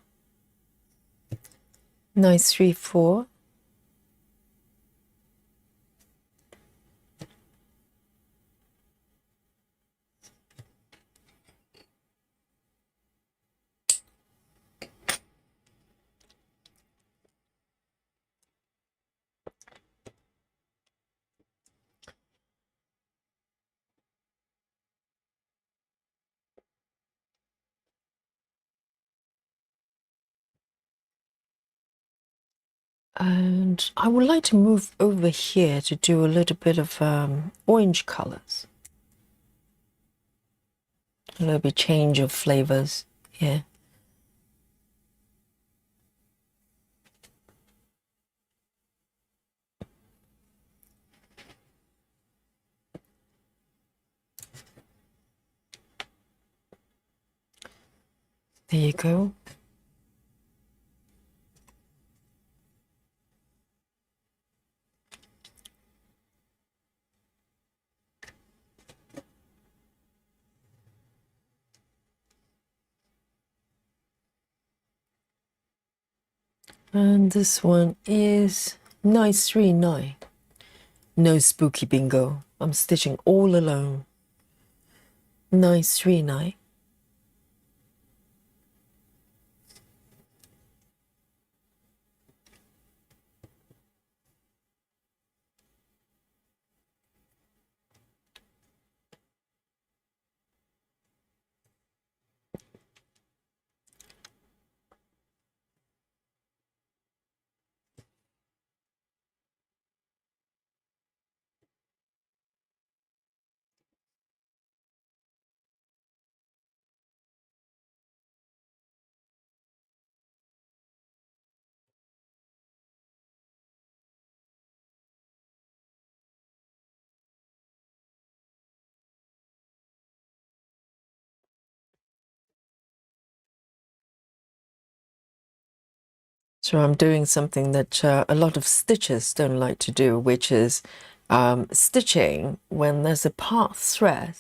Nice 3, 4. And I would like to move over here to do a little bit of orange colors. A little bit change of flavors here. There you go. And this one is 939. No spooky bingo. I'm stitching all alone. 939. So I'm doing something that a lot of stitchers don't like to do, which is stitching when there's a part thread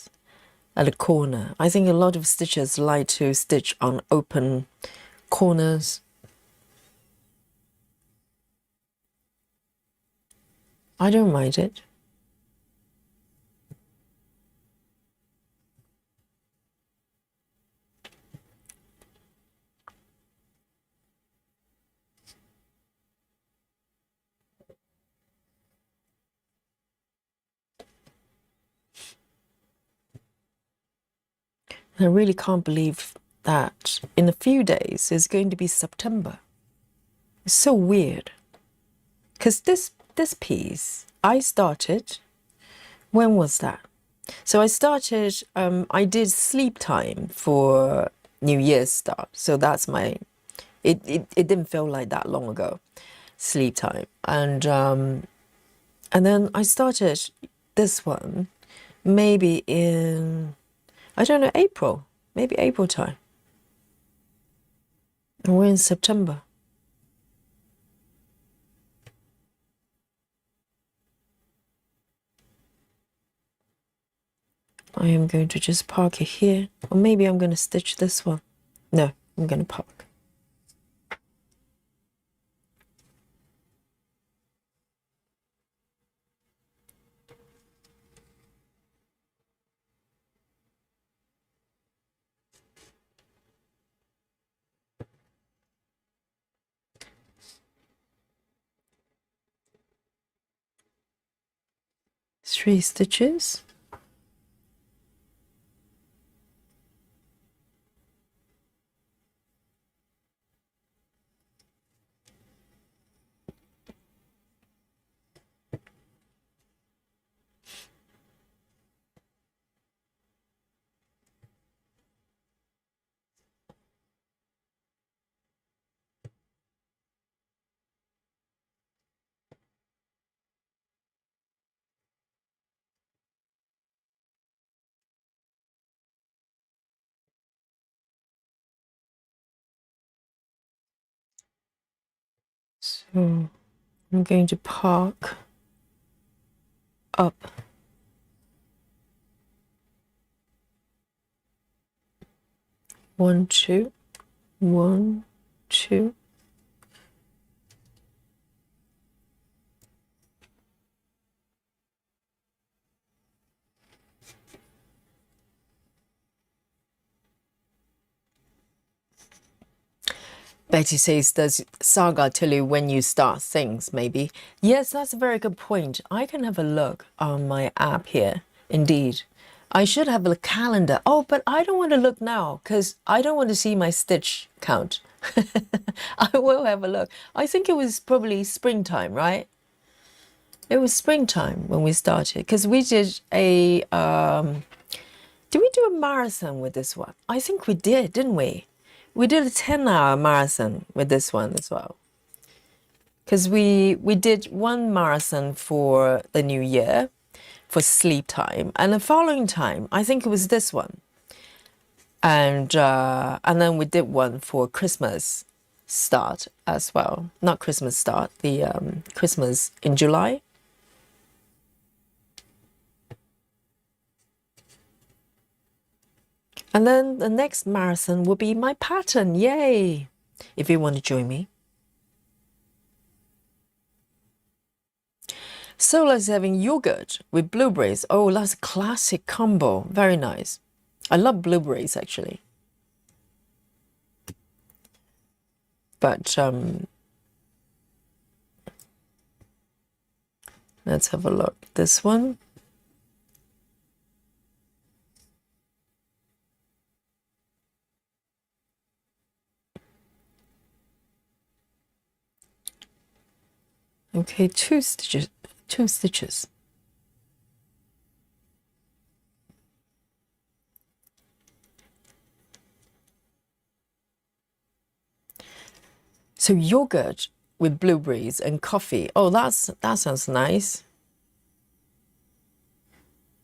at a corner. I think a lot of stitchers like to stitch on open corners. I don't mind it. I really can't believe that in a few days it's going to be September. It's so weird. Because this piece, I started, when was that? So I started, I did sleep time for New Year's start. So that's my, it didn't feel like that long ago, sleep time. And then I started this one maybe in, I don't know, April, maybe April time. And we're in September. I am going to just park it here. Or maybe I'm going to stitch this one. No, I'm going to park. Three stitches. So I'm going to park up. One, two, one, two. Betty says, does Saga tell you when you start things, maybe? Yes, that's a very good point. I can have a look on my app here. Indeed. I should have a calendar. Oh, but I don't want to look now because I don't want to see my stitch count. I will have a look. I think it was probably springtime, right? It was springtime when we started because we did a, did we do a marathon with this one? I think we did, didn't we? We did a 10-hour marathon with this one as well. Because we did one marathon for the New Year, for sleep time. And the following time, I think it was this one. And then we did one for Christmas start as well. Not Christmas start, the Christmas in July. And then the next marathon will be my pattern. Yay! If you want to join me. Sola's having yogurt with blueberries. Oh, that's a classic combo. Very nice. I love blueberries, actually. But let's have a look. This one. Okay, two stitches. So yogurt with blueberries and coffee. Oh, that sounds nice.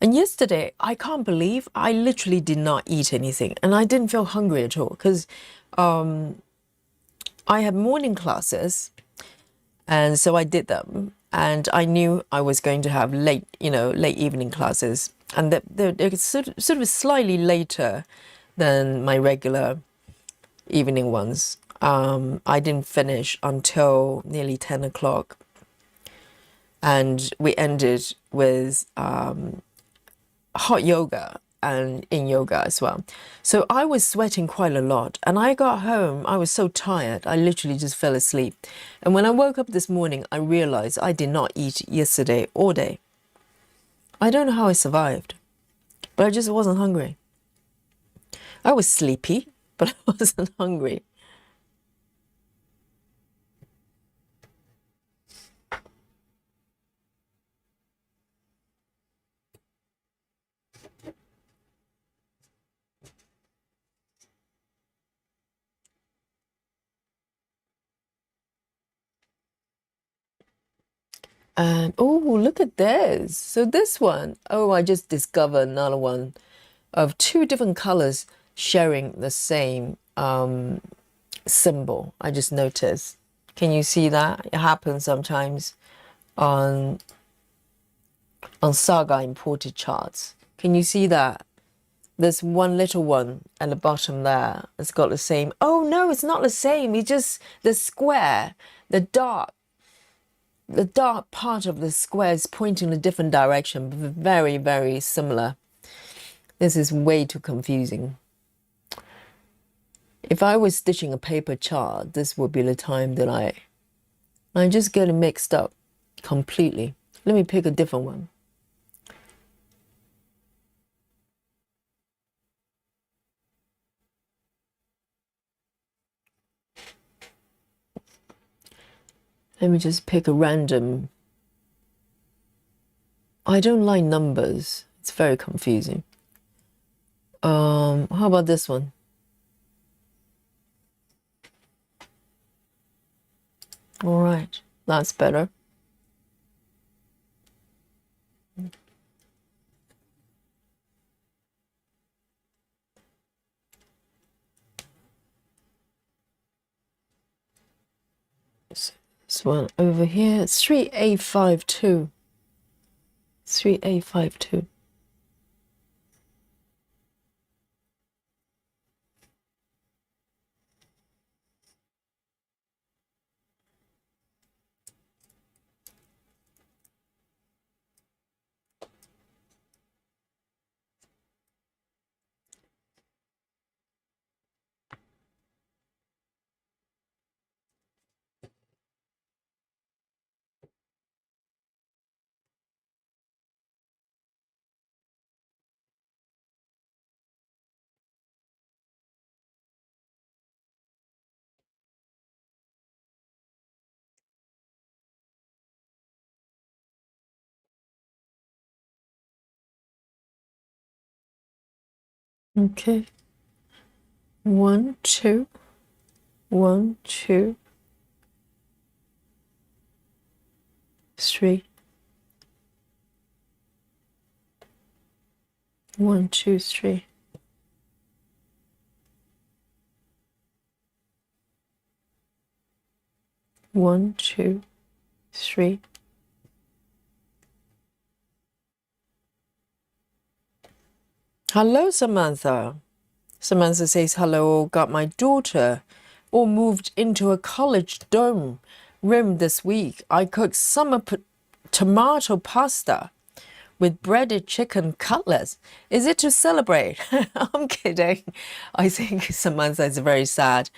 And yesterday, I can't believe I literally did not eat anything, and I didn't feel hungry at all because I had morning classes, and so I did them, and I knew I was going to have late evening classes, and they're sort of slightly later than my regular evening ones. I didn't finish until nearly 10 o'clock, and we ended with hot yoga and in yoga as well. So I was sweating quite a lot, and I got home, I was so tired, I literally just fell asleep. And when I woke up this morning, I realized I did not eat yesterday all day. I don't know how I survived, but I just wasn't hungry. I was sleepy, but I wasn't hungry. And oh, look at this. So this one, oh, I just discovered another one of two different colors sharing the same symbol. I just noticed. Can you see that? It happens sometimes on Saga imported charts. Can you see that? There's one little one at the bottom there. It's got the same. Oh no, it's not the same. It's just the square, the dark part of the square is pointing in a different direction, but very, very similar. This is way too confusing. If I was stitching a paper chart, this would be the time that I just get it mixed up completely. Let me pick a different one. Let me just pick a random. I don't like numbers. It's very confusing. How about this one? All right, that's better. This one over here, 3852. 3852. Okay. 1, 2, 1, 2, 3. 1, 2, 3. 1, 2, 3. Hello, Samantha. Samantha says, hello, got my daughter all moved into a college dorm room this week. I cooked summer tomato pasta with breaded chicken cutlets. Is it to celebrate? I'm kidding. I think Samantha is very sad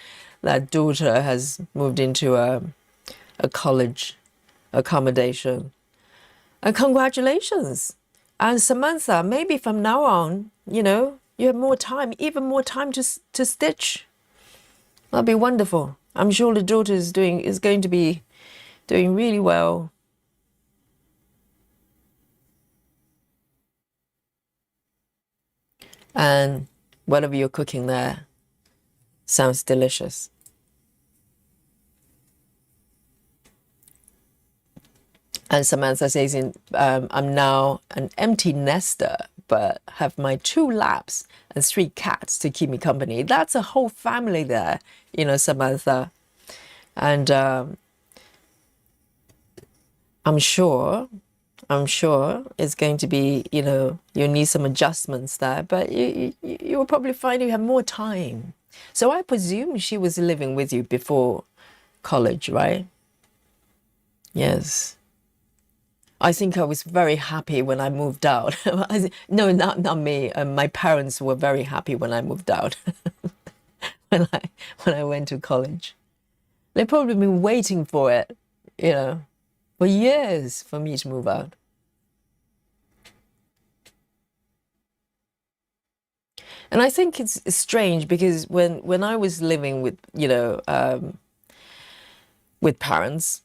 that daughter has moved into a college accommodation. And congratulations. And Samantha, maybe from now on, you know, you have more time, even more time to stitch. That'll be wonderful. I'm sure the daughter is going to be doing really well. And whatever you're cooking there sounds delicious. And Samantha says, I'm now an empty nester, but have my 2 labs and 3 cats to keep me company. That's a whole family there, you know, Samantha. And I'm sure it's going to be, you know, you need some adjustments there, but you will probably find you have more time. So I presume she was living with you before college, right? Yes. I think I was very happy when I moved out. No, not me. My parents were very happy when I moved out. when I went to college, they've probably been waiting for it, you know, for years for me to move out. And I think it's strange because when I was living with, you know, with parents,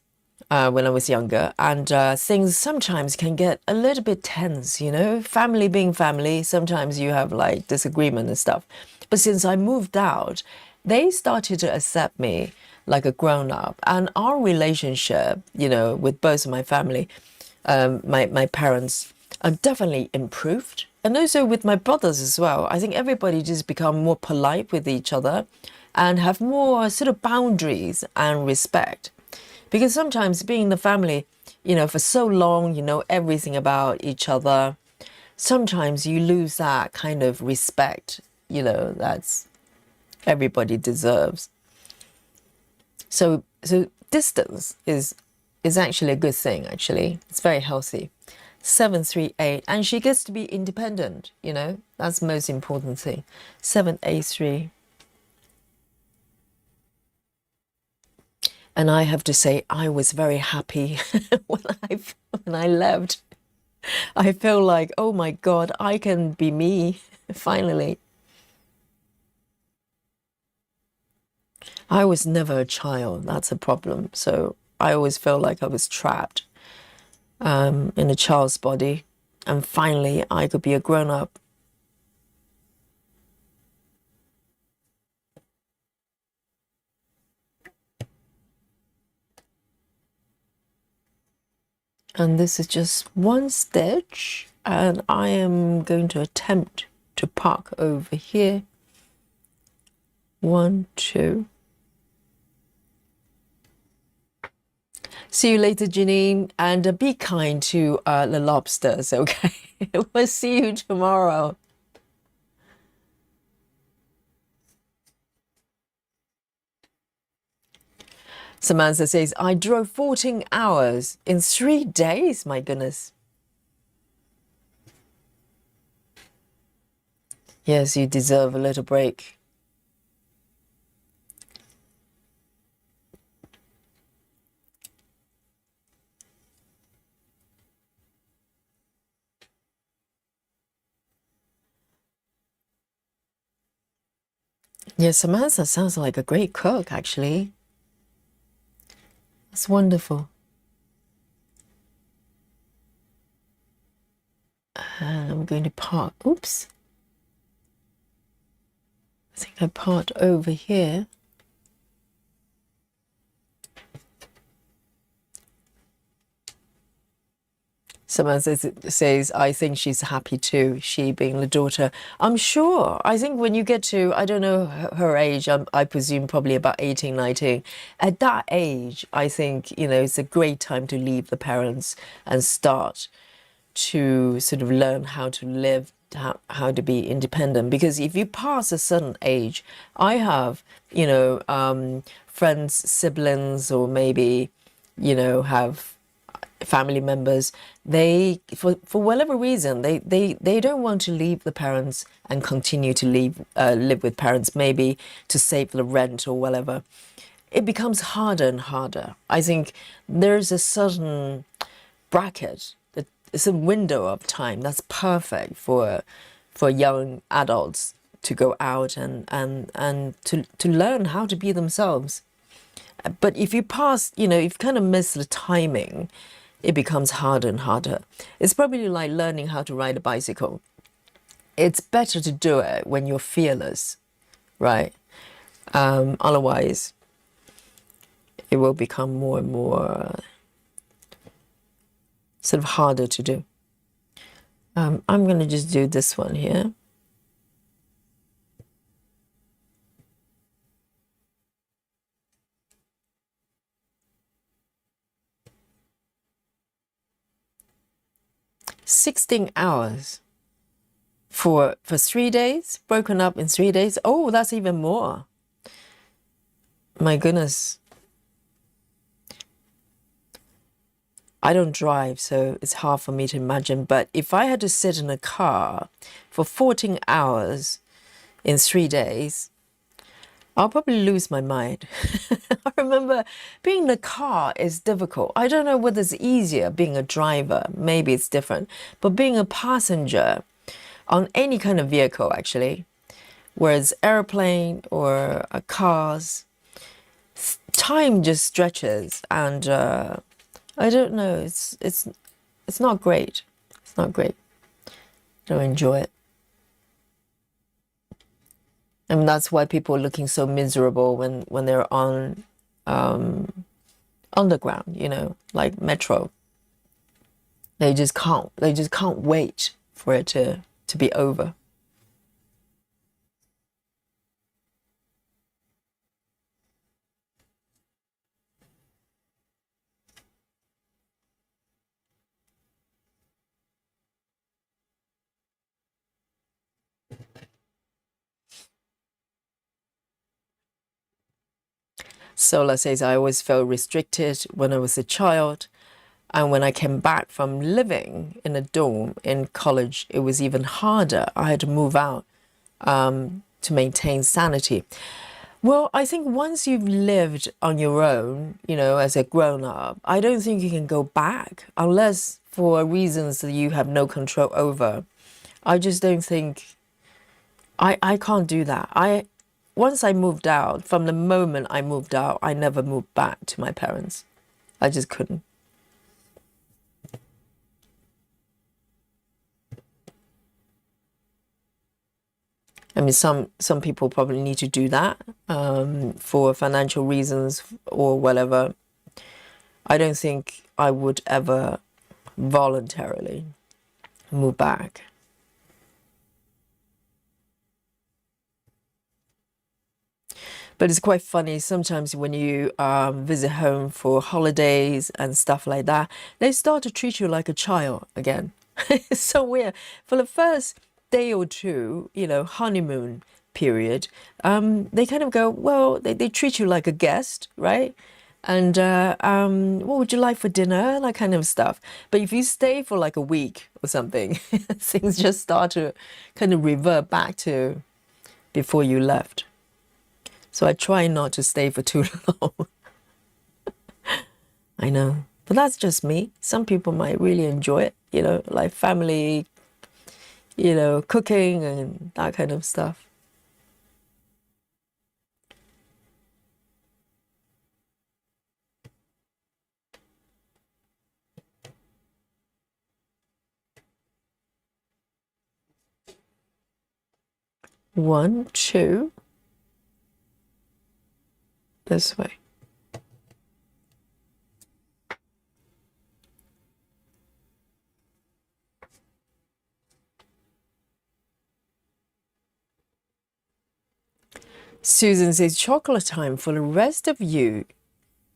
when I was younger, and things sometimes can get a little bit tense, you know, family being family, sometimes you have like disagreement and stuff. But since I moved out, they started to accept me like a grown up, and our relationship, you know, with both of my family, my parents, are definitely improved. And also with my brothers as well. I think everybody just become more polite with each other and have more sort of boundaries and respect. Because sometimes being in the family, you know, for so long, you know everything about each other, sometimes you lose that kind of respect, you know, that's everybody deserves. So distance is actually a good thing, actually. It's very healthy. 738, and she gets to be independent, you know, that's the most important thing. 783. And I have to say, I was very happy when I left. I feel like, oh my God, I can be me, finally. I was never a child, that's a problem. So I always felt like I was trapped in a child's body. And finally, I could be a grown-up. And this is just one stitch, and I am going to attempt to park over here. 1, 2. See you later, Janine, and be kind to the lobsters, okay? We'll see you tomorrow. Samantha says, I drove 14 hours in 3 days. My goodness. Yes, you deserve a little break. Yes, Samantha sounds like a great cook, actually. That's wonderful. And I'm going to part. Oops. I think I part over here. Samantha says, I think she's happy too, she being the daughter. I'm sure. I think when you get to, I don't know her age, I presume probably about 18, 19. At that age, I think, you know, it's a great time to leave the parents and start to sort of learn how to live, how to be independent. Because if you pass a certain age, I have, you know, friends, siblings, or maybe, you know, have family members, they for whatever reason they don't want to leave the parents and continue to live with parents, maybe to save the rent or whatever. It becomes harder and harder. I think there's a certain bracket, that it's a window of time that's perfect for young adults to go out and to learn how to be themselves. But if you pass, if you kind of miss the timing, it becomes harder and harder. It's probably like learning how to ride a bicycle. It's better to do it when you're fearless, right? Otherwise, it will become more and more sort of harder to do. I'm going to just do this one here. "16 hours for 3 days, broken up in 3 days." Oh, that's even more. My goodness. I don't drive, so it's hard for me to imagine. But if I had to sit in a car for 14 hours in 3 days, I'll probably lose my mind. I remember being in the car is difficult. I don't know whether it's easier being a driver. Maybe it's different. But being a passenger on any kind of vehicle, actually, whereas airplane or cars, time just stretches, and I don't know. It's not great. It's not great. I don't enjoy it. And that's why people are looking so miserable when they're on underground, like metro. They just can't wait for it to be over. Sola says, "I always felt restricted when I was a child. And when I came back from living in a dorm in college, it was even harder. I had to move out to maintain sanity." Well, I think once you've lived on your own, as a grown up, I don't think you can go back unless for reasons that you have no control over. I just don't think I can't do that. Once I moved out, from the moment I moved out, I never moved back to my parents. I just couldn't. I mean, some people probably need to do that for financial reasons or whatever. I don't think I would ever voluntarily move back. But it's quite funny sometimes when you visit home for holidays and stuff like that, they start to treat you like a child again. It's so weird. For the first day or two, honeymoon period, they kind of go, well, they treat you like a guest, right? And what would you like for dinner? That kind of stuff. But if you stay for like a week or something, things just start to kind of revert back to before you left. So I try not to stay for too long. I know. But that's just me. Some people might really enjoy it, like family, cooking and that kind of stuff. One, two. This way. Susan says, "Chocolate time for the rest of you."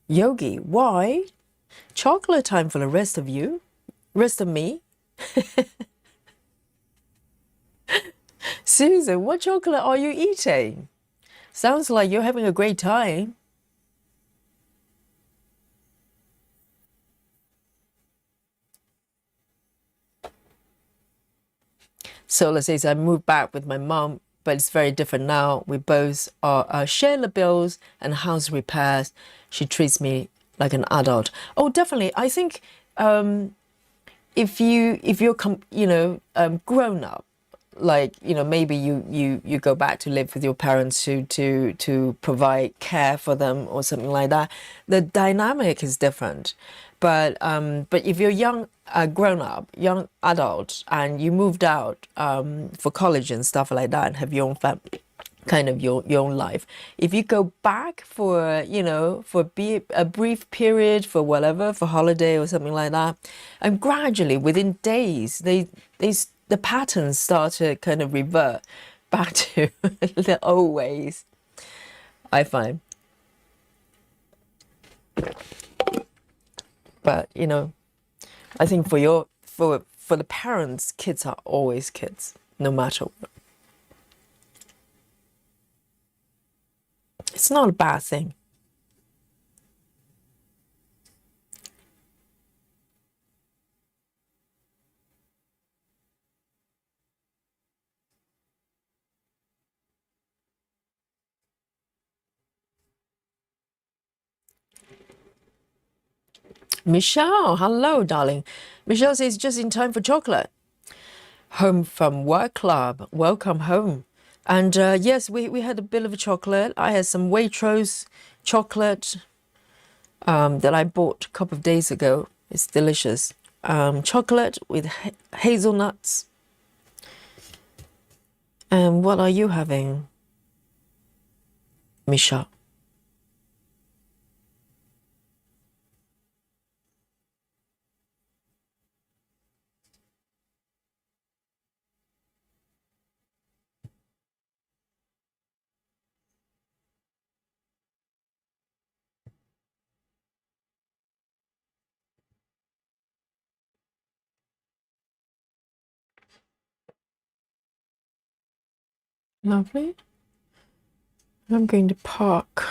Yogi, why? Chocolate time for the rest of you? Rest of me? Susan, what chocolate are you eating? Sounds like you're having a great time. So let's say I moved back with my mom, but it's very different now. We both are share the bills and house repairs. She treats me like an adult. Oh, definitely. I think if you're grown up, like maybe you go back to live with your parents to provide care for them or something like that, the dynamic is different. But if you're young, grown up, young adult, and you moved out for college and stuff like that and have your own family, kind of your own life, if you go back for a brief period, for whatever, for holiday or something like that, and gradually within days the patterns start to kind of revert back to the old ways, I find. But I think for the parents, kids are always kids, no matter what. It's not a bad thing. Michelle, hello, darling. Michelle says just in time for chocolate. Home from work club. Welcome home. And yes, we had a bit of a chocolate. I had some Waitrose chocolate that I bought a couple of days ago. It's delicious. Chocolate with hazelnuts. And what are you having, Michelle? Lovely. I'm going to park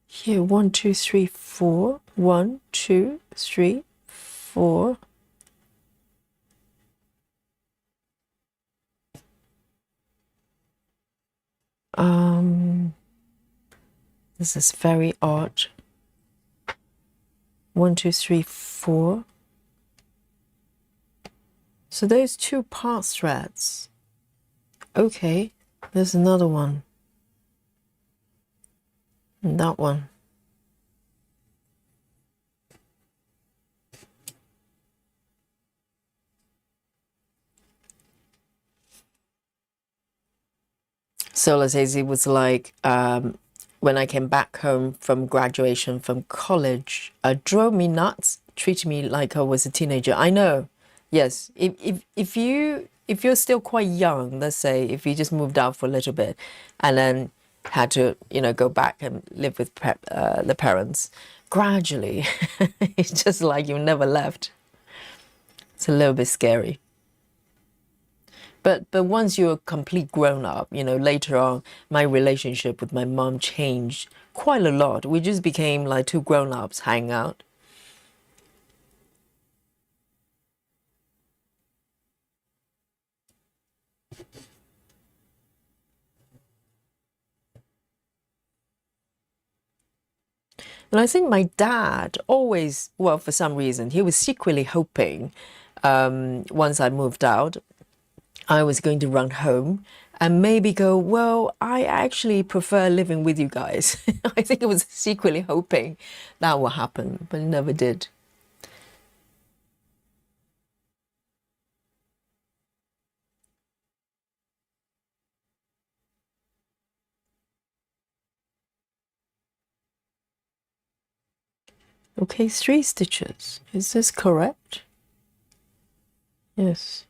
here. 1, 2, 3, 4. 1, 2, 3, 4. This is very odd. 1, 2, 3, 4. So those two path threads. Okay, there's another one. And that one. So let's say it was like when I came back home from graduation from college, drove me nuts, treated me like I was a teenager. I know. Yes, if you're still quite young, let's say if you just moved out for a little bit and then had to go back and live with the parents, gradually it's just like you never left. It's a little bit scary. But once you're a complete grown up, later on, my relationship with my mom changed quite a lot. We just became like two grown ups hanging out. And I think my dad always, well, for some reason, he was secretly hoping once I moved out, I was going to run home and maybe go, well, I actually prefer living with you guys. I think it was secretly hoping that will happen, but it never did. Okay, 3 stitches. Is this correct? Yes.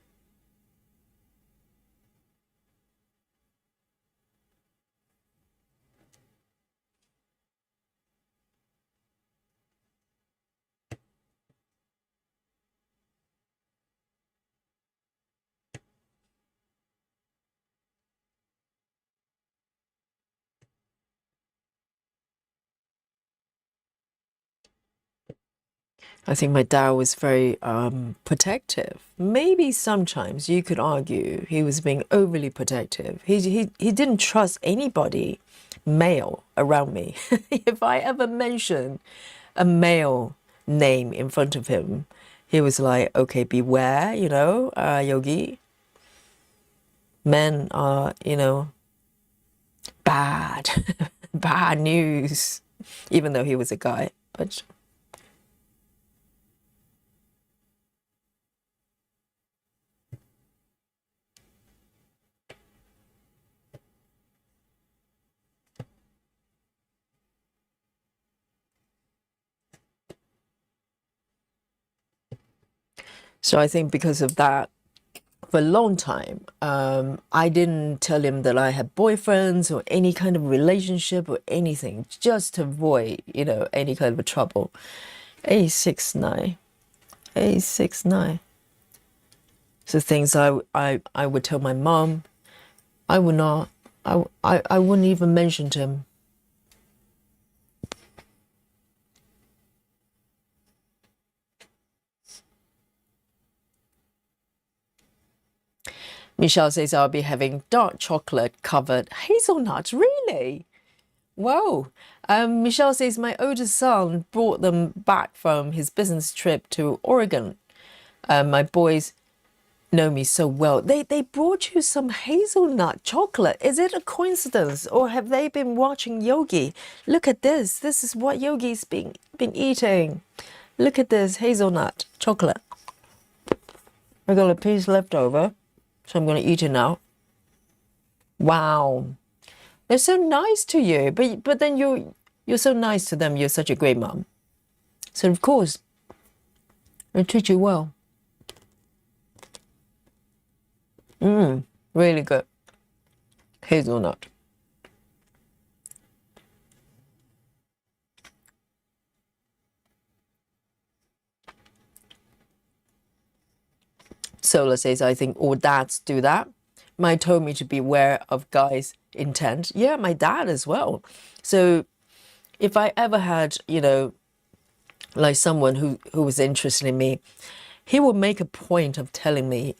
I think my dad was very protective. Maybe sometimes you could argue he was being overly protective. He didn't trust anybody male around me. If I ever mentioned a male name in front of him, he was like, okay, beware, Yogi. Men are, bad, bad news, even though he was a guy. But so I think because of that, for a long time, I didn't tell him that I had boyfriends or any kind of relationship or anything, just to avoid, any kind of trouble. 869, 869. So things I would tell my mom, I would not, I wouldn't even mention to him. Michelle says I'll be having dark chocolate covered hazelnuts. Really? Whoa. Michelle says my oldest son brought them back from his business trip to Oregon. My boys know me so well. They brought you some hazelnut chocolate. Is it a coincidence or have they been watching Yogi? Look at this. This is what Yogi's been eating. Look at this hazelnut chocolate. I got a piece left over, so I'm going to eat it now. Wow. They're so nice to you, but then you're so nice to them. You're such a great mom. So of course, they treat you well. Really good. Hazelnut. Sola says, I think all dads do that. Mine told me to beware of guys' intent. Yeah, my dad as well. So if I ever had, like someone who was interested in me, he would make a point of telling me,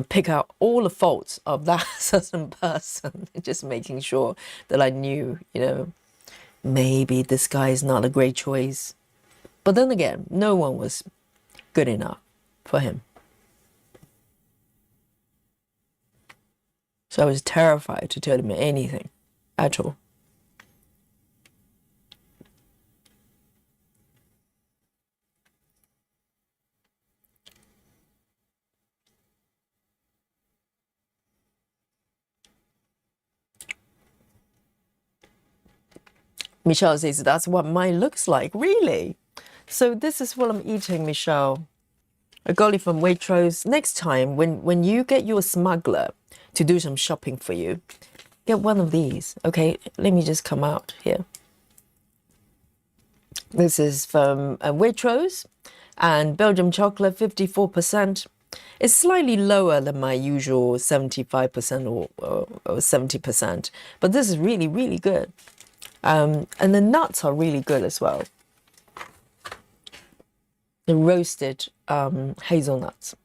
pick out all the faults of that certain person, just making sure that I knew, maybe this guy is not a great choice. But then again, no one was good enough for him. So I was terrified to tell him anything at all. Michelle says, that's what mine looks like. Really? So this is what I'm eating, Michelle. A golly from Waitrose. Next time, when you get your smuggler to do some shopping for you, get one of these. Okay, let me just come out here. This is from Waitrose and Belgium chocolate, 54%. It's slightly lower than my usual 75% or 70%, but this is really, really good. And the nuts are really good as well. The roasted hazelnuts.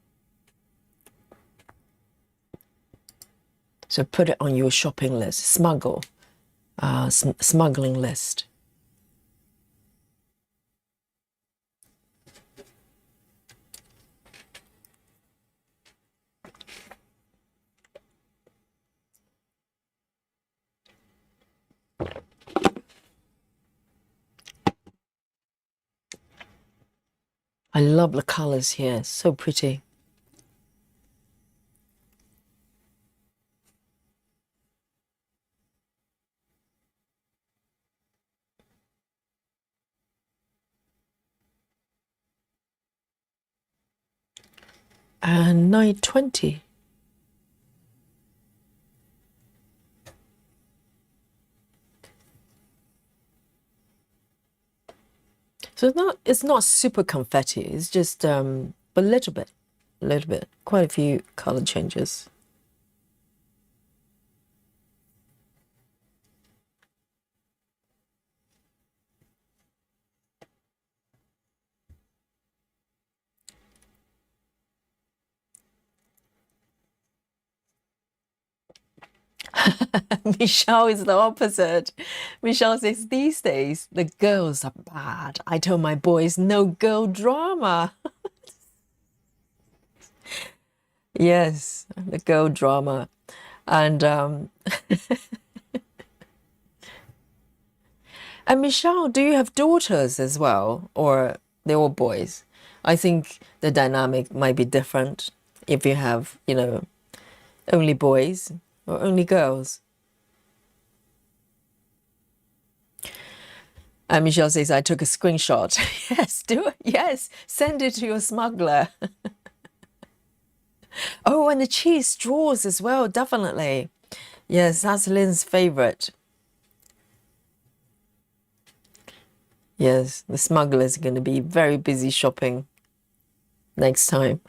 So put it on your shopping list, smuggling list. I love the colors here, so pretty. And 9:20. So it's not super confetti. It's just but a little bit, quite a few color changes. Michelle is the opposite. Michelle says, these days, the girls are bad. I told my boys, no girl drama. Yes, the girl drama. And and Michelle, do you have daughters as well, or they're all boys? I think the dynamic might be different if you have, only boys or only girls. And Michelle says, I took a screenshot. Yes, do it. Yes, send it to your smuggler. Oh, and the cheese straws as well, definitely. Yes, that's Lynn's favorite. Yes, the smugglers are going to be very busy shopping next time.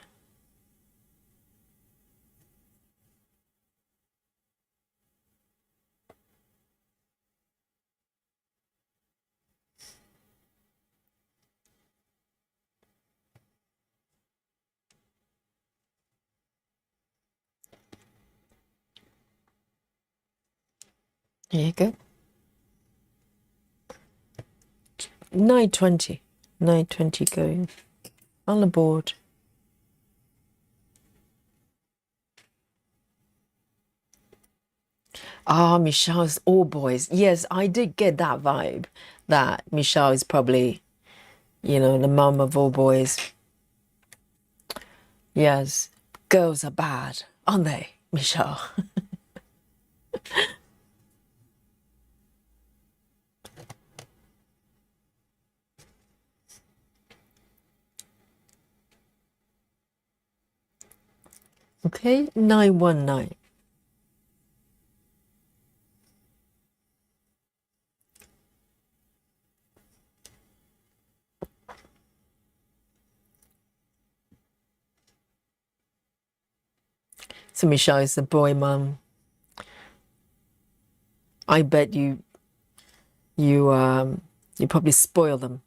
There you go. 9:20. 9:20 going on the board. Ah, Michelle's all boys. Yes, I did get that vibe that Michelle is probably, the mum of all boys. Yes, girls are bad, aren't they, Michelle? Okay, 919. So Michelle is the boy mum. I bet you probably spoil them.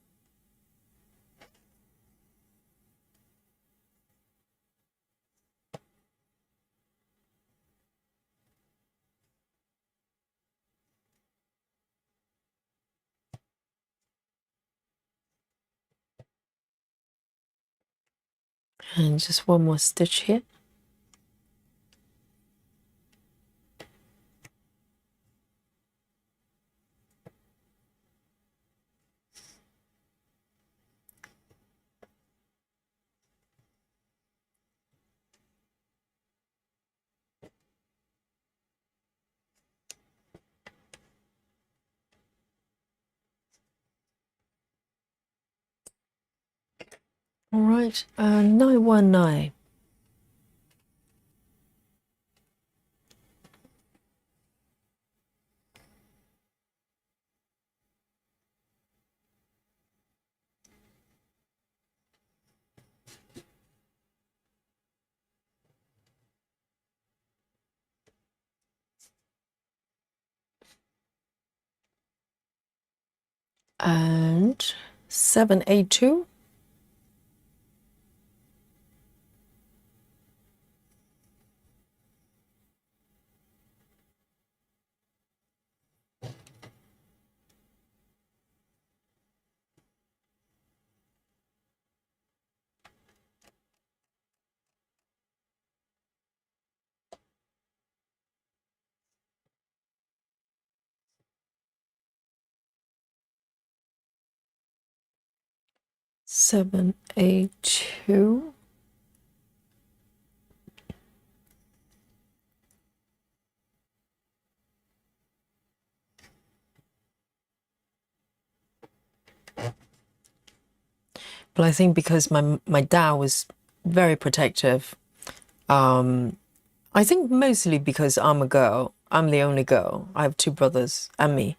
And just one more stitch here. All right, 919. And 782. Seven, eight, two. But I think because my dad was very protective, I think mostly because I'm a girl. I'm the only girl. I have two brothers and me.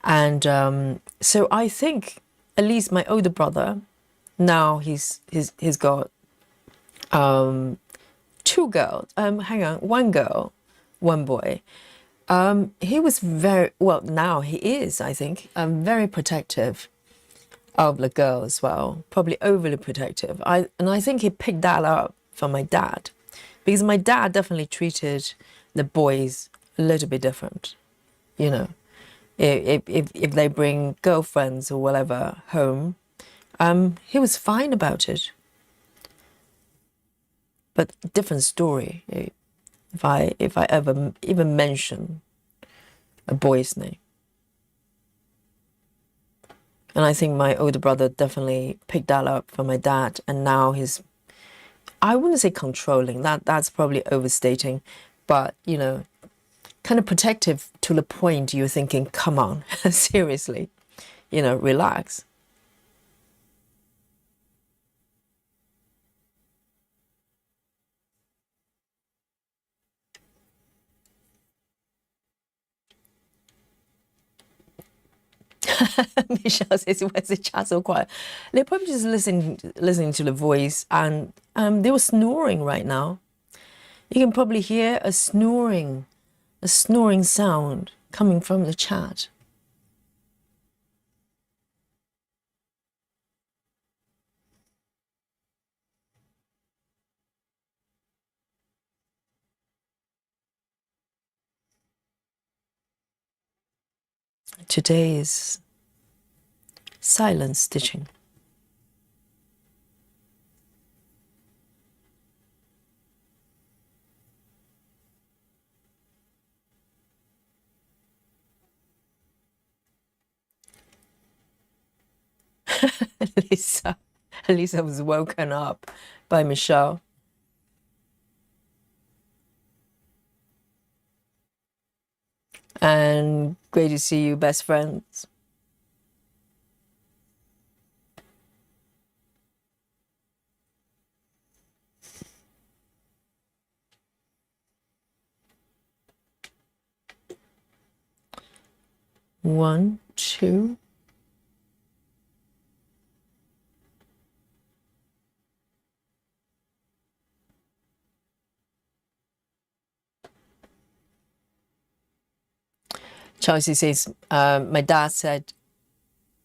And so I think at least my older brother, now he's got two girls. Hang on, one girl, one boy. He was very well. Now he is, I think, very protective of the girl as well. Probably overly protective. I think he picked that up from my dad. because my dad definitely treated the boys a little bit different, you know. If they bring girlfriends or whatever home, he was fine about it. But different story if I ever even mention a boy's name. And I think my older brother definitely picked that up from my dad, and now he's, I wouldn't say controlling, that's probably overstating, but you know, kind of protective to the point you're thinking, come on, seriously, you know, relax. Michelle says, "Where's the chat so quiet?" They're probably just listening to the voice, and they were snoring right now. You can probably hear a snoring sound coming from the chat. Today is silent stitching. Lisa, Lisa was woken up by Michelle. And great to see you, best friends. One, two. Chelsea says, my dad said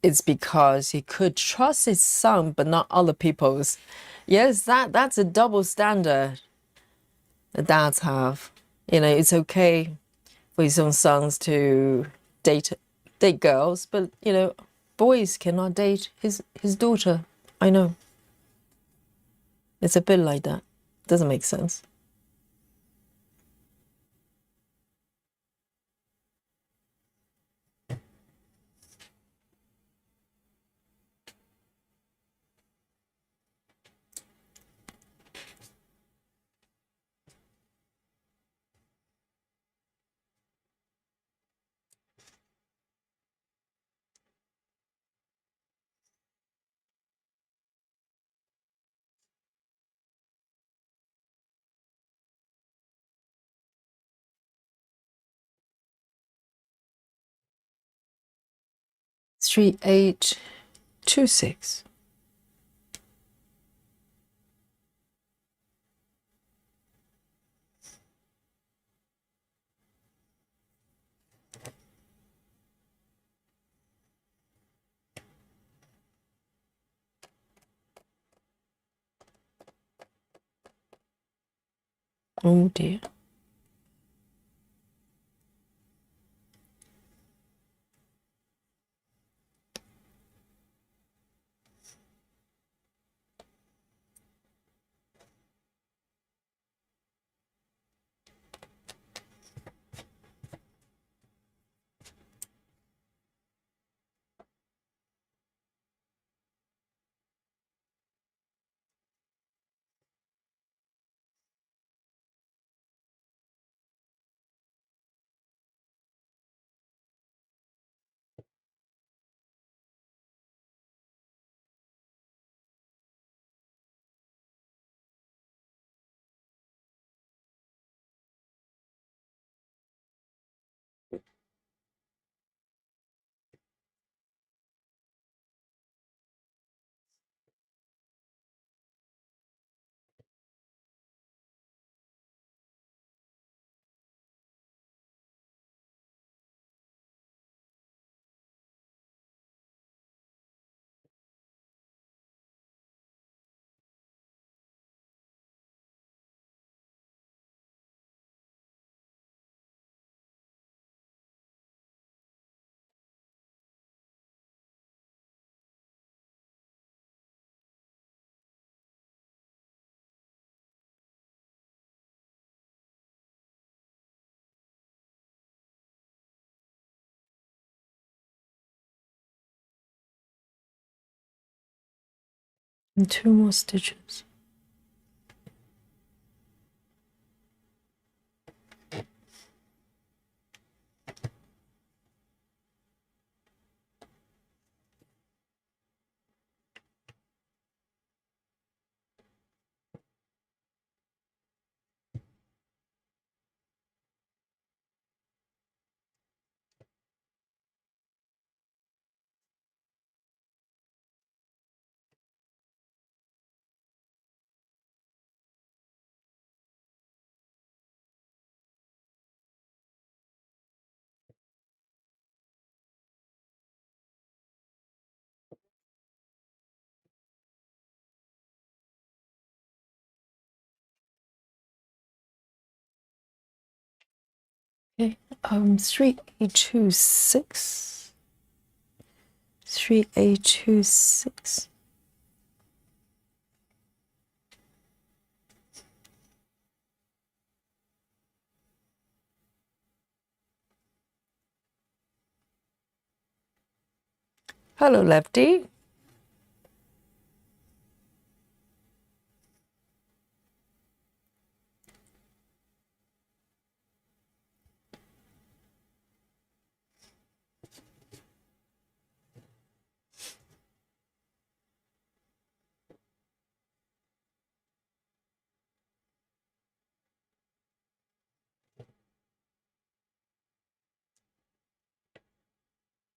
it's because he could trust his son, but not other people's. Yes, that's a double standard that dads have. You know, it's okay for his own sons to date girls, but you know, boys cannot date his daughter. I know. It's a bit like that. Doesn't make sense. Three, 8, 2, 6. Oh dear. And 2 more stitches. Okay, 3A26. 3A26. Hello, Lefty.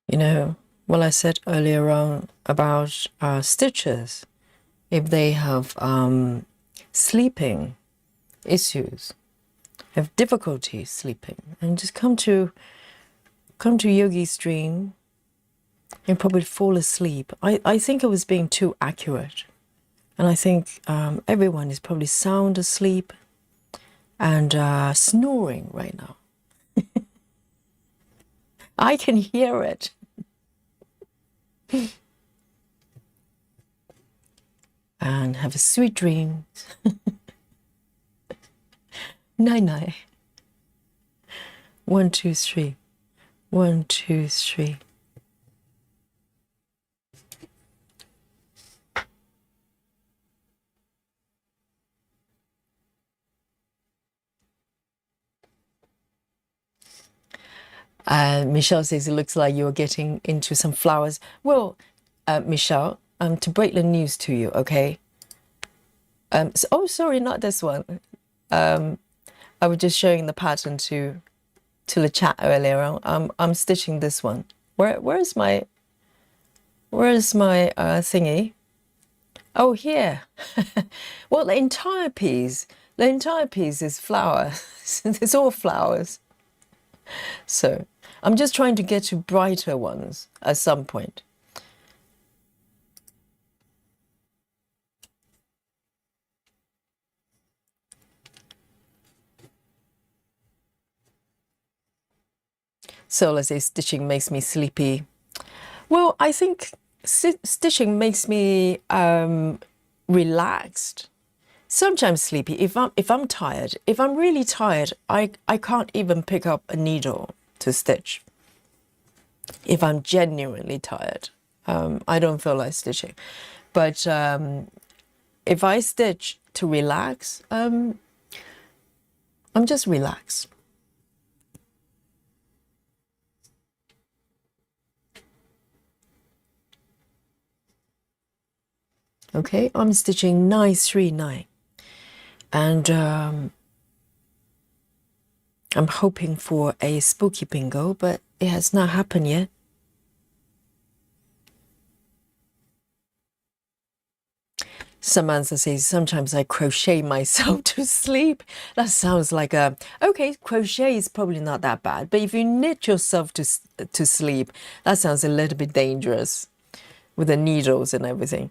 You know, what I said earlier on about stitches, if they have sleeping issues, have difficulty sleeping, and just come to Yogi's dream and probably fall asleep. I think I was being too accurate, and I think everyone is probably sound asleep and snoring right now. I can hear it. And have a sweet dream. Night night. 1, 2, 3. 1, 2, 3. Michelle says it looks like you're getting into some flowers. Well, Michelle, to break the news to you, okay? Oh, sorry, not this one. I was just showing the pattern to the chat earlier on. I'm stitching this one. Where's my thingy? Oh, here. Well, the entire piece is flowers. It's all flowers. So I'm just trying to get to brighter ones at some point. So let's say stitching makes me sleepy. Well, I think stitching makes me relaxed. Sometimes sleepy. If I'm tired, if I'm really tired, I can't even pick up a needle to stitch. If I'm genuinely tired, I don't feel like stitching. But if I stitch to relax, I'm just relaxed. Okay, I'm stitching 939, and I'm hoping for a spooky bingo, but it has not happened yet. Samantha says, sometimes I crochet myself to sleep. That sounds like okay, crochet is probably not that bad, but if you knit yourself to sleep, that sounds a little bit dangerous with the needles and everything.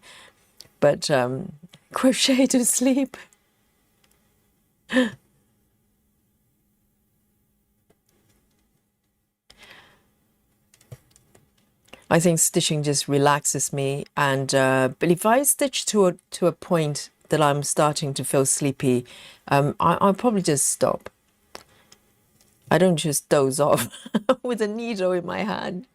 But crochet to sleep. I think stitching just relaxes me, and but if I stitch to a point that I'm starting to feel sleepy, I'll probably just stop. I don't just doze off with a needle in my hand.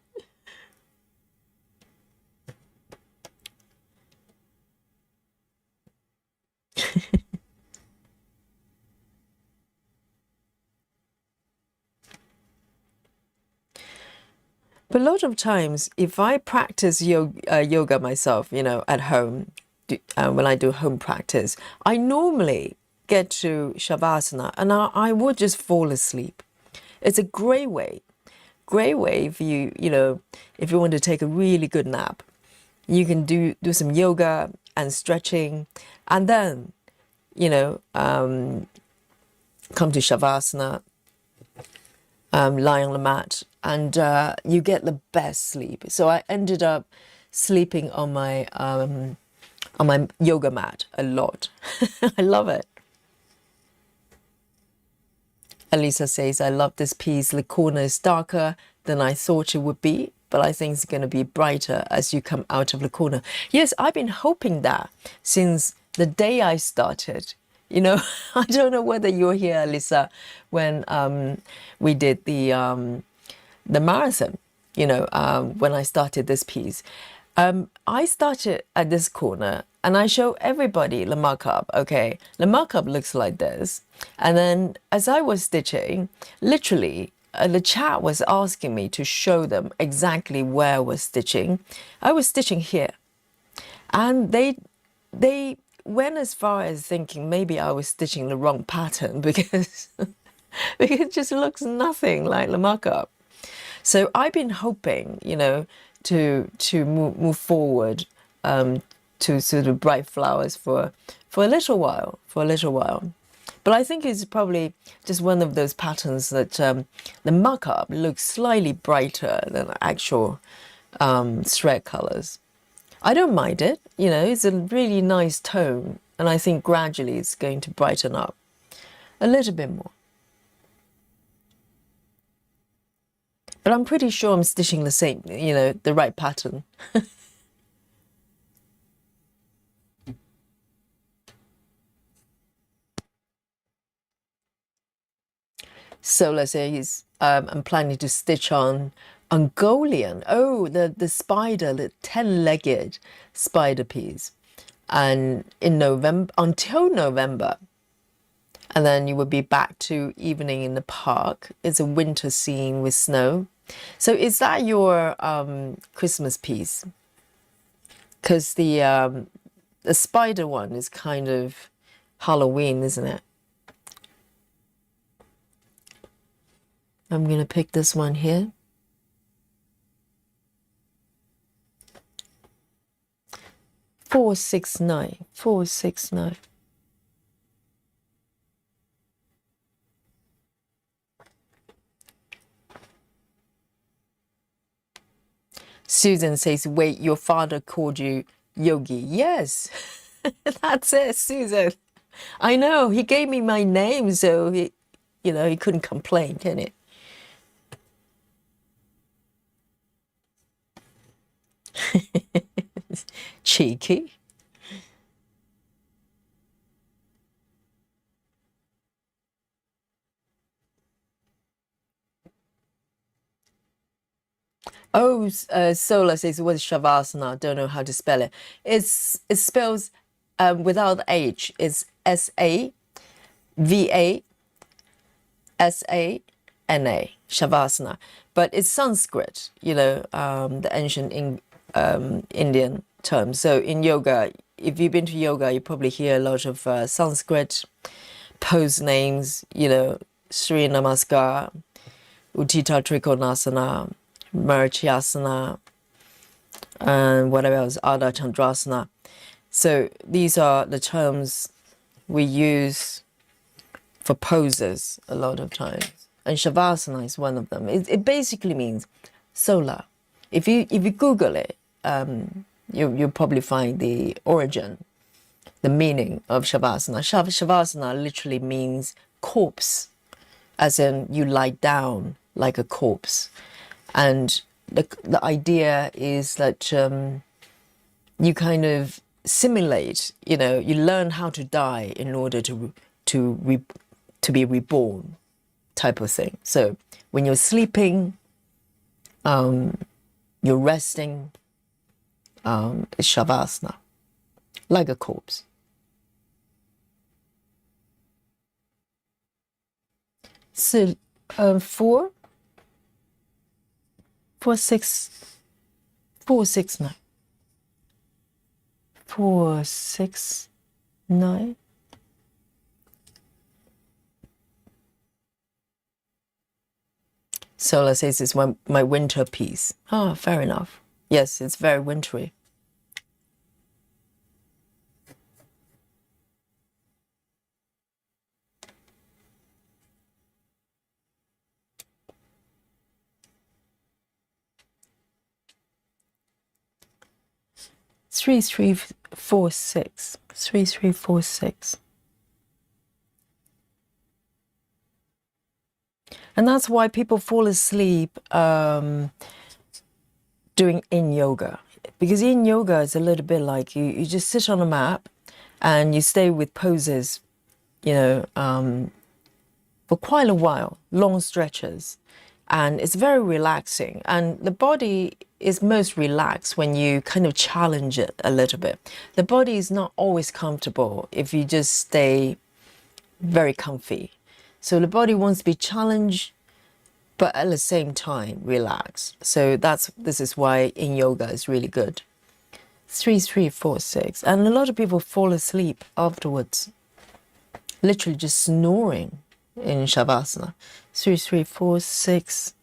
But a lot of times, if I practice yoga myself, at home, when I do home practice, I normally get to Shavasana and I would just fall asleep. It's a great way if if you want to take a really good nap. You can do some yoga and stretching, and then, come to Shavasana, lie on the mat, and you get the best sleep. So I ended up sleeping on my yoga mat a lot. I love it. Elisa says, I love this piece. The corner is darker than I thought it would be, but I think it's going to be brighter as you come out of the corner. Yes, I've been hoping that since the day I started. I don't know whether you're here, Elisa, when we did the marathon, when I started this piece. I started at this corner and I show everybody the markup. Okay, the markup looks like this. And then as I was stitching, literally, the chat was asking me to show them exactly where I was stitching. I was stitching here. And they went as far as thinking maybe I was stitching the wrong pattern because it just looks nothing like the markup. So I've been hoping, to move forward to sort of bright flowers for a little while, But I think it's probably just one of those patterns that the markup looks slightly brighter than actual thread colors. I don't mind it, it's a really nice tone, and I think gradually it's going to brighten up a little bit more. But I'm pretty sure I'm stitching the same, the right pattern. Solar says, I'm planning to stitch on Mongolian. Oh, the spider, the 10-legged spider piece. And in November, until November. And then you will be back to evening in the park. It's a winter scene with snow. So is that your Christmas piece? Because the spider one is kind of Halloween, isn't it? I'm going to pick this one here. $469. Susan says, wait, your father called you Yogi. Yes, that's it, Susan. I know, he gave me my name, so he couldn't complain, can he? Cheeky. Oh, Sola says, what's Shavasana? Don't know how to spell it. It spells without H. It's Savasana, Shavasana. But it's Sanskrit, the ancient Indian term. So in yoga, if you've been to yoga, you probably hear a lot of Sanskrit pose names, Sri Namaskar, Uttita Trikonasana, Marichyasana, and whatever else, Ardha Chandrasana. So these are the terms we use for poses a lot of times. And Shavasana is one of them. It basically means solar. If you Google it, you'll probably find the origin, the meaning of Shavasana. Shavasana literally means corpse, as in you lie down like a corpse. And the idea is that you kind of simulate, you learn how to die in order to be reborn, type of thing. So when you're sleeping, you're resting, it's Shavasana, like a corpse. So 469. 469. Sola says it's my winter piece. Ah, fair enough. Yes, it's very wintry. Three, 3, 4, 6. 3, 3, 4, 6. And that's why people fall asleep doing yin yoga. Because yin yoga is a little bit like you just sit on a mat and you stay with poses, for quite a while, long stretches. And it's very relaxing. And the body is most relaxed when you kind of challenge it a little bit. The body is not always comfortable if you just stay very comfy. So the body wants to be challenged, but at the same time, relax. So this is why in yoga is really good. 3, 3, 4, 6. And a lot of people fall asleep afterwards, literally just snoring in Shavasana. 3, 3, 4, 6.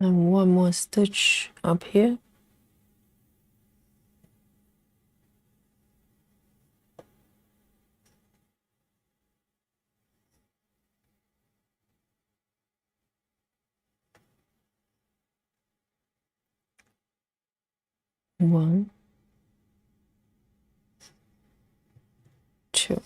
And one more stitch up here. One, 2.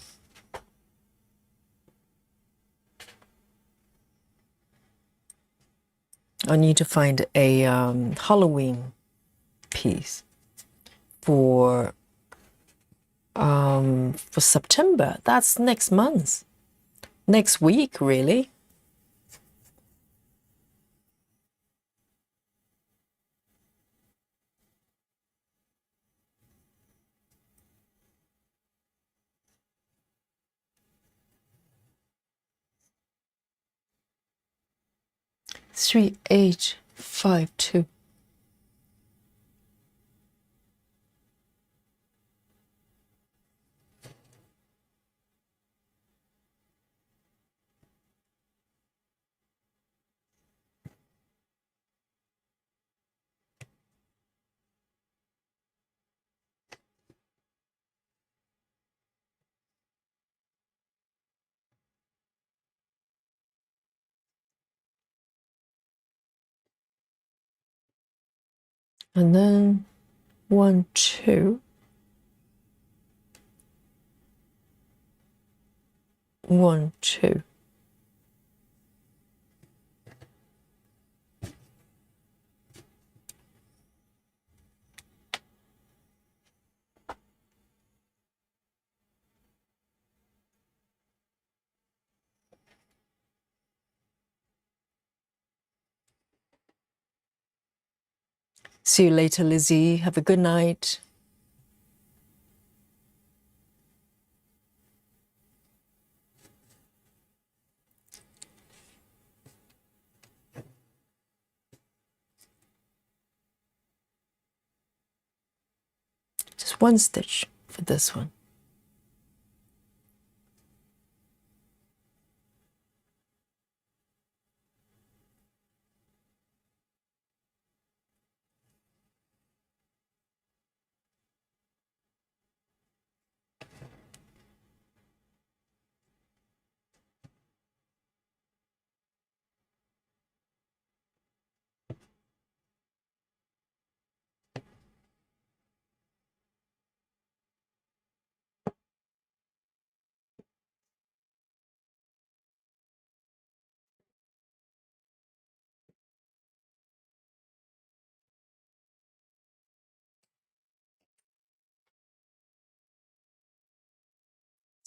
I need to find a Halloween piece for September. That's next month. Next week, really. Three, 8, 5, 2. And then 1, 2. 1, 2. See you later, Lizzie. Have a good night. Just one stitch for this one.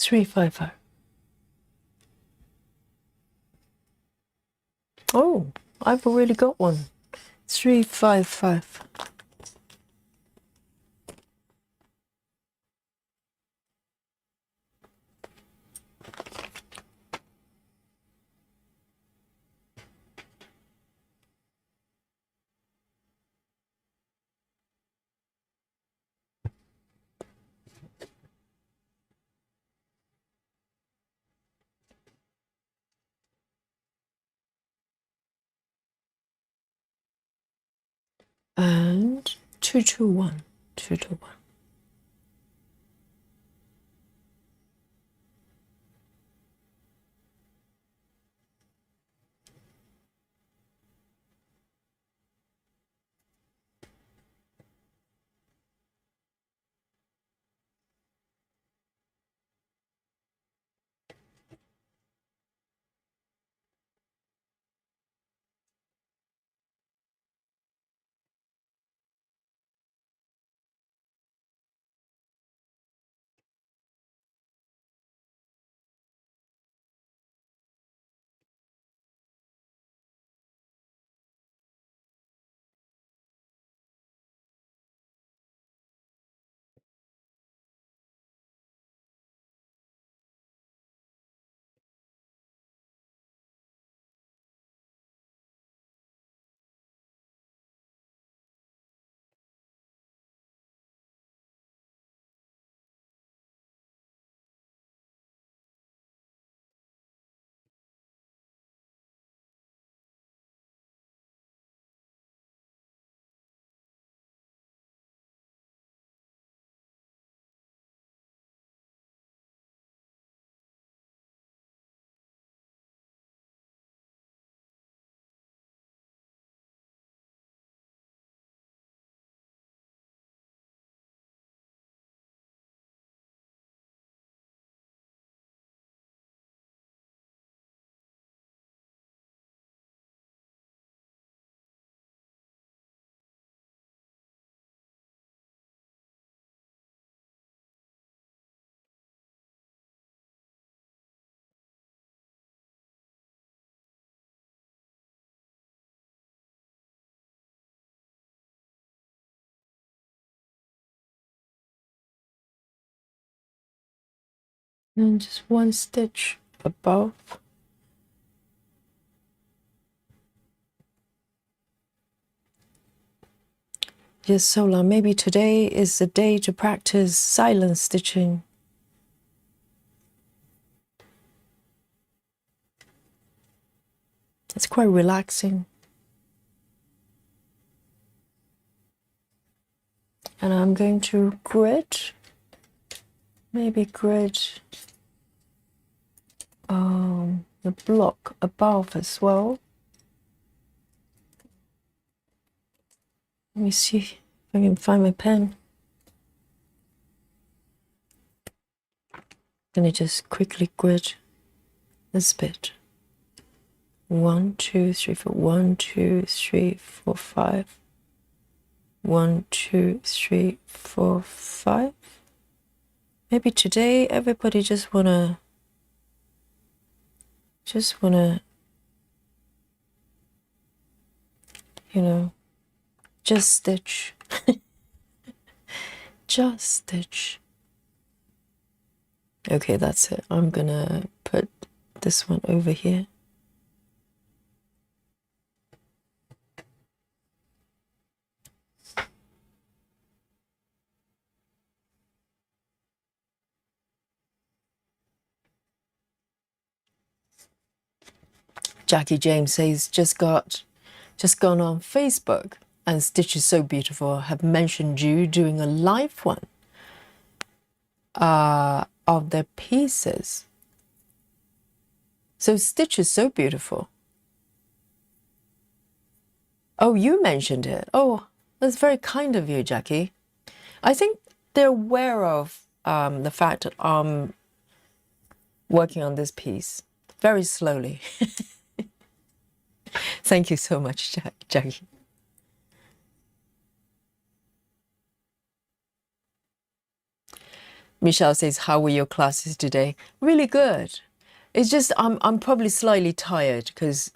355. Oh, I've already got one. 355. And 221. 221. And just one stitch above. Yes, Sola, maybe today is the day to practice silent stitching. It's quite relaxing. And I'm going to grid, maybe grid the block above as well. Let me see if I can find my pen. Let me just quickly grid this bit. 1, 2, 3, 4. 1, 2, 3, 4, 5. 1, 2, 3, 4, 5. Maybe today everybody just wanna you know, just stitch. Just stitch. Okay, that's it. I'm gonna put this one over here. Jackie James says just gone on Facebook and Stitch is so beautiful have mentioned you doing a live one of their pieces. So Stitch is so beautiful. Oh, you mentioned it. Oh, that's very kind of you, Jackie. I think they're aware of the fact that I'm working on this piece very slowly. Thank you so much, Jackie. Michelle says, how were your classes today? Really good. It's just I'm probably slightly tired because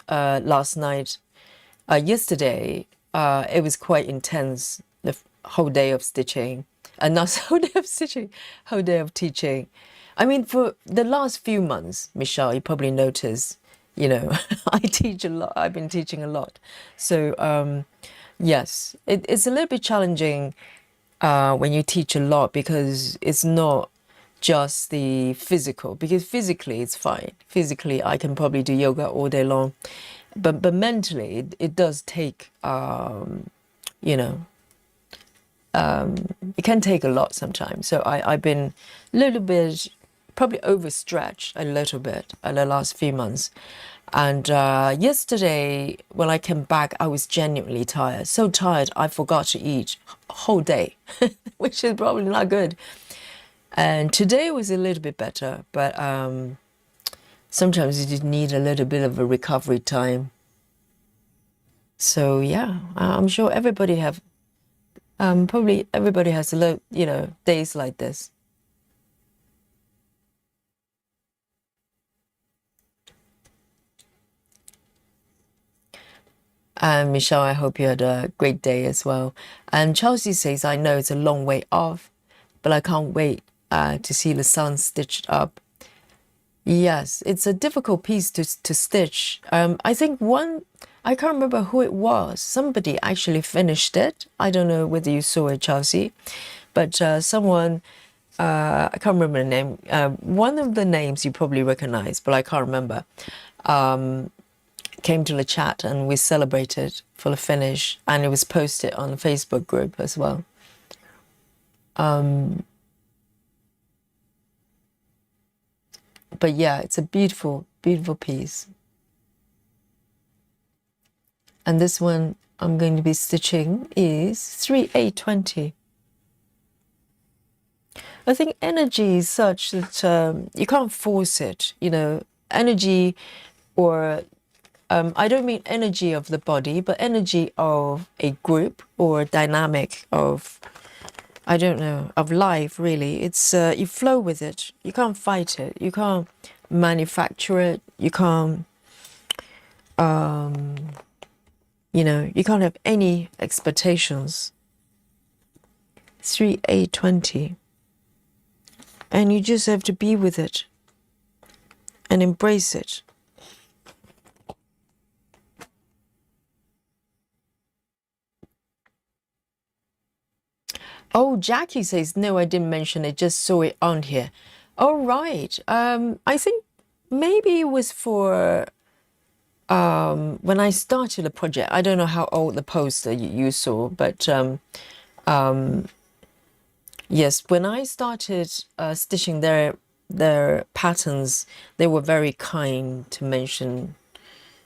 yesterday, it was quite intense. Whole day of stitching, and not whole day of stitching, whole day of teaching. I mean, for the last few months, Michelle, you probably noticed, I teach a lot. I've been teaching a lot, so yes, it's a little bit challenging when you teach a lot because it's not just the physical, because physically it's fine. Physically, I can probably do yoga all day long, but mentally, it does take, you know, it can take a lot sometimes. So I've been a little bit, probably overstretched a little bit in the last few months. And yesterday, when I came back, I was genuinely tired. So tired, I forgot to eat a whole day, which is probably not good. And today was a little bit better, but sometimes you just need a little bit of a recovery time. So yeah, I'm sure everybody have, probably everybody has a lot, days like this. And Michelle, I hope you had a great day as well. And Chelsea says, I know it's a long way off, but I can't wait to see the sun stitched up. Yes, it's a difficult piece to stitch. I think I can't remember who it was. Somebody actually finished it. I don't know whether you saw it, Chelsea, but someone, I can't remember the name. One of the names you probably recognize, but I can't remember. Came to the chat and we celebrated for the finish, and it was posted on the Facebook group as well. But yeah, it's a beautiful, beautiful piece. And this one I'm going to be stitching is 3/8/20. I think energy is such that you can't force it, energy, or I don't mean energy of the body, but energy of a group or dynamic of, I don't know, of life, really. It's, you flow with it. You can't fight it. You can't manufacture it. You can't, you can't have any expectations. 3/8/20. And you just have to be with it and embrace it. Oh, Jackie says, no, I didn't mention it, just saw it on here. Oh, right. I think maybe it was for when I started the project. I don't know how old the poster you saw, but yes, when I started stitching their patterns, they were very kind to mention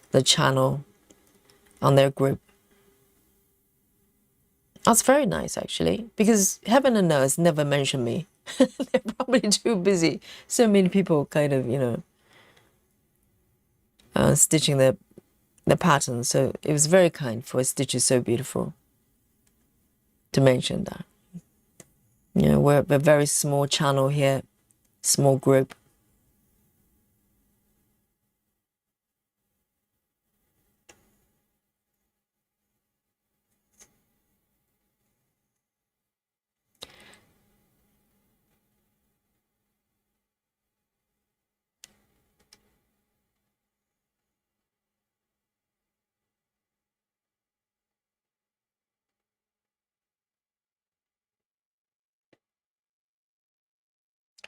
the channel on their group. That's very nice, actually, because heaven and earth never mention me. They're probably too busy. So many people kind of, stitching the patterns. So it was very kind for Stitch Is So Beautiful to mention that. We're a very small channel here, small group.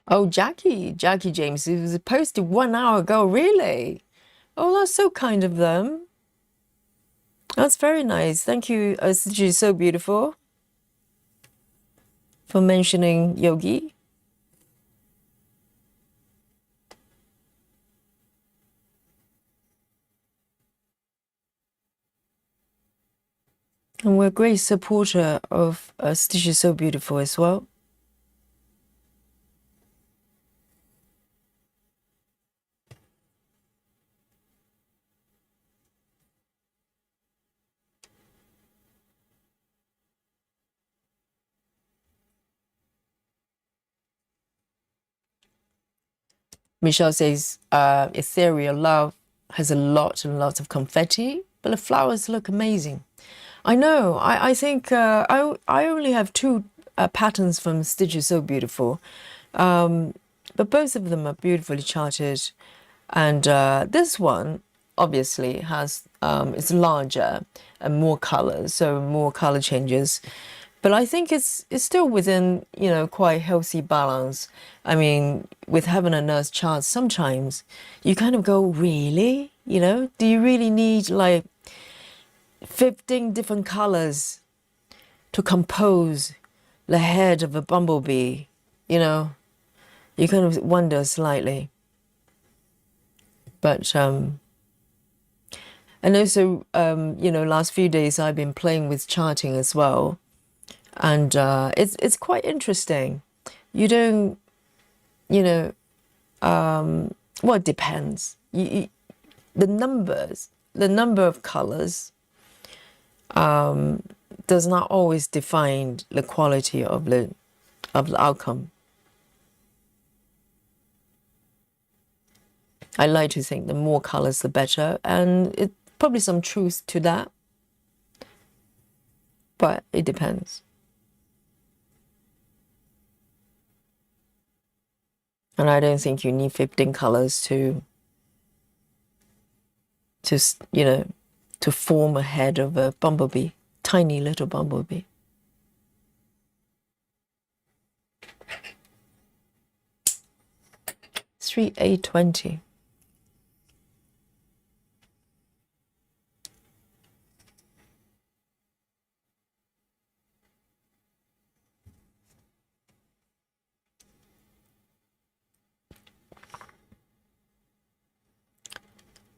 Oh, Jackie James, it was posted 1 hour ago, really? Oh, that's so kind of them. That's very nice. Thank you, Stitch Is So Beautiful, for mentioning Yogi. And we're a great supporter of Stitch Is So Beautiful as well. Michelle says, ethereal love has a lot and lots of confetti, but the flowers look amazing. I know. I think I only have two patterns from Stitches So Beautiful, but both of them are beautifully charted. And this one obviously has it's larger and more colors, so more color changes. But I think it's still within, you know, quite healthy balance. I mean, with Heaven and Earth charts, sometimes you kind of go, really? You know, do you really need like 15 different colors to compose the head of a bumblebee? You know, you kind of wonder slightly. But and also you know, last few days I've been playing with charting as well, and it's quite interesting. You don't, you know, well, it depends. The numbers, the number of colors, does not always define the quality of the outcome. I like to think the more colors, the better, and it probably some truth to that, but it depends. And I don't think you need 15 colors to you know, to form a head of a bumblebee, tiny little bumblebee. 3A20.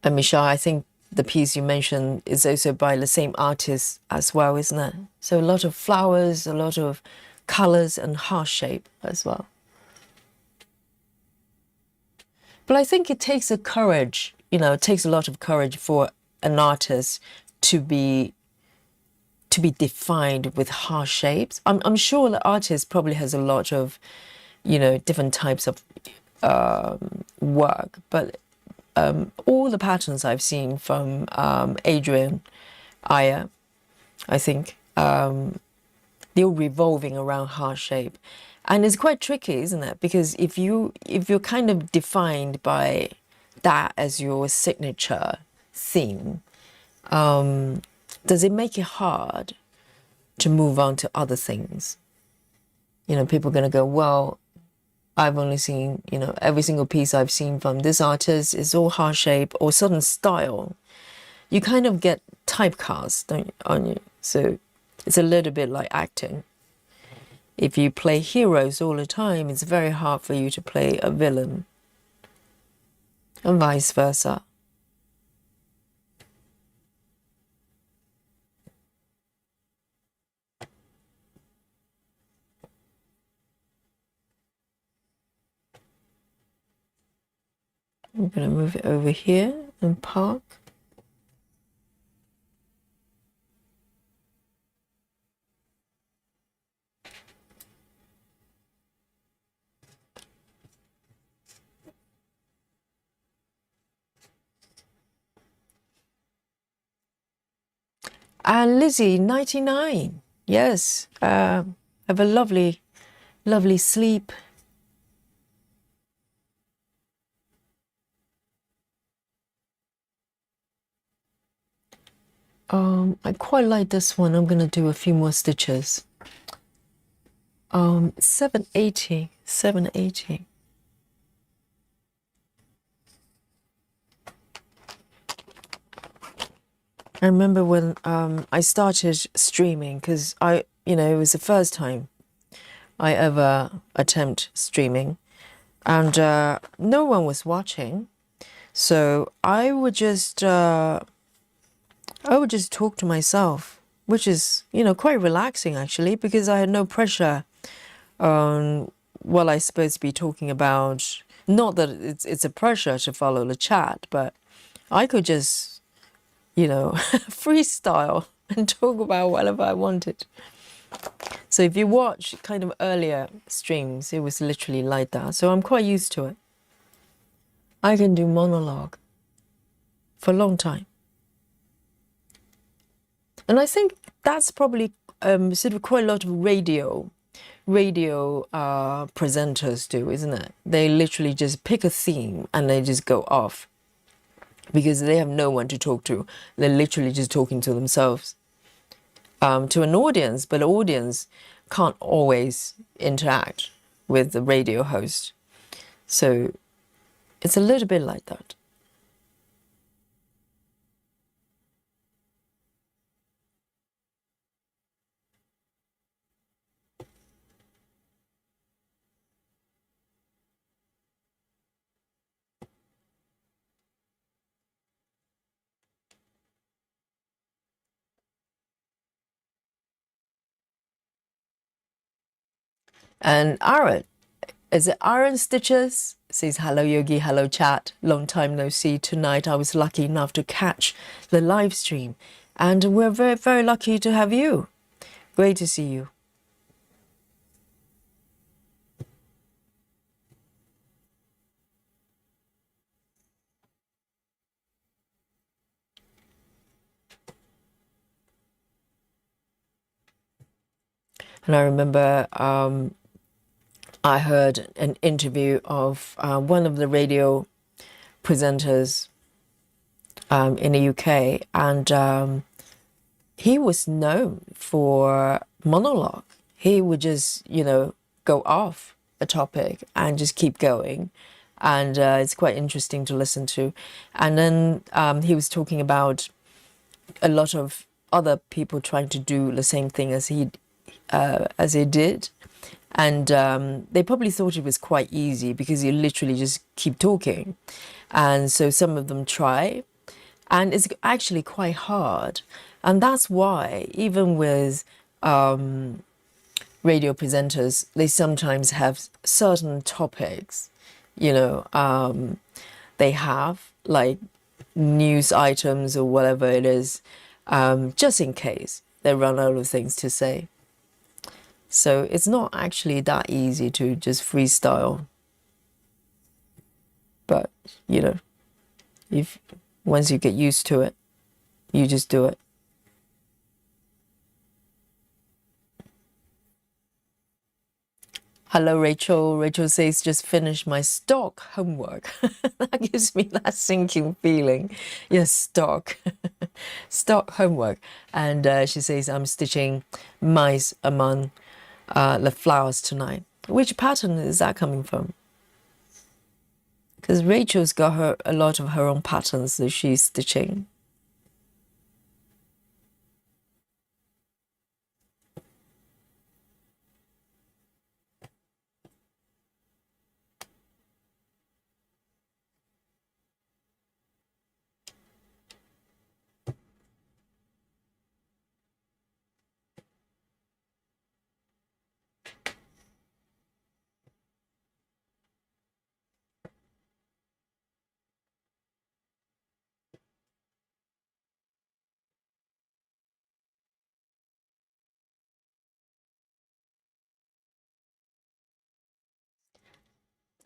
And Michelle, I think the piece you mentioned is also by the same artist as well, isn't it? So a lot of flowers, a lot of colors and heart shape as well. But I think it takes a courage, you know, it takes a lot of courage for an artist to be defined with heart shapes. I'm sure the artist probably has a lot of, you know, different types of work, but all the patterns I've seen from Adrian, Eyre, I think, they're revolving around heart shape. And it's quite tricky, isn't it? Because if you're kind of defined by that as your signature theme, does it make it hard to move on to other things? You know, people are going to go, well, I've only seen, you know, every single piece I've seen from this artist is all heart shape or certain style. You kind of get typecast, aren't you? So it's a little bit like acting. If you play heroes all the time, it's very hard for you to play a villain, and vice versa. I'm going to move it over here and park. And Lizzie, 99. Yes. Have a lovely, lovely sleep. I quite like this one. I'm going to do a few more stitches. 780. 780. I remember when I started streaming, because you know, it was the first time I ever attempt streaming, and no one was watching, so I would just talk to myself, which is, you know, quite relaxing actually, because I had no pressure on what I'm supposed to be talking about. Not that it's a pressure to follow the chat, but I could just, you know, freestyle and talk about whatever I wanted. So if you watch kind of earlier streams, it was literally like that. So I'm quite used to it. I can do monologue for a long time. And I think that's probably sort of quite a lot of radio presenters do, isn't it? They literally just pick a theme and they just go off because they have no one to talk to. They're literally just talking to themselves, to an audience, but the audience can't always interact with the radio host. So it's a little bit like that. And Aaron, is it Iron Stitches? Says, hello Yogi, hello chat. Long time no see. Tonight I was lucky enough to catch the live stream. And we're very, very lucky to have you. Great to see you. And I remember I heard an interview of one of the radio presenters in the UK, and he was known for monologue. He would just, go off a topic and just keep going. And it's quite interesting to listen to. And then he was talking about a lot of other people trying to do the same thing as he did. And they probably thought it was quite easy because you literally just keep talking. And so some of them try, and it's actually quite hard. And that's why, even with radio presenters, they sometimes have certain topics, they have like news items or whatever it is, just in case they run out of things to say. So it's not actually that easy to just freestyle. But, if once you get used to it, you just do it. Hello, Rachel. Rachel says, just finished my stock homework. That gives me that sinking feeling. Yes, stock. Stock homework. And she says, I'm stitching mice among the flowers tonight. Which pattern is that coming from? Because Rachel's got a lot of her own patterns that she's stitching.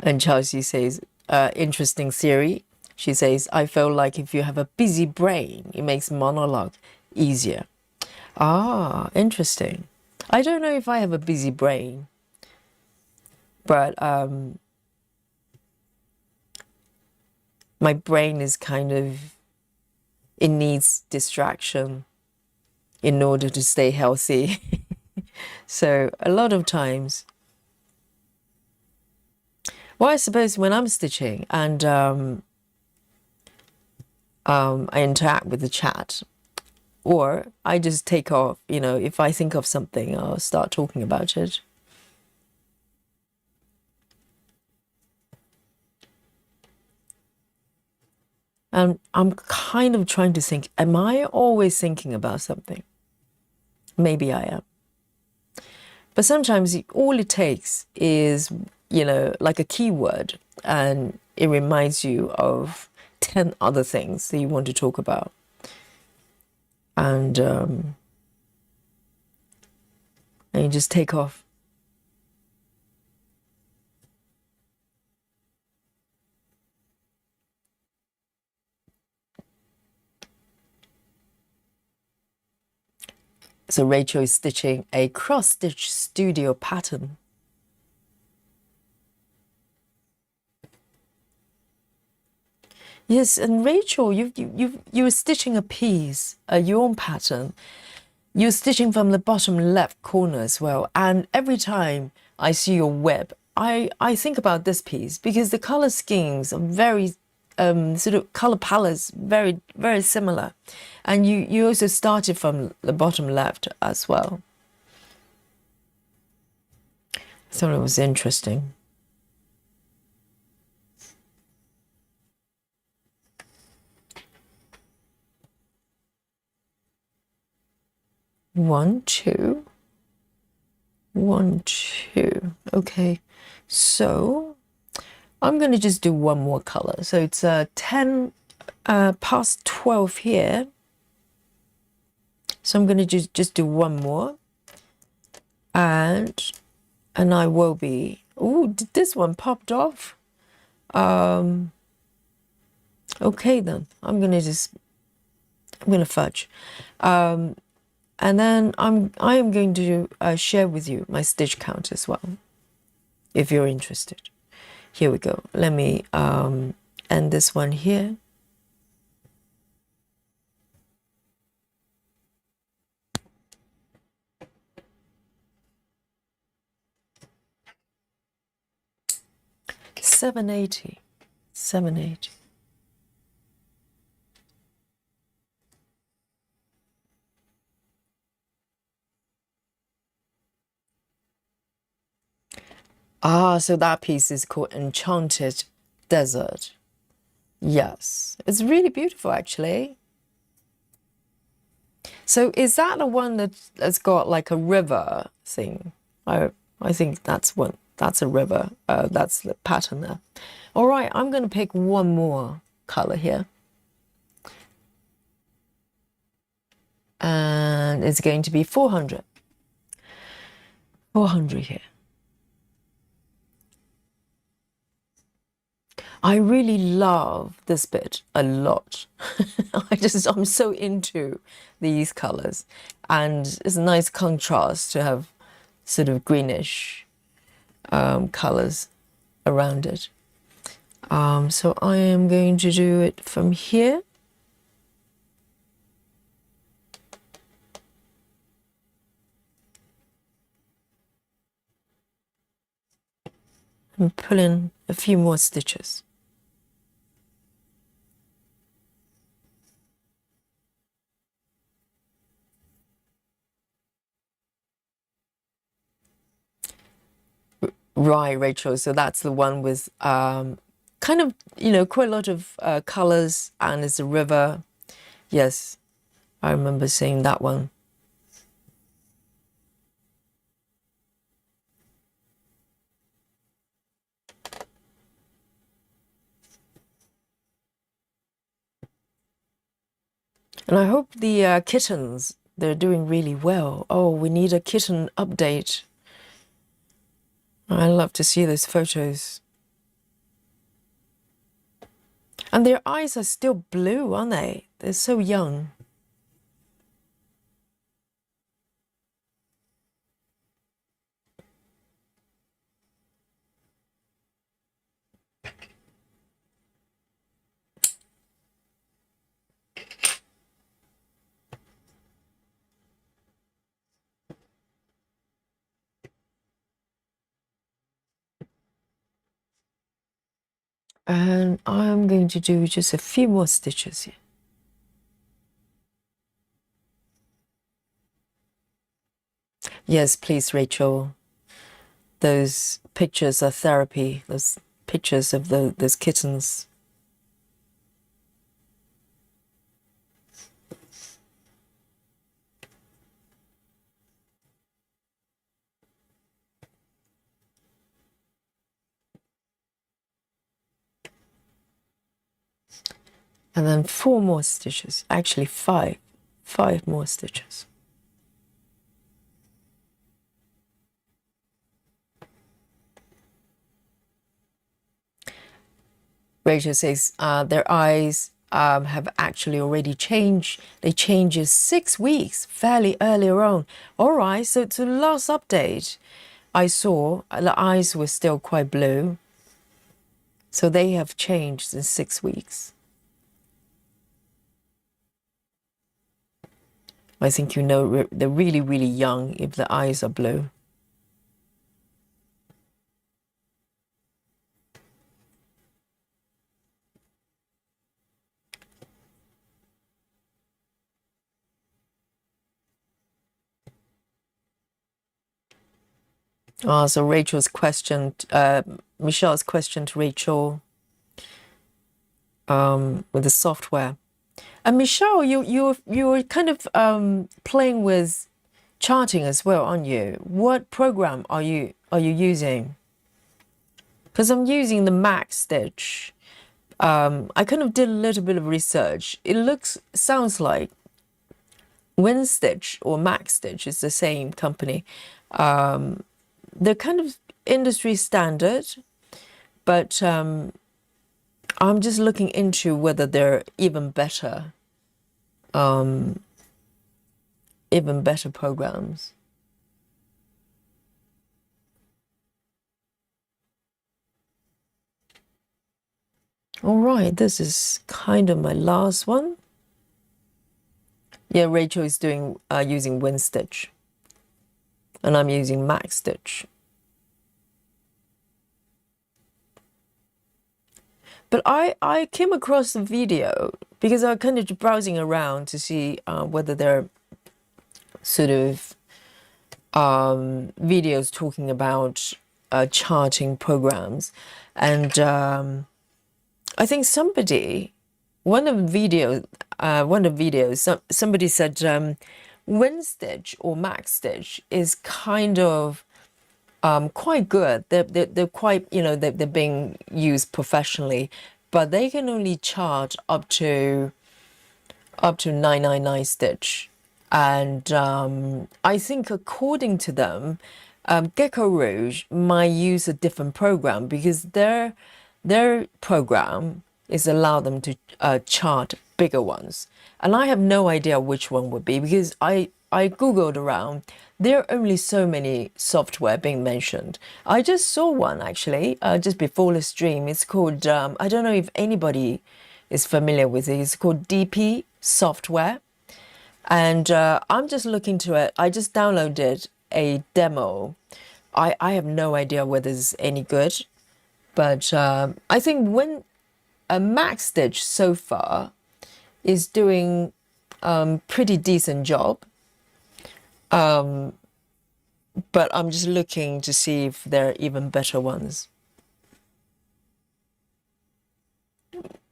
And Chelsea says, interesting theory. She says, I feel like if you have a busy brain, it makes monologue easier. Ah, interesting. I don't know if I have a busy brain, but my brain is kind of, it needs distraction in order to stay healthy. So a lot of times, well, I suppose when I'm stitching and I interact with the chat, or I just take off, if I think of something, I'll start talking about it. And I'm kind of trying to think, am I always thinking about something? Maybe I am. But sometimes all it takes is, like a keyword, and it reminds you of 10 other things that you want to talk about. And you just take off. So Rachel is stitching a cross-stitch studio pattern. Yes, and Rachel, you were stitching a piece, your own pattern. You're stitching from the bottom left corner as well. And every time I see your web, I think about this piece because the color schemes are very sort of color palettes very, very similar. And you also started from the bottom left as well. I thought it was interesting. One, two, one, two. Okay, so I'm going to just do one more color. So it's 10 past 12 here. So I'm going to just do one more. And I will be, oh, this one popped off. Okay then, I'm going to fudge. And then I am going to share with you my stitch count as well, if you're interested. Here we go. Let me end this one here. $780. $780. Ah, so that piece is called Enchanted Desert. Yes, it's really beautiful actually. So is that the one that's got like a river thing? I think that's one. That's a river. That's the pattern there. All right, I'm going to pick one more color here. And it's going to be 400. 400 here. I really love this bit a lot. I'm so into these colors, and it's a nice contrast to have sort of greenish colors around it. So I am going to do it from here. And pull in a few more stitches. Right, Rachel. So that's the one with kind of, quite a lot of colors, and it's a river. Yes, I remember seeing that one. And I hope the kittens, they're doing really well. Oh, we need a kitten update. I love to see those photos. And their eyes are still blue, aren't they? They're so young. And I'm going to do just a few more stitches here. Yes, please, Rachel. Those pictures are therapy. Those pictures of those kittens. And then 4 more stitches. Actually, 5 more stitches. Rachel says their eyes have actually already changed. They changed it 6 weeks, fairly earlier on. All right, so to the last update, I saw the eyes were still quite blue. So they have changed in 6 weeks. I think you know they're really, really young if the eyes are blue. So Rachel's question, Michelle's question to Rachel with the software. And Michelle, you're kind of playing with charting as well, aren't you? What program are you using? Because I'm using the Mac Stitch. I kind of did a little bit of research. Sounds like WinStitch or Mac Stitch is the same company. They're kind of industry standard, but I'm just looking into whether they're even better programs. All right, this is kind of my last one. Yeah, Rachel is doing using WinStitch, and I'm using Mac Stitch. But I came across the video because I was kind of browsing around to see whether there are sort of videos talking about charting programs, and I think one of the videos, somebody said WinStitch or Mac Stitch is kind of quite good. They're quite, they're being used professionally, but they can only charge up to 999 stitch. And I think according to them, Gecko Rouge might use a different program because their program is allow them to chart bigger ones. And I have no idea which one would be because I Googled around. There are only so many software being mentioned. I just saw one actually, just before the stream. It's called, I don't know if anybody is familiar with it. It's called DP Software. And I'm just looking to it. I just downloaded a demo. I have no idea whether it's any good. But I think when a Mac Stitch so far is doing pretty decent job. But I'm just looking to see if there are even better ones.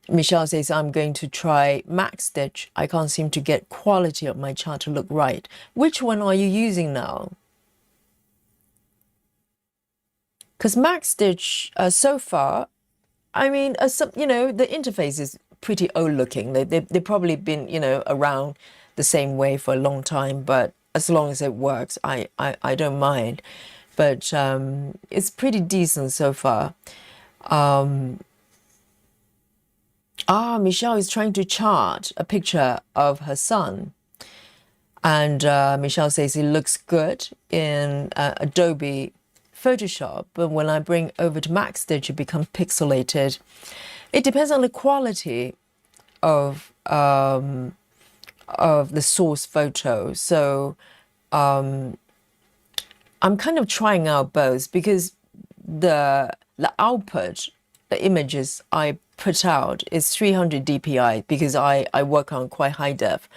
Michelle says, I'm going to try Mac Stitch. I can't seem to get quality of my chart to look right. Which one are you using now? Because Mac Stitch, so far, I mean, the interface is pretty old looking. They've probably been, around the same way for a long time, but as long as it works, I don't mind. But it's pretty decent so far. Michelle is trying to chart a picture of her son. And Michelle says it looks good in Adobe Photoshop, but when I bring over to Mac Stitch, it becomes pixelated. It depends on the quality of the source photo. So I'm kind of trying out both because the output, the images I put out is 300 dpi because I work on quite high def.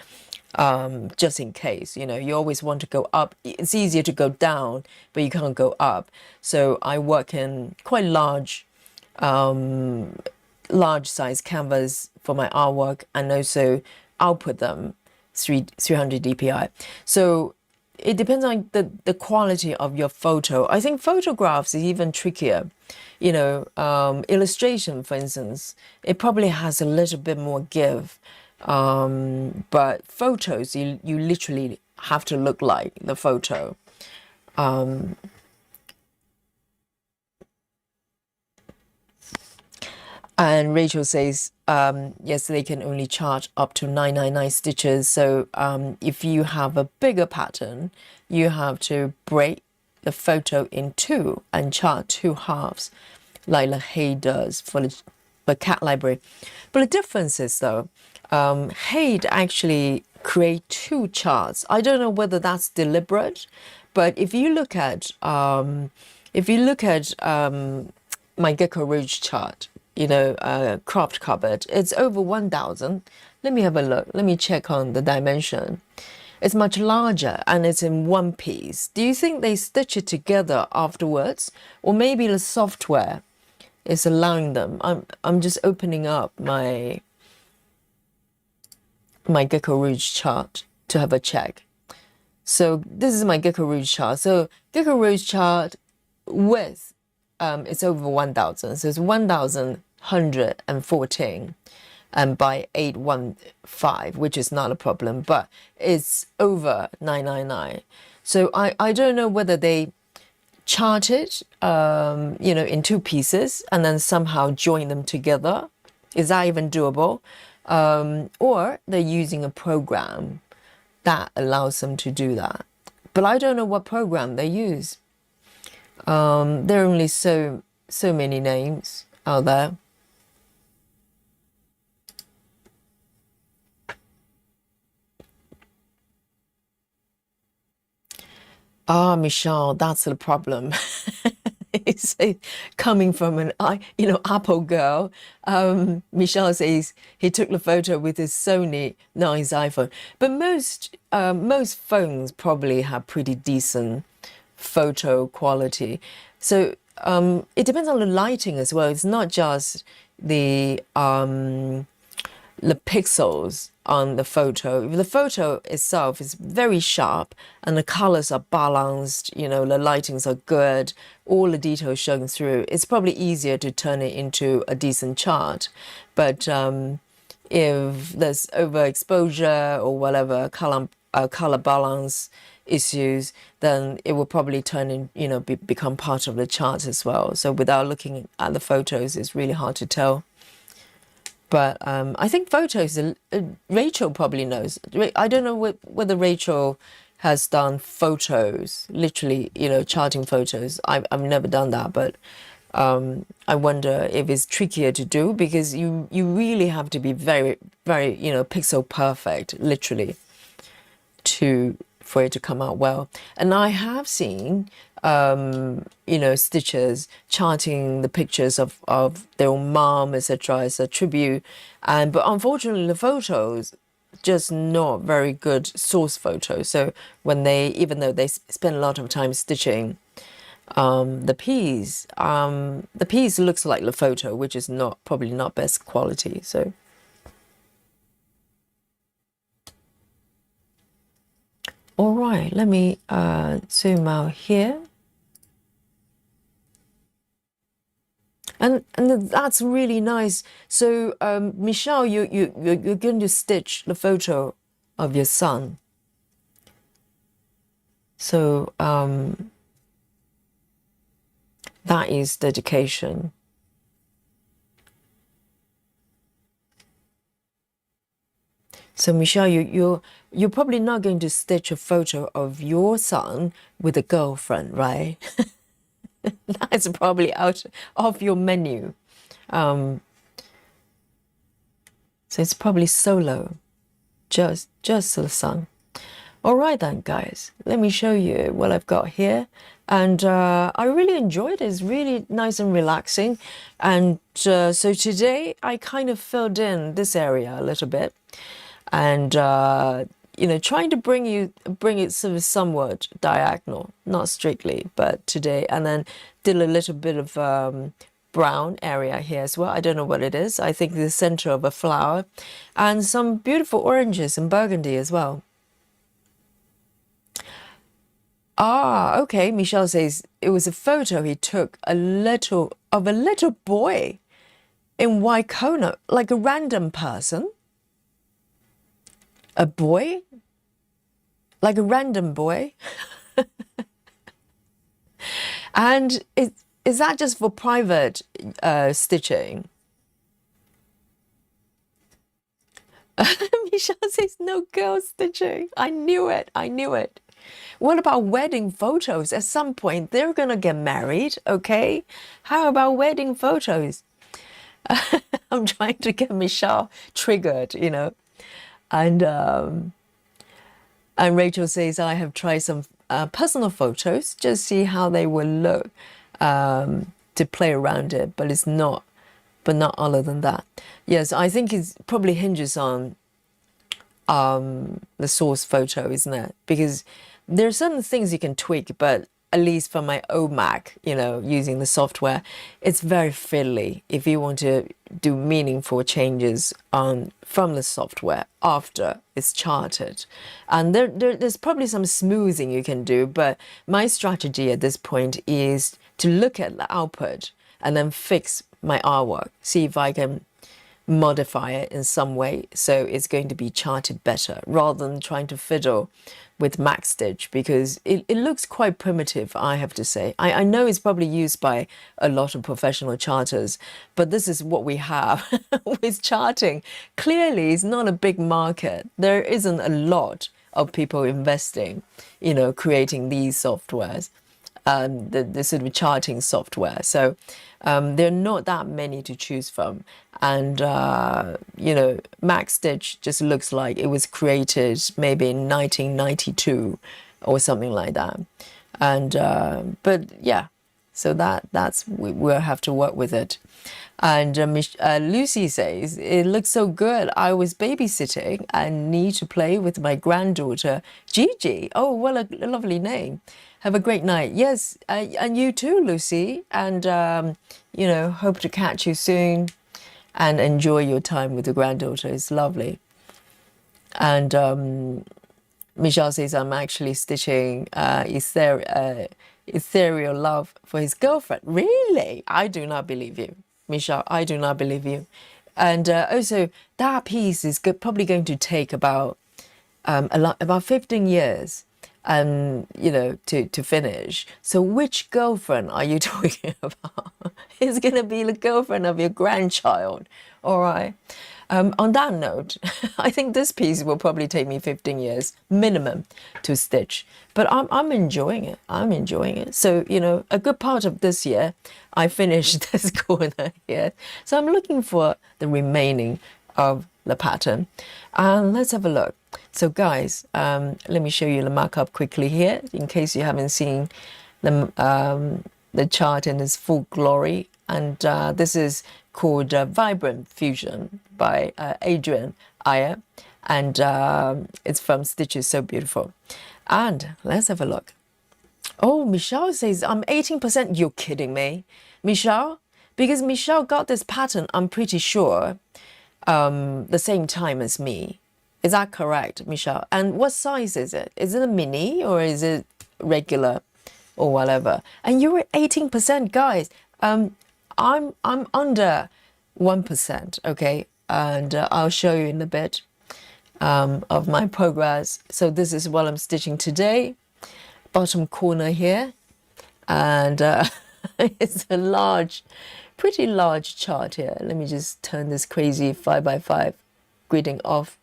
Just in case, you always want to go up. It's easier to go down, but you can't go up. So I work in quite large size canvas for my artwork and also output them 300 dpi. So it depends on the quality of your photo. I think photographs is even trickier. Illustration, for instance, it probably has a little bit more give. But photos, you literally have to look like the photo. And Rachel says, yes, they can only charge up to 999 stitches. So if you have a bigger pattern, you have to break the photo in two and chart two halves, like Hay does for the cat library. But the difference is, though, Hay actually create two charts. I don't know whether that's deliberate, but if you look at my Gecko Rouge chart, cropped cupboard, it's over 1,000. Let me have a look. Let me check on the dimension. It's much larger and it's in one piece. Do you think they stitch it together afterwards? Or maybe the software is allowing them? I'm just opening up my Gecko Rouge chart to have a check. So this is my Gecko Rouge chart. So Gecko Rouge chart width, it's over 1,000. So it's 1,114 by 815, which is not a problem, but it's over 999. So I don't know whether they chart it, in two pieces and then somehow join them together. Is that even doable? Or they're using a program that allows them to do that. But I don't know what program they use. There are only so many names out there. Ah, Michelle, that's the problem. It's coming from an Apple girl. Michelle says he took the photo with his Sony, not his iPhone. But most phones probably have pretty decent photo quality. So it depends on the lighting as well. It's not just the pixels on the photo. If the photo itself is very sharp and the colors are balanced, the lightings are good, all the details showing through, it's probably easier to turn it into a decent chart. But if there's overexposure or whatever color balance issues, then it will probably turn in, become part of the chart as well. So without looking at the photos, it's really hard to tell. But I think photos, Rachel probably knows. I don't know whether Rachel has done photos, literally, charting photos. I've never done that, but I wonder if it's trickier to do because you really have to be very, very, pixel perfect, literally, for it to come out well. And I have seen stitchers charting the pictures of their own mom, etc., as a tribute. But unfortunately, the photos just not very good source photos. So even though they spend a lot of time stitching the piece looks like the photo, which is probably not best quality. So. All right, let me zoom out here. And that's really nice. So, Michelle, you're going to stitch the photo of your son. So, that is dedication. So, Michelle, you're probably not going to stitch a photo of your son with a girlfriend, right? That's probably out of your menu. So it's probably solo, just the son. All right then, guys, let me show you what I've got here. And I really enjoyed it. It's really nice and relaxing. And so today I kind of filled in this area a little bit. And trying to bring it sort of somewhat diagonal, not strictly, but today, and then did a little bit of brown area here as well. I don't know what it is. I think the center of a flower, and some beautiful oranges and burgundy as well. Ah, okay. Michelle says it was a photo he took of a little boy in Waikona, like a random person. A boy? Like a random boy? And is that just for private stitching? Michelle says no girl stitching. I knew it. I knew it. What about wedding photos? At some point, they're gonna get married, okay? How about wedding photos? I'm trying to get Michelle triggered, you know. And Rachel says, I have tried some personal photos, just see how they will look to play around it, but it's not, but not other than that. Yes, I think it probably hinges on the source photo, isn't it? Because there are certain things you can tweak, but at least for my old Mac, you know, using the software, it's very fiddly if you want to do meaningful changes from the software after it's charted. And there's probably some smoothing you can do, but my strategy at this point is to look at the output and then fix my artwork, see if I can modify it in some way so it's going to be charted better, rather than trying to fiddle with Max Stitch, because it looks quite primitive, I have to say. I know it's probably used by a lot of professional charters, but this is what we have with charting. Clearly, it's not a big market. There isn't a lot of people investing, you know, creating these softwares, the sort of charting software. So there are not that many to choose from. And, you know, Max Stitch just looks like it was created maybe in 1992 or something like that. And, but yeah, so we'll have to work with it. And Lucy says, it looks so good. I was babysitting and need to play with my granddaughter, Gigi. Oh, what a lovely name. Have a great night. Yes, and you too, Lucy. And, you know, hope to catch you soon and enjoy your time with the granddaughter. It's lovely. And Michelle says, I'm actually stitching ethereal love for his girlfriend. Really? I do not believe you, Michelle. I do not believe you. And also, that piece is probably going to take about 15 years. You know, to finish. So which girlfriend are you talking about? It's going to be the girlfriend of your grandchild. All right. On that note, I think this piece will probably take me 15 years minimum to stitch, but I'm enjoying it. I'm enjoying it. So, you know, a good part of this year, I finished this corner here. So I'm looking for the remaining of the pattern. And let's have a look. So guys, let me show you the markup quickly here, in case you haven't seen the chart in its full glory. And this is called Vibrant Fusion by Adrian, Eyre. And it's from Stitches So Beautiful. And let's have a look. Oh, Michelle says, I'm 18%. You're kidding me, Michelle? Because Michelle got this pattern, I'm pretty sure, the same time as me. Is that correct, Michelle? And what size is it? Is it a mini or is it regular or whatever? And you were 18%, guys. I'm under 1%, okay? And I'll show you in a bit of my progress. So this is what I'm stitching today. Bottom corner here. And it's a pretty large chart here. Let me just turn this crazy 5x5 gridding off.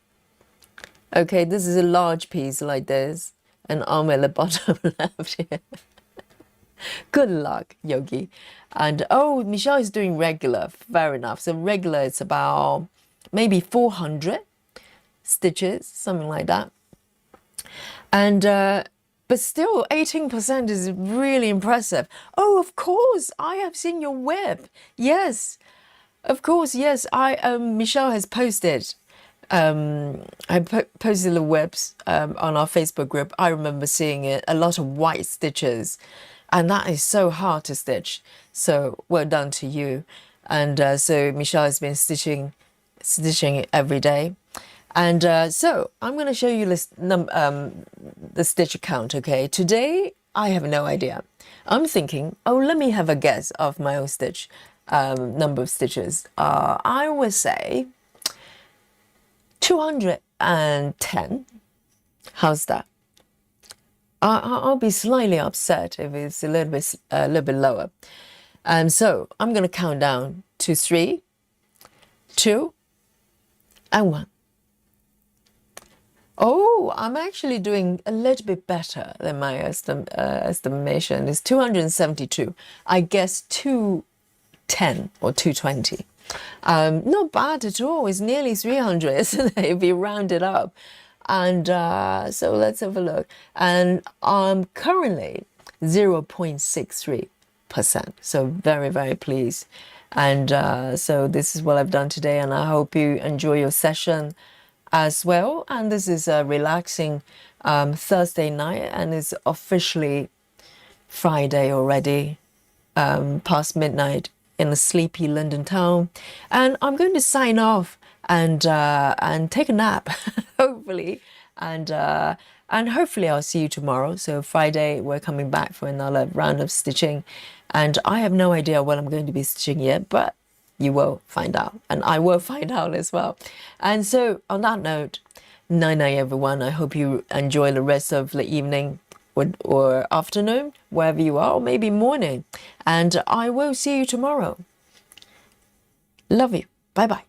Okay, this is a large piece like this, and arm at the bottom left here. Good luck, Yogi. And oh, Michelle is doing regular. Fair enough. So regular, it's about maybe 400 stitches, something like that. And but still, 18% is really impressive. Oh, of course, I have seen your web. Yes, of course, yes. Michelle has posted. I posted the webs on our Facebook group. I remember seeing it, a lot of white stitches, and that is so hard to stitch. So well done to you. And so Michelle has been stitching it every day. And so I'm going to show you the stitch count. Okay, today I have no idea. I'm thinking, oh, let me have a guess of my own stitch number of stitches. I would say 210. How's that? I'll be slightly upset if it's a little bit lower. And so I'm going to count down to 3, 2, and 1. Oh, I'm actually doing a little bit better than my estimation. It's 272. I guess 210 or 220. Not bad at all. It's nearly 300, isn't it? If you round it up. And so let's have a look. And I'm currently 0.63%. So very, very pleased. And so this is what I've done today. And I hope you enjoy your session as well. And this is a relaxing Thursday night. And it's officially Friday already, past midnight in a sleepy London town, and I'm going to sign off and take a nap, hopefully, and hopefully I'll see you tomorrow. So Friday we're coming back for another round of stitching, and I have no idea what I'm going to be stitching yet, but you will find out, and I will find out as well. And so on that note, night night everyone. I hope you enjoy the rest of the evening or afternoon, wherever you are, or maybe morning. And I will see you tomorrow. Love you. Bye bye.